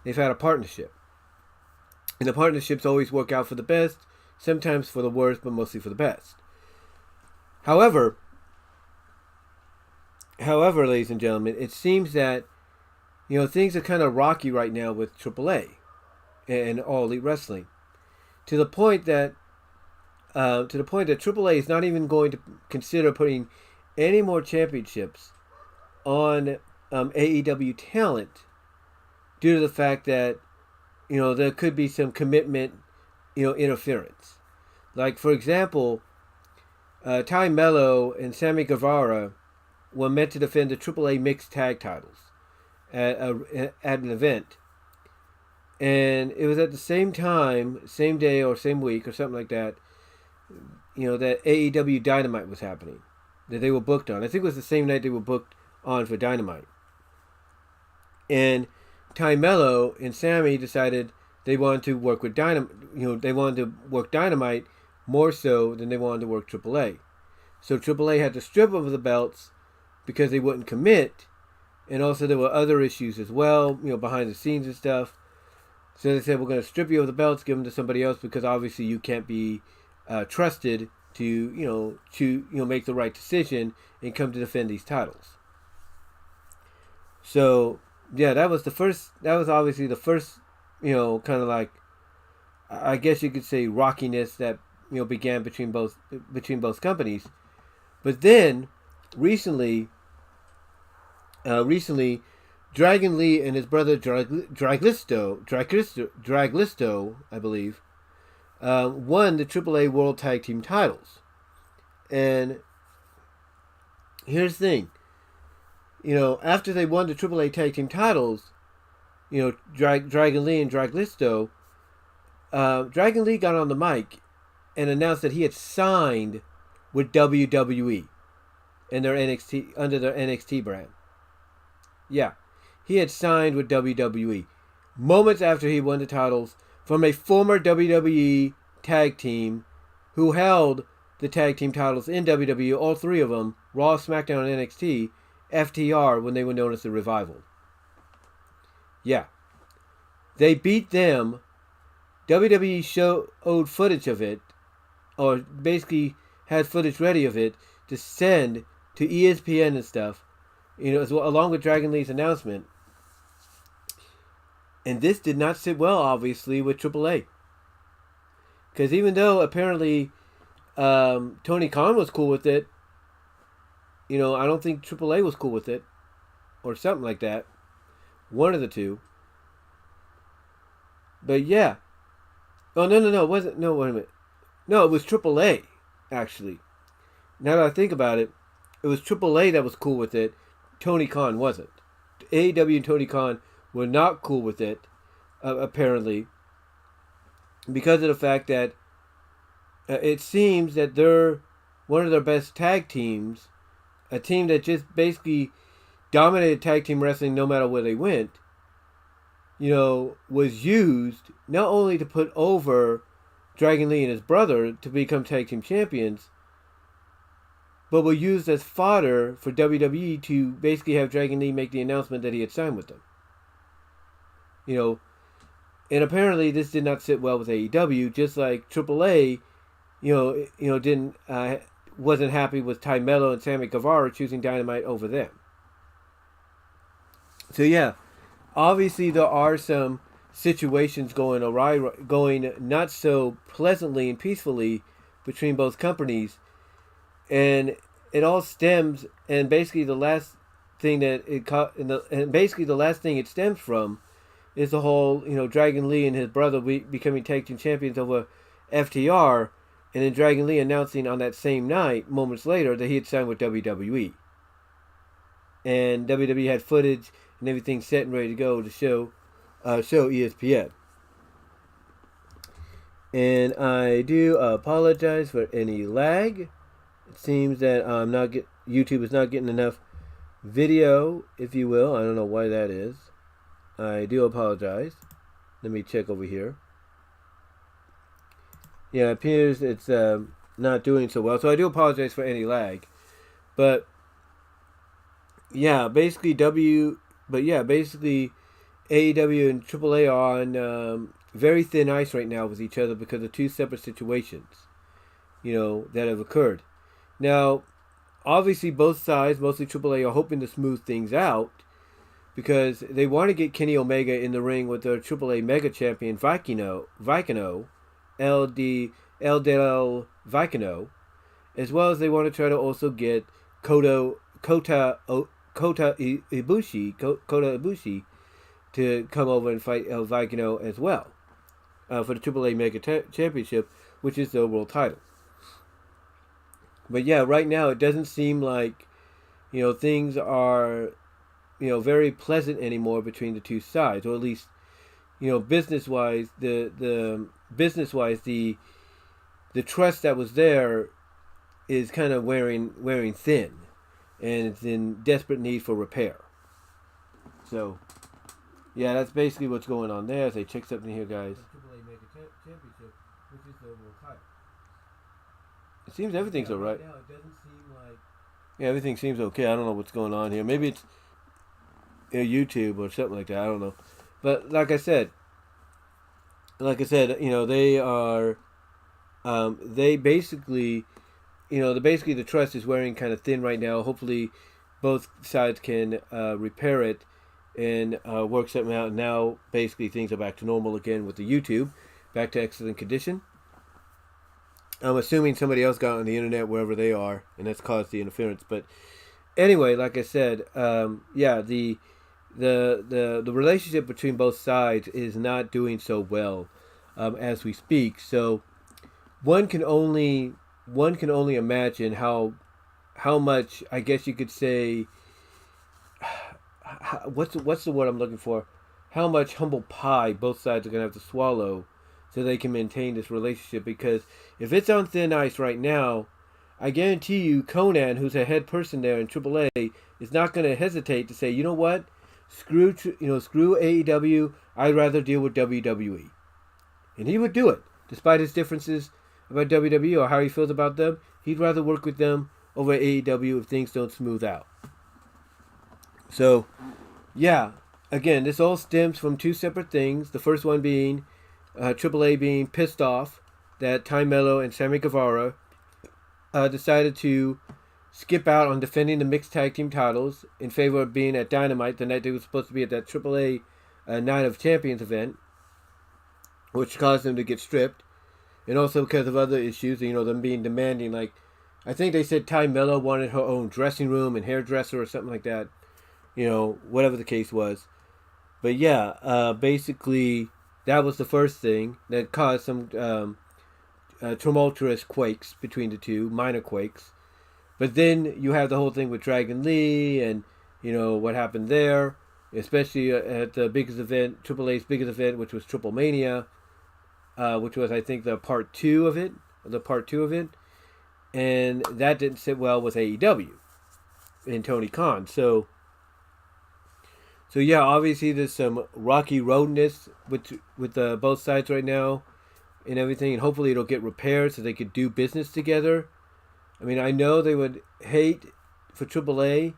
They've had a partnership. And the partnerships always work out for the best, sometimes for the worst, but mostly for the best. However, ladies and gentlemen, it seems that things are kind of rocky right now with AAA and All Elite Wrestling, to the point that AAA is not even going to consider putting any more championships on AEW talent, due to the fact that there could be some commitment interference. Like, for example, Ty Mello and Sammy Guevara were meant to defend the AAA mixed tag titles at an event. And it was at the same time, same day or same week or something like that, that AEW Dynamite was happening, that they were booked on. I think it was the same night they were booked on for Dynamite. And Ty Mello and Sammy decided they wanted to work with Dynamite. They wanted to work Dynamite more so than they wanted to work AAA. So AAA had to strip over the belts because they wouldn't commit, and also there were other issues as well, behind the scenes and stuff. So they said, we're going to strip you of the belts, give them to somebody else, because obviously you can't be trusted to make the right decision and come to defend these titles. So yeah, that was obviously the first, kind of like, I guess you could say, rockiness that began between both companies. But then recently, AAA Dragon Lee and his brother Draglisto, I believe, won the AAA World Tag Team titles. And here's the thing. After they won the AAA Tag Team titles, Dragon Lee and Draglisto, Dragon Lee got on the mic and announced that he had signed with WWE and their NXT under their NXT brand. Yeah, he had signed with WWE moments after he won the titles from a former WWE tag team who held the tag team titles in WWE, all three of them, Raw, SmackDown, and NXT, FTR, when they were known as the Revival. Yeah. They beat them. WWE showed footage of it, or basically had footage ready of it, to send to ESPN and stuff, along with Dragon Lee's announcement. And this did not sit well, obviously, with AAA. Because even though apparently Tony Khan was cool with it, I don't think AAA was cool with it. Or something like that. One of the two. But yeah. Oh, no. It wasn't. No, wait a minute. No, it was AAA, actually. Now that I think about it, it was AAA that was cool with it. Tony Khan wasn't. AEW and Tony Khan were not cool with it, apparently, because of the fact that it seems that they're one of their best tag teams, a team that just basically dominated tag team wrestling no matter where they went, was used not only to put over Dragon Lee and his brother to become tag team champions, but were used as fodder for WWE to basically have Dragon Lee make the announcement that he had signed with them. And apparently this did not sit well with AEW, just like AAA, wasn't happy with Ty Mello and Sammy Guevara choosing Dynamite over them. So yeah, obviously there are some situations going not so pleasantly and peacefully between both companies, and it all stems, and basically the last thing it stems from is the whole Dragon Lee and his brother becoming tag team champions over FTR, and then Dragon Lee announcing on that same night, moments later, that he had signed with WWE, and WWE had footage and everything set and ready to go to show ESPN. And I do apologize for any lag. It seems that YouTube is not getting enough video, if you will. I don't know why that is. I do apologize. Let me check over here. Yeah, it appears it's not doing so well. So I do apologize for any lag. But yeah, basically AEW and AAA are on very thin ice right now with each other because of two separate situations, that have occurred. Now, obviously both sides, mostly AAA, are hoping to smooth things out because they want to get Kenny Omega in the ring with their AAA Mega Champion Vicano, El Del Vicano, as well as they want to try to also get Kota Ibushi to come over and fight El Vicano as well for the AAA Mega Championship, which is the world title. But yeah, right now it doesn't seem like things are very pleasant anymore between the two sides, or at least business wise the trust that was there is kind of wearing thin, and it's in desperate need for repair. So yeah, that's basically what's going on there. As I check something here, guys. AAA Mega Championship, which is the world title. It seems everything's alright. Right now, it doesn't seem like. Yeah, everything seems okay. I don't know what's going on here. Maybe it's YouTube or something like that. I don't know. But like I said, they are. They basically, the trust is wearing kind of thin right now. Hopefully, both sides can repair it and work something out. And now, basically, things are back to normal again with the YouTube, back to excellent condition. I'm assuming somebody else got on the internet wherever they are, and that's caused the interference. But anyway, like I said, the the relationship between both sides is not doing so well as we speak. So one can only imagine how much, I guess you could say, what's the word I'm looking for? How much humble pie both sides are going to have to swallow so they can maintain this relationship. Because if it's on thin ice right now, I guarantee you Conan, who's a head person there in AAA, is not going to hesitate to say, you know what, screw AEW, I'd rather deal with WWE. And he would do it, despite his differences about WWE or how he feels about them. He'd rather work with them over AEW if things don't smooth out. So, yeah, again, this all stems from two separate things. The first one being AAA being pissed off that Ty Mello and Sammy Guevara decided to skip out on defending the mixed tag team titles in favor of being at Dynamite the night they were supposed to be at that AAA Night of Champions event, which caused them to get stripped. And also because of other issues, them being demanding, like, I think they said Ty Mello wanted her own dressing room and hairdresser or something like that. Whatever the case was. But yeah, basically, that was the first thing that caused some tumultuous quakes between the two, minor quakes. But then you have the whole thing with Dragon Lee and, what happened there, especially at the biggest event, AAA's biggest event, which was Triple Mania, which was, I think, the part two of it. And that didn't sit well with AEW and Tony Khan. So yeah, obviously there's some rocky roadness with both sides right now and everything, and hopefully it'll get repaired so they could do business together. I mean, I know they would hate for AAA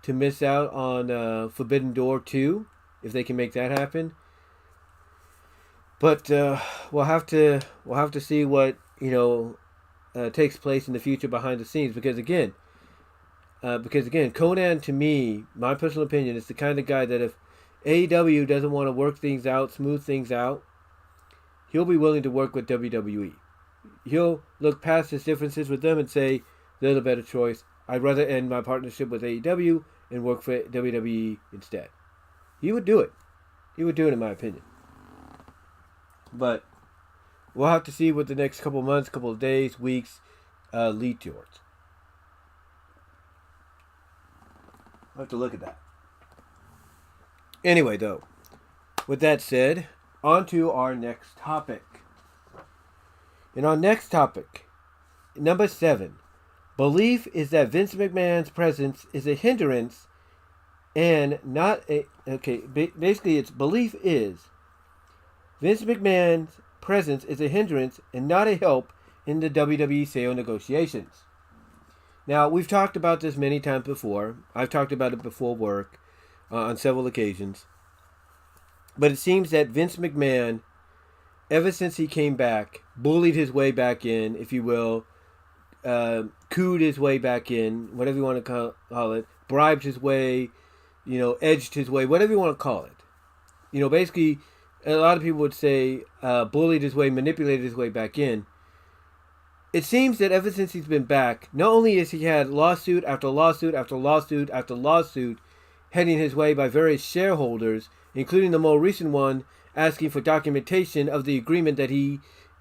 to miss out on Forbidden Door 2 if they can make that happen. But we'll have to see what takes place in the future behind the scenes, because again, Conan, to me, my personal opinion, is the kind of guy that if AEW doesn't want to work things out, smooth things out, he'll be willing to work with WWE. He'll look past his differences with them and say, they're the better choice. I'd rather end my partnership with AEW and work for WWE instead. He would do it. He would do it, in my opinion. But we'll have to see what the next couple of months, couple of days, weeks lead towards. I'll have to look at that. Anyway, though, with that said, on to our next topic. And our next topic, number 7, belief is that Vince McMahon's presence is a hindrance and not a... Okay, basically its belief is Vince McMahon's presence is a hindrance and not a help in the WWE sale negotiations. Now, we've talked about this many times before. I've talked about it before work on several occasions. But it seems that Vince McMahon, ever since he came back, bullied his way back in, if you will, cooed his way back in, whatever you want to call it, bribed his way, edged his way, whatever you want to call it. Basically, a lot of people would say bullied his way, manipulated his way back in. It seems that ever since he's been back, not only has he had lawsuit after lawsuit after lawsuit after lawsuit heading his way by various shareholders, including the more recent one asking for documentation of the agreement that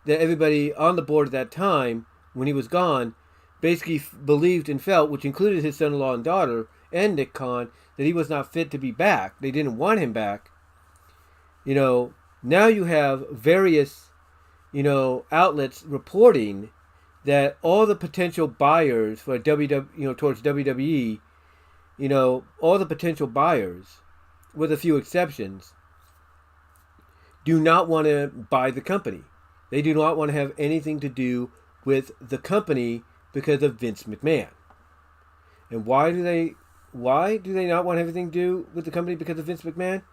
everybody on the board at that time, when he was gone, basically believed and felt, which included his son-in-law and daughter and Nick Khan, that he was not fit to be back. They didn't want him back. Now you have various, outlets reporting that all the potential buyers for towards WWE, all the potential buyers, with a few exceptions, do not want to buy the company. They do not want to have anything to do with the company because of Vince McMahon. And why do they not want anything to do with the company because of Vince McMahon?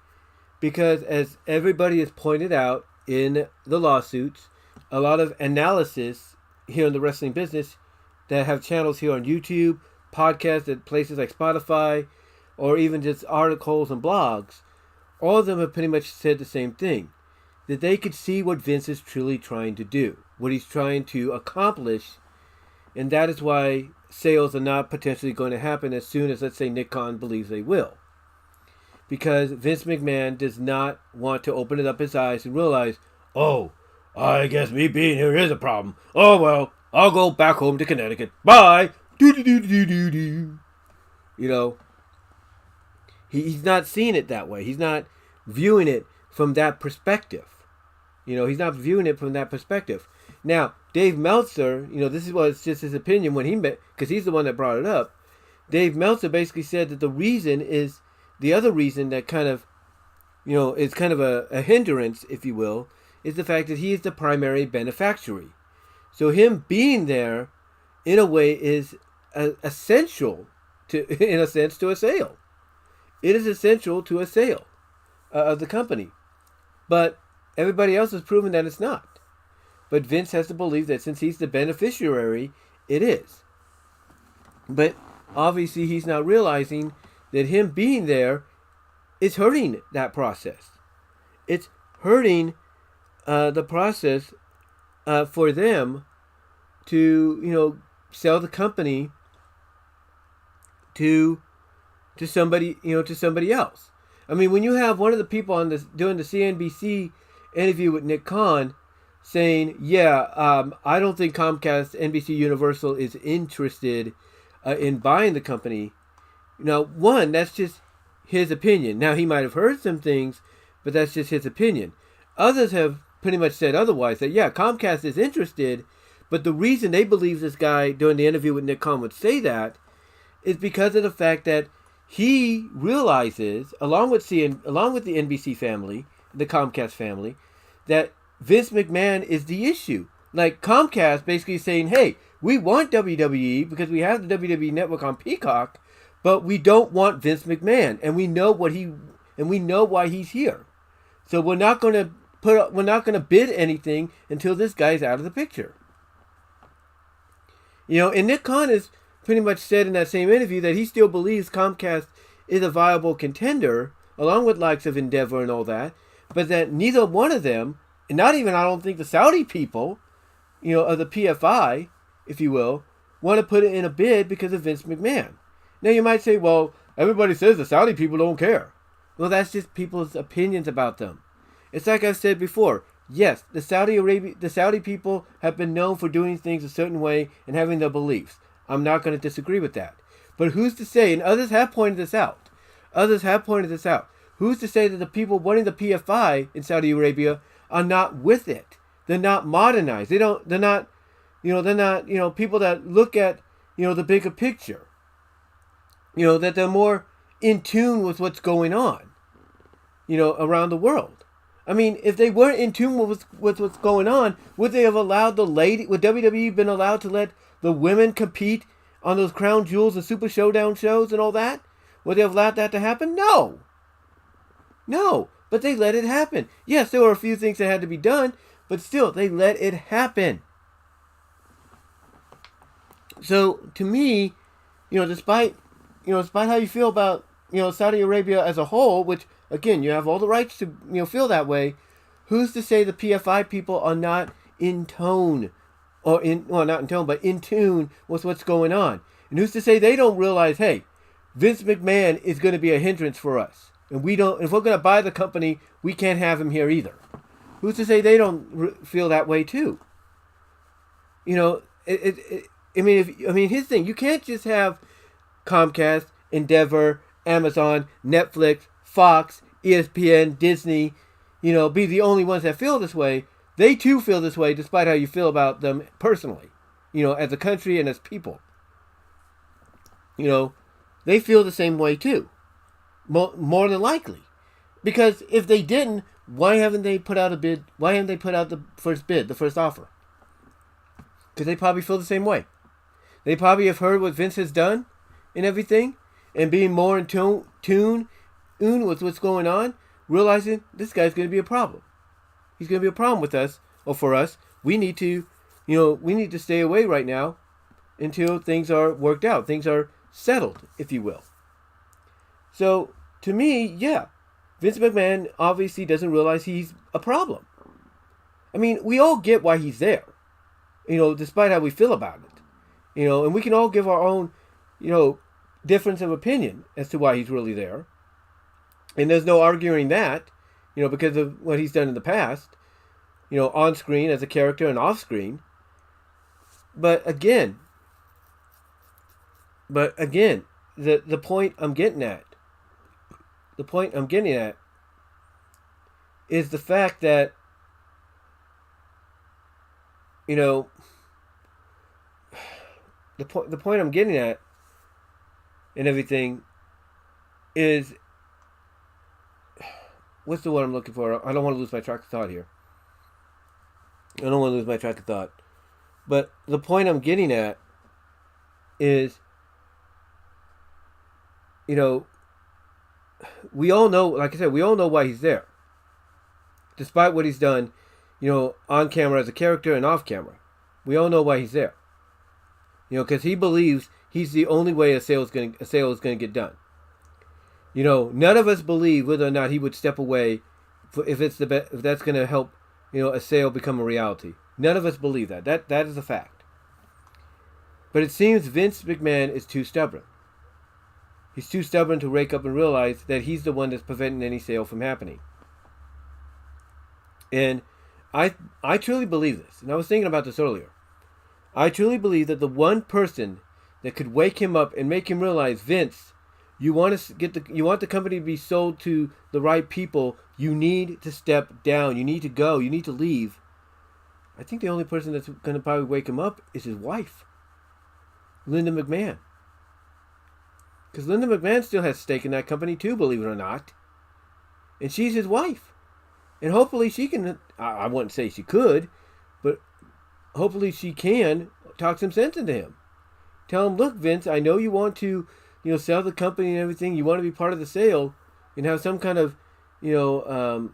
Because, as everybody has pointed out in the lawsuits, a lot of analysis here in the wrestling business that have channels here on YouTube, podcasts at places like Spotify, or even just articles and blogs, all of them have pretty much said the same thing. That they could see what Vince is truly trying to do, what he's trying to accomplish, and that is why sales are not potentially going to happen as soon as, let's say, Nick Khan believes they will. because Vince McMahon does not want to open it up his eyes and realize, oh, I guess me being here is a problem. Oh, well, I'll go back home to Connecticut. Bye. Do. You know, he's not seeing it that way. He's not viewing it from that perspective. You know, he's not viewing it from that perspective. Now, Dave Meltzer, you know, this was just his opinion when he met, because he's the one that brought it up. Dave Meltzer basically said that the other reason that kind of, you know, is kind of a hindrance, if you will, is the fact that he is the primary beneficiary. So him being there, in a way, is essential to, in a sense, to a sale. It is essential to a sale of the company. But everybody else has proven that it's not. But Vince has to believe that since he's the beneficiary, it is. But obviously he's not realizing that him being there is hurting that process. It's hurting the process for them to, you know, sell the company to somebody, you know, to somebody else. I mean, when you have one of the people on this doing the CNBC interview with Nick Khan saying, yeah, I don't think Comcast NBC Universal is interested in buying the company. Now, one, that's just his opinion. Now, he might have heard some things, but that's just his opinion. Others have pretty much said otherwise, that, yeah, Comcast is interested, but the reason they believe this guy during the interview with Nick Khan would say that is because of the fact that he realizes, along with the NBC family, the Comcast family, that Vince McMahon is the issue. Like, Comcast basically saying, hey, we want WWE because we have the WWE network on Peacock, but we don't want Vince McMahon, and we know why he's here. So we're not going to bid anything until this guy's out of the picture. You know, and Nick Khan has pretty much said in that same interview that he still believes Comcast is a viable contender, along with likes of Endeavor and all that, but that neither one of them, and not even, I don't think, the Saudi people, you know, of the PFI, if you will, want to put it in a bid because of Vince McMahon. Now you might say, well, everybody says the Saudi people don't care. Well, that's just people's opinions about them. It's like I've said before. Yes, the Saudi people have been known for doing things a certain way and having their beliefs. I'm not going to disagree with that. But who's to say, and others have pointed this out. Who's to say that the people wanting the PFI in Saudi Arabia are not with it? They're not modernized. They're not people that look at, you know, the bigger picture. You know, that they're more in tune with what's going on, you know, around the world. I mean, if they weren't in tune with what's going on, would they have allowed would WWE been allowed to let the women compete on those Crown Jewels and Super Showdown shows and all that? Would they have allowed that to happen? No. But they let it happen. Yes, there were a few things that had to be done, but still, they let it happen. So, to me, you know, despite how you feel about, you know, Saudi Arabia as a whole, which, again, you have all the rights to, you know, feel that way, who's to say the PFI people are not in tone, not in tone, but in tune with what's going on? And who's to say they don't realize, hey, Vince McMahon is going to be a hindrance for us. And if we're going to buy the company, we can't have him here either. Who's to say they don't feel that way too? You know, his thing, you can't just have Comcast, Endeavor, Amazon, Netflix, Fox, ESPN, Disney, you know, be the only ones that feel this way. They too feel this way, despite how you feel about them personally, you know, as a country and as people. You know, they feel the same way too, more than likely. Because if they didn't, why haven't they put out a bid? Why haven't they put out the first bid, the first offer? Because they probably feel the same way. They probably have heard what Vince has done and everything, and being more in tune with what's going on, realizing this guy's going to be a problem. He's going to be a problem with us, or for us. We need to stay away right now until things are worked out. Things are settled, if you will. So, to me, yeah, Vince McMahon obviously doesn't realize he's a problem. I mean, we all get why he's there, you know, despite how we feel about it. You know, and we can all give our own, you know, difference of opinion as to why he's really there. And there's no arguing that, because of what he's done in the past, on screen as a character and off screen. But again, the point I'm getting at, is the fact that, the point I'm getting at and everything is, what's the word I'm looking for? I don't want to lose my track of thought here. But the point I'm getting at is, we all know, like I said, we all know why he's there. Despite what he's done, on camera as a character and off camera. We all know why he's there. Because he believes he's the only way a sale is going to get done. None of us believe whether or not he would step away if that's going to help, a sale become a reality. None of us believe that. That is a fact. But it seems Vince McMahon is too stubborn. He's too stubborn to wake up and realize that he's the one that's preventing any sale from happening. And I truly believe this. And I was thinking about this earlier. I truly believe that the one person that could wake him up and make him realize, Vince, you want the company to be sold to the right people. You need to step down. You need to go. You need to leave. I think the only person that's going to probably wake him up is his wife, Linda McMahon. Because Linda McMahon still has stake in that company too, believe it or not. And she's his wife. And hopefully she can, I wouldn't say she could, but hopefully she can talk some sense into him. Tell him, look, Vince, I know you want to, sell the company and everything. You want to be part of the sale and have some kind of, have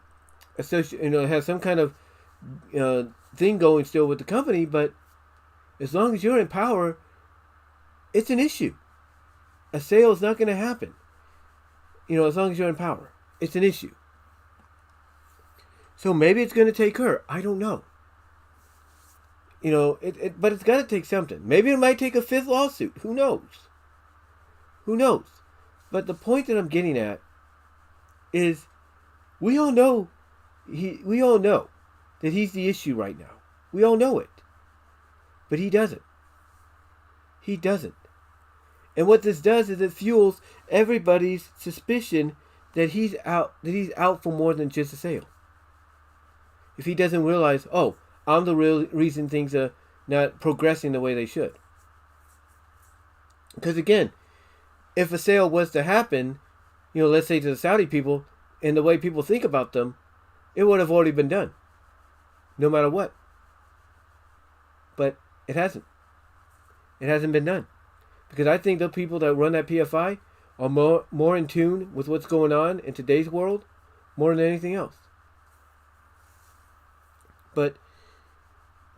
some kind of thing going still with the company. But as long as you're in power, it's an issue. A sale is not going to happen. As long as you're in power, it's an issue. So maybe it's going to take her. I don't know. But it's got to take something. Maybe it might take a fifth lawsuit. Who knows? But the point that I'm getting at is, we all know that he's the issue right now. We all know it. But he doesn't. And what this does is it fuels everybody's suspicion that he's out for more than just a sale. If he doesn't realize, oh, I'm the real reason things are not progressing the way they should. Because again, if a sale was to happen, let's say to the Saudi people, and the way people think about them, it would have already been done. No matter what. But it hasn't. It hasn't been done. Because I think the people that run that PFI are more in tune with what's going on in today's world more than anything else. But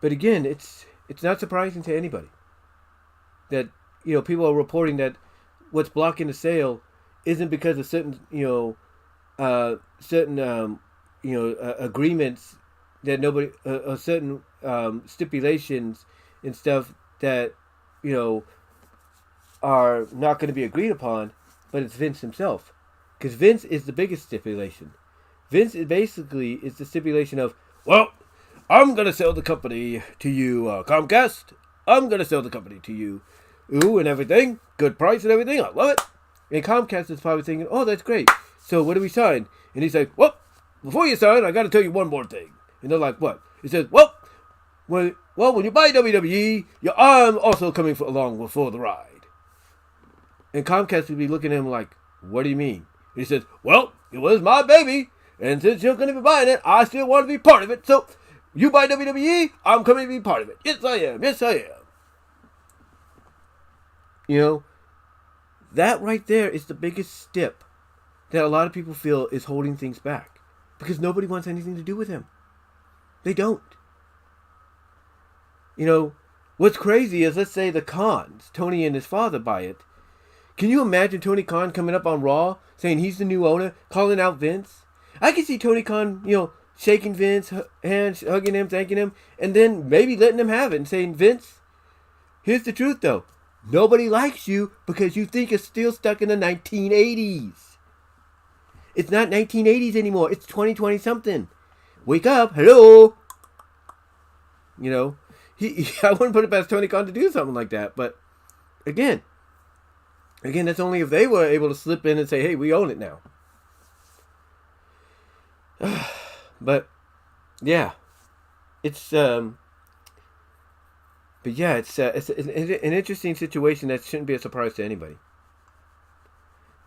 again, it's not surprising to anybody that people are reporting that what's blocking the sale isn't because of certain agreements that nobody certain stipulations and stuff that are not going to be agreed upon, but it's Vince himself, because Vince is the biggest stipulation. Vince is basically the stipulation of, well, I'm going to sell the company to you, Comcast. I'm going to sell the company to you. Ooh, and everything. Good price and everything. I love it. And Comcast is probably thinking, oh, that's great. So what do we sign? And he's like, well, before you sign, I got to tell you one more thing. And they're like, what? He says, well, when you buy WWE, your arm also coming along for the ride. And Comcast would be looking at him like, what do you mean? And he says, well, it was my baby. And since you're going to be buying it, I still want to be part of it. So you buy WWE, I'm coming to be part of it. Yes, I am. Yes, I am. That right there is the biggest step that a lot of people feel is holding things back. Because nobody wants anything to do with him. They don't. What's crazy is, let's say the Khans, Tony and his father, buy it. Can you imagine Tony Khan coming up on Raw, saying he's the new owner, calling out Vince? I can see Tony Khan, shaking Vince, hands, hugging him, thanking him, and then maybe letting him have it and saying, Vince, here's the truth though. Nobody likes you because you think you're still stuck in the 1980s. It's not 1980s anymore. It's 2020 something. Wake up. Hello. You know, I wouldn't put it past Tony Khan to do something like that. But again, that's only if they were able to slip in and say, hey, we own it now. But yeah, it's an interesting situation that shouldn't be a surprise to anybody.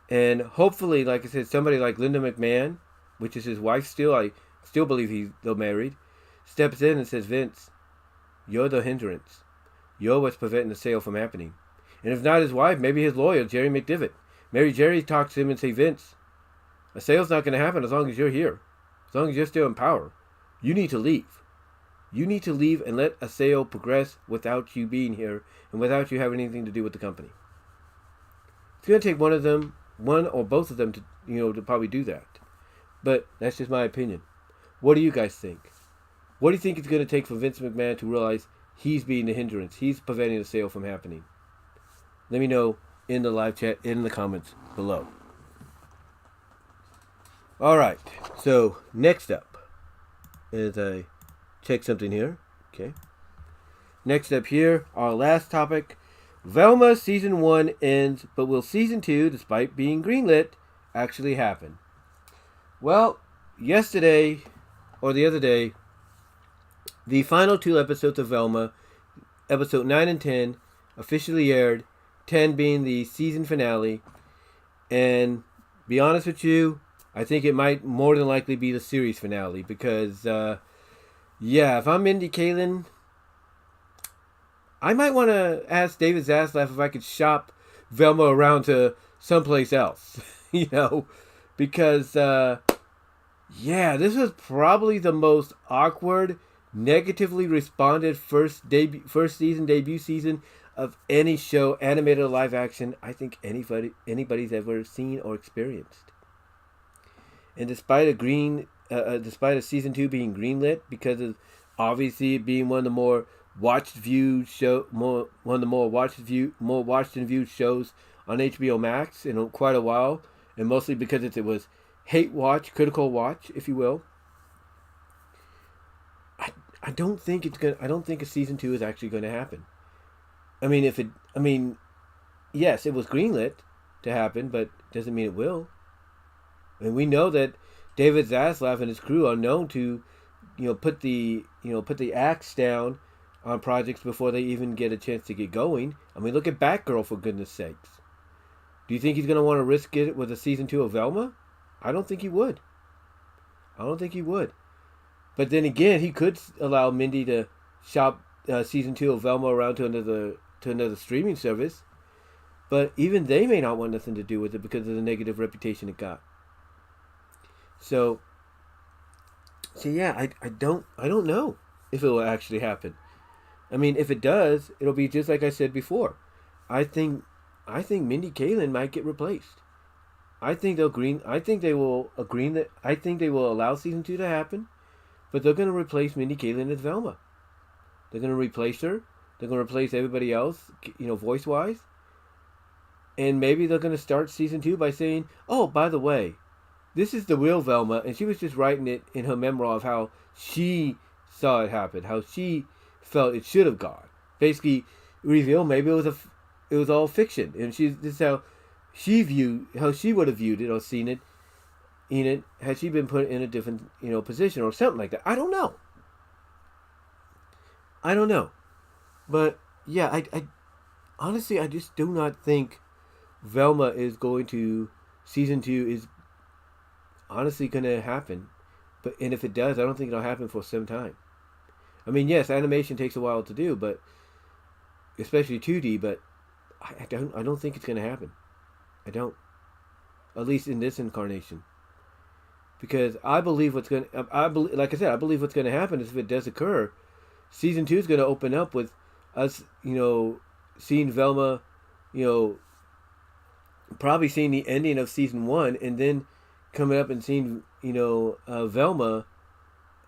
And hopefully, like I said, somebody like Linda McMahon, which is his wife still, I still believe they're married, steps in and says, Vince, you're the hindrance. You're what's preventing the sale from happening. And if not his wife, maybe his lawyer, Jerry McDivitt. Maybe Jerry talks to him and say, Vince, a sale's not going to happen as long as you're here. As long as you're still in power. You need to leave. You need to leave and let a sale progress without you being here and without you having anything to do with the company. It's going to take one of them, one or both of them to probably do that. But that's just my opinion. What do you guys think? What do you think it's going to take for Vince McMahon to realize he's being the hindrance? He's preventing the sale from happening. Let me know in the live chat, in the comments below. All right. So next up, as I check something here. Okay. Next up here, our last topic. Velma Season 1 ends, but will Season 2, despite being greenlit, actually happen? Well, yesterday, or the other day, the final 2 episodes of Velma, episode 9 and 10, officially aired, 10 being the season finale. And be honest with you, I think it might more than likely be the series finale because, if I'm Mindy Kaling, I might want to ask David Zaslav if I could shop Velma around to someplace else, because, this was probably the most awkward, negatively responded first season, debut season of any show, animated or live action, I think anybody's ever seen or experienced. And despite a season 2 being greenlit, because of obviously it being one of the more watched and viewed shows on HBO Max in quite a while, and mostly because it was critical watch, if you will. I don't think a season 2 is actually going to happen. Yes, it was greenlit to happen, but doesn't mean it will. And we know that David Zaslav and his crew are known to, put the axe down on projects before they even get a chance to get going. Look at Batgirl, for goodness sakes. Do you think he's going to want to risk it with a season 2 of Velma? I don't think he would. But then again, he could allow Mindy to shop season 2 of Velma around to another streaming service. But even they may not want nothing to do with it because of the negative reputation it got. So yeah, I don't know if it will actually happen. If it does, it'll be just like I said before. I think Mindy Kaling might get replaced. I think they will allow season 2 to happen, but they're going to replace Mindy Kaling as Velma. They're going to replace her. They're going to replace everybody else, voice wise. And maybe they're going to start season 2 by saying, "Oh, by the way, this is the real Velma," and she was just writing it in her memoir of how she saw it happen, how she felt it should have gone. Basically, reveal maybe it was all fiction, and this is how she would have viewed it or seen it, had she been put in a different position or something like that. I don't know. But yeah, I honestly I just do not think Velma is going to season 2 is honestly going to happen. And if it does, I don't think it'll happen for some time. Yes, animation takes a while to do, but especially 2D. But I don't think it's going to happen. I don't, at least in this incarnation, because I believe what's going to I believe what's going to happen is if it does occur, season 2 is going to open up with us, seeing Velma, probably seeing the ending of season 1, and then coming up and seeing Velma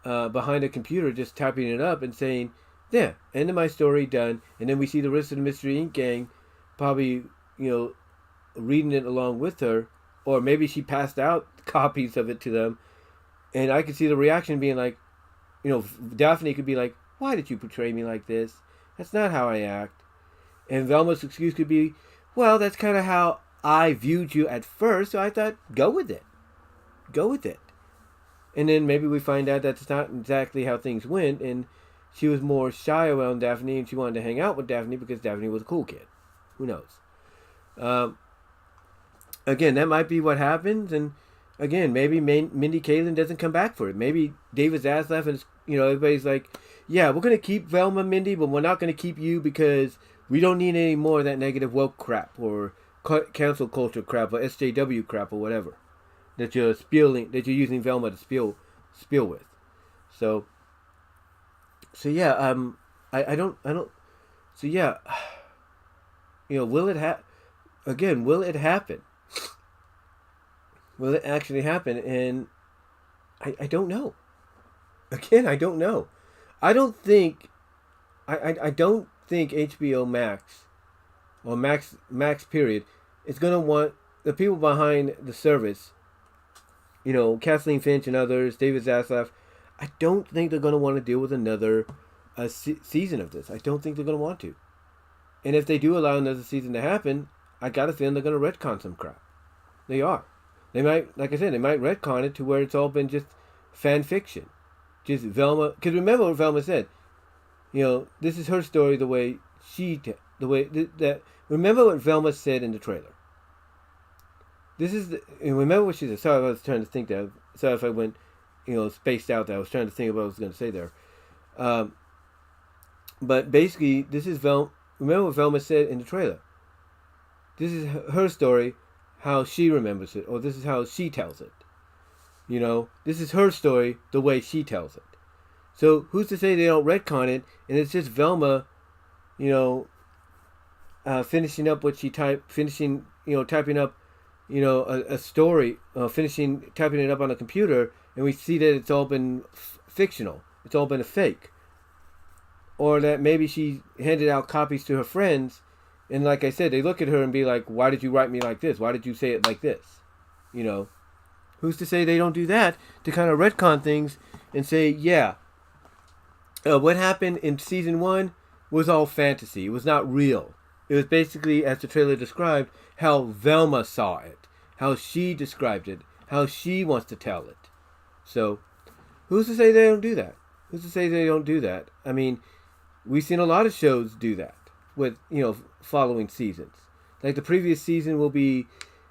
behind a computer just typing it up and saying, "Yeah, end of my story, done." And then we see the rest of the Mystery Inc. gang probably reading it along with her or maybe she passed out copies of it to them, and I could see the reaction being like, Daphne could be like, "Why did you portray me like this? That's not how I act." And Velma's excuse could be, "Well, that's kind of how I viewed you at first, so I thought, go with it. Go with it." And then maybe we find out that's not exactly how things went, and she was more shy around Daphne, and she wanted to hang out with Daphne because Daphne was a cool kid. Who knows? Again, that might be what happens, and again, maybe Mindy Kaling doesn't come back for it. Maybe David Zaslav and everybody's like, "Yeah, we're gonna keep Velma, Mindy, but we're not gonna keep you because we don't need any more of that negative woke crap or cancel culture crap or SJW crap or whatever that you're using Velma to spiel with." So yeah, I don't. So yeah, will it will it happen? Will it actually happen? And I don't know. Again, I don't know. I don't think HBO Max or Max period is going to want the people behind the service, Kathleen Finch and others, David Zaslav. I don't think they're going to want to deal with another season of this. I don't think they're going to want to. And if they do allow another season to happen, I got a feeling they're going to retcon some crap. They are. They might, like I said, they might retcon it to where it's all been just fan fiction. Just Velma, because remember what Velma said. This is her story the way remember what Velma said in the trailer. Remember what she said. Sorry, I was trying to think that. Sorry if I went, spaced out there. I was trying to think of what I was going to say there. But basically, this is remember what Velma said in the trailer. This is her story, how she remembers it, or this is how she tells it. This is her story, the way she tells it. So who's to say they don't retcon it, and it's just Velma, finishing up what she typed, typing up, a story, typing it up on a computer, and we see that it's all been fictional. It's all been a fake. Or that maybe she handed out copies to her friends, and like I said, they look at her and be like, "Why did you write me like this? Why did you say it like this?" Who's to say they don't do that to kind of retcon things and say, yeah, what happened in season 1 was all fantasy. It was not real. It was basically, as the trailer described, how Velma saw it, how she described it, how she wants to tell it. So, who's to say they don't do that? Who's to say they don't do that? I mean, we've seen a lot of shows do that with, following seasons. Like the previous season will be,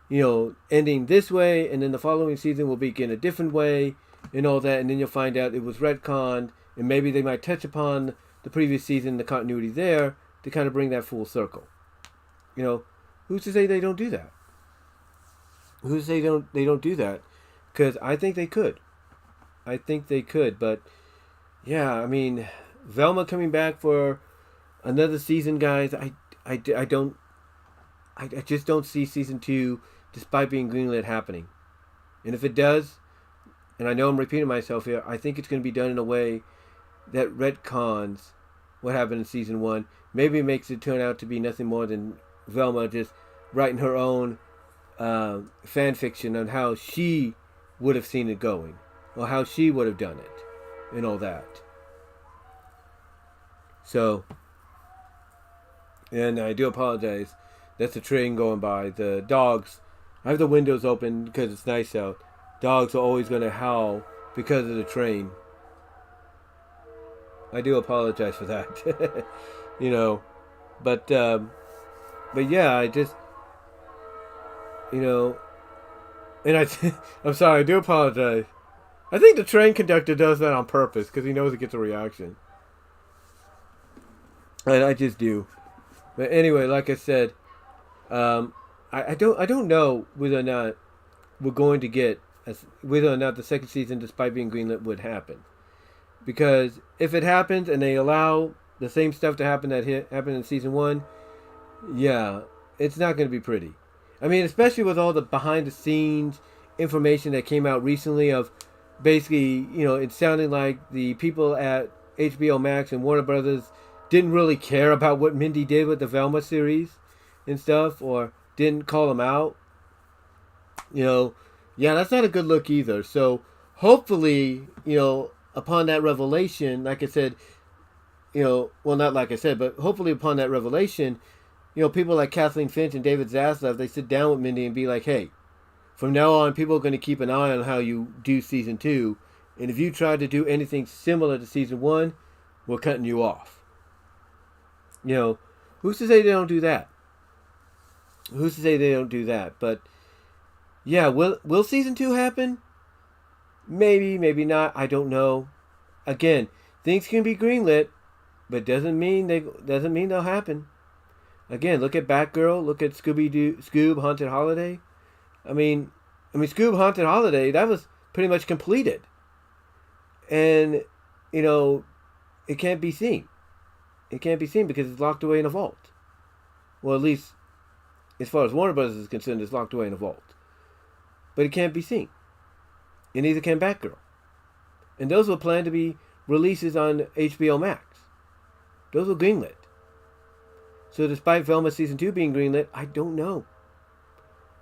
ending this way, and then the following season will begin a different way, and all that, and then you'll find out it was retconned, and maybe they might touch upon the previous season, the continuity there, to kind of bring that full circle. Who's to say they don't do that? Who's to say they don't do that? Because I think they could. But yeah, I mean, Velma coming back for another season, guys. I just don't see season 2, despite being greenlit, happening. And if it does, and I know I'm repeating myself here, I think it's going to be done in a way that retcons what happened in season 1. Maybe it makes it turn out to be nothing more than Velma just writing her own fan fiction on how she would have seen it going, or how she would have done it, and all that. So, and I do apologize. That's a train going by. The dogs, I have the windows open because it's nice out. Dogs are always going to howl because of the train. I do apologize for that. But yeah, I just, and I'm sorry, I do apologize. I think the train conductor does that on purpose because he knows it gets a reaction. And I just do. But anyway, like I said, I don't know whether or not we're going to get whether or not the second season, despite being greenlit, would happen. Because if it happens and they allow the same stuff to happen that happened in season 1, yeah, it's not going to be pretty. I mean, especially with all the behind the scenes information that came out recently of basically, it sounded like the people at HBO Max and Warner Brothers didn't really care about what Mindy did with the Velma series and stuff, or didn't call them out. You know, yeah, that's not a good look either. So hopefully, upon that revelation, like I said, well, not like I said, but hopefully upon that revelation, people like Kathleen Finch and David Zaslav, they sit down with Mindy and be like, hey, from now on, people are going to keep an eye on how you do season 2. And if you try to do anything similar to season 1, we're cutting you off. Who's to say they don't do that? Who's to say they don't do that? But yeah, will season 2 happen? Maybe, maybe not. I don't know. Again, things can be greenlit, but doesn't mean they'll happen. Again, look at Batgirl. Look at Scoob Haunted Holiday. I mean, Scoob Haunted Holiday, that was pretty much completed, and it can't be seen. It can't be seen because it's locked away in a vault. Well, at least as far as Warner Bros. Is concerned, it's locked away in a vault. But it can't be seen. And neither can Batgirl. And those were planned to be releases on HBO Max. Those were greenlit. So despite Velma Season 2 being greenlit, I don't know.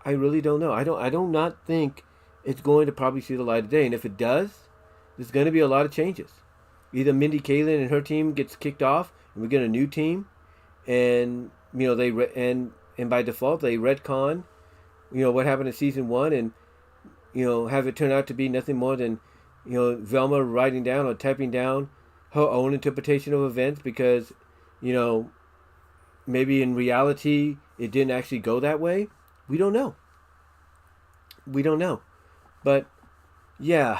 I really don't know. I do not think it's going to probably see the light of day. And if it does, there's going to be a lot of changes. Either Mindy Kaling and her team gets kicked off, and we get a new team, and and by default they retcon, what happened in season 1, and have it turn out to be nothing more than Velma writing down or typing down her own interpretation of events because maybe in reality it didn't actually go that way. We don't know. But yeah,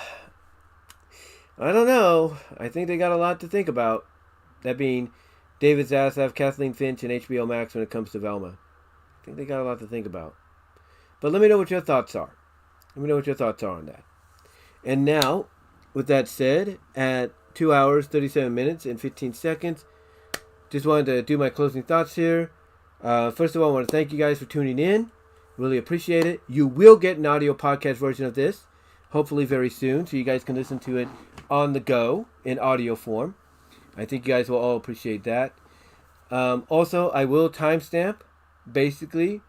I don't know. I think they got a lot to think about. That being David Zaslav, Kathleen Finch, and HBO Max when it comes to Velma. I think they got a lot to think about. But let me know what your thoughts are. Let me know what your thoughts are on that. And now, with that said, at 2 hours, 37 minutes, and 15 seconds, just wanted to do my closing thoughts here. First of all, I want to thank you guys for tuning in. Really appreciate it. You will get an audio podcast version of this, hopefully very soon, so you guys can listen to it on the go in audio form. I think you guys will all appreciate that. Also, I will timestamp, basically,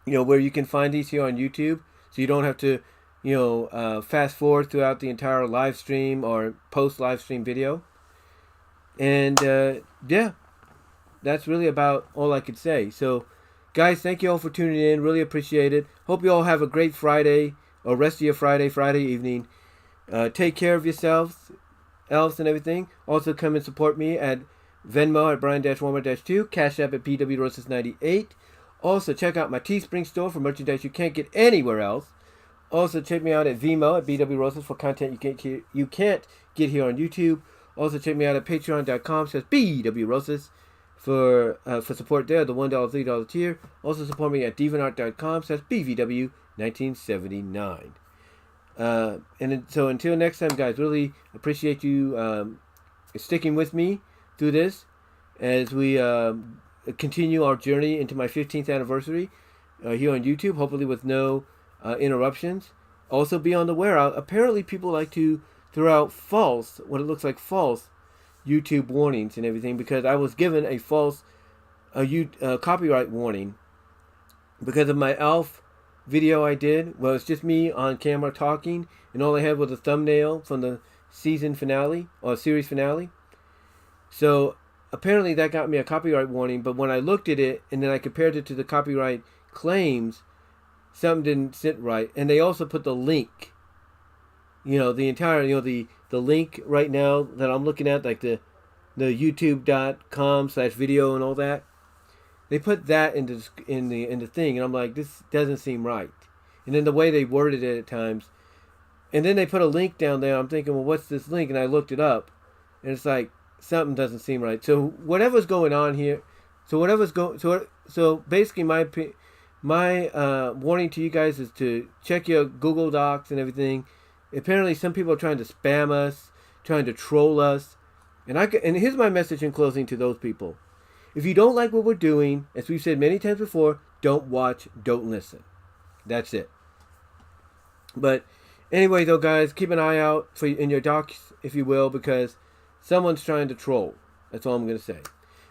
where you can find these here on YouTube, so you don't have to, fast forward throughout the entire live stream or post live stream video. And yeah, that's really about all I could say. So, guys, thank you all for tuning in. Really appreciate it. Hope you all have a great Friday or rest of your Friday evening. Take care of yourselves, elves, and everything. Also, come and support me at Venmo at Brian-Warmer-2, Cash App at PWRoses98. Also, check out my Teespring store for merchandise you can't get anywhere else. Also, check me out at VENMO at BWRoses for content you can't get here on YouTube. Also, check me out at patreon.com/BWRoses for support there, the $1, $3 tier. Also, support me at DeviantArt.com/BVW1979. And so until next time, guys, really appreciate you sticking with me through this as we continue our journey into my 15th anniversary here on YouTube, hopefully with no interruptions. Also, be on the aware. Apparently, people like to throw out what it looks like false YouTube warnings and everything, because I was given a false copyright warning because of my Alf video I did. Well, it's just me on camera talking, and all I had was a thumbnail from the season finale or series finale. So apparently that got me a copyright warning, but when I looked at it and then I compared it to the copyright claims, something didn't sit right. And they also put the link, the entire, the link right now that I'm looking at, like the youtube.com/video and all that. They put that in the thing, and I'm like, this doesn't seem right. And then the way they worded it at times, and then they put a link down there. I'm thinking, well, what's this link? And I looked it up, and it's like something doesn't seem right. So whatever's going on here, so basically my warning to you guys is to check your Google Docs and everything. Apparently, some people are trying to spam us, trying to troll us, and here's my message in closing to those people. If you don't like what we're doing, as we've said many times before, don't watch, don't listen. That's it. But anyway, though, guys, keep an eye out in your docs, if you will, because someone's trying to troll. That's all I'm going to say.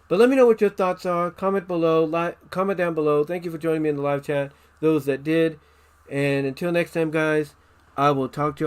But let me know what your thoughts are. Comment below. Comment down below. Thank you for joining me in the live chat. Those that did. And until next time, guys, I will talk to you all.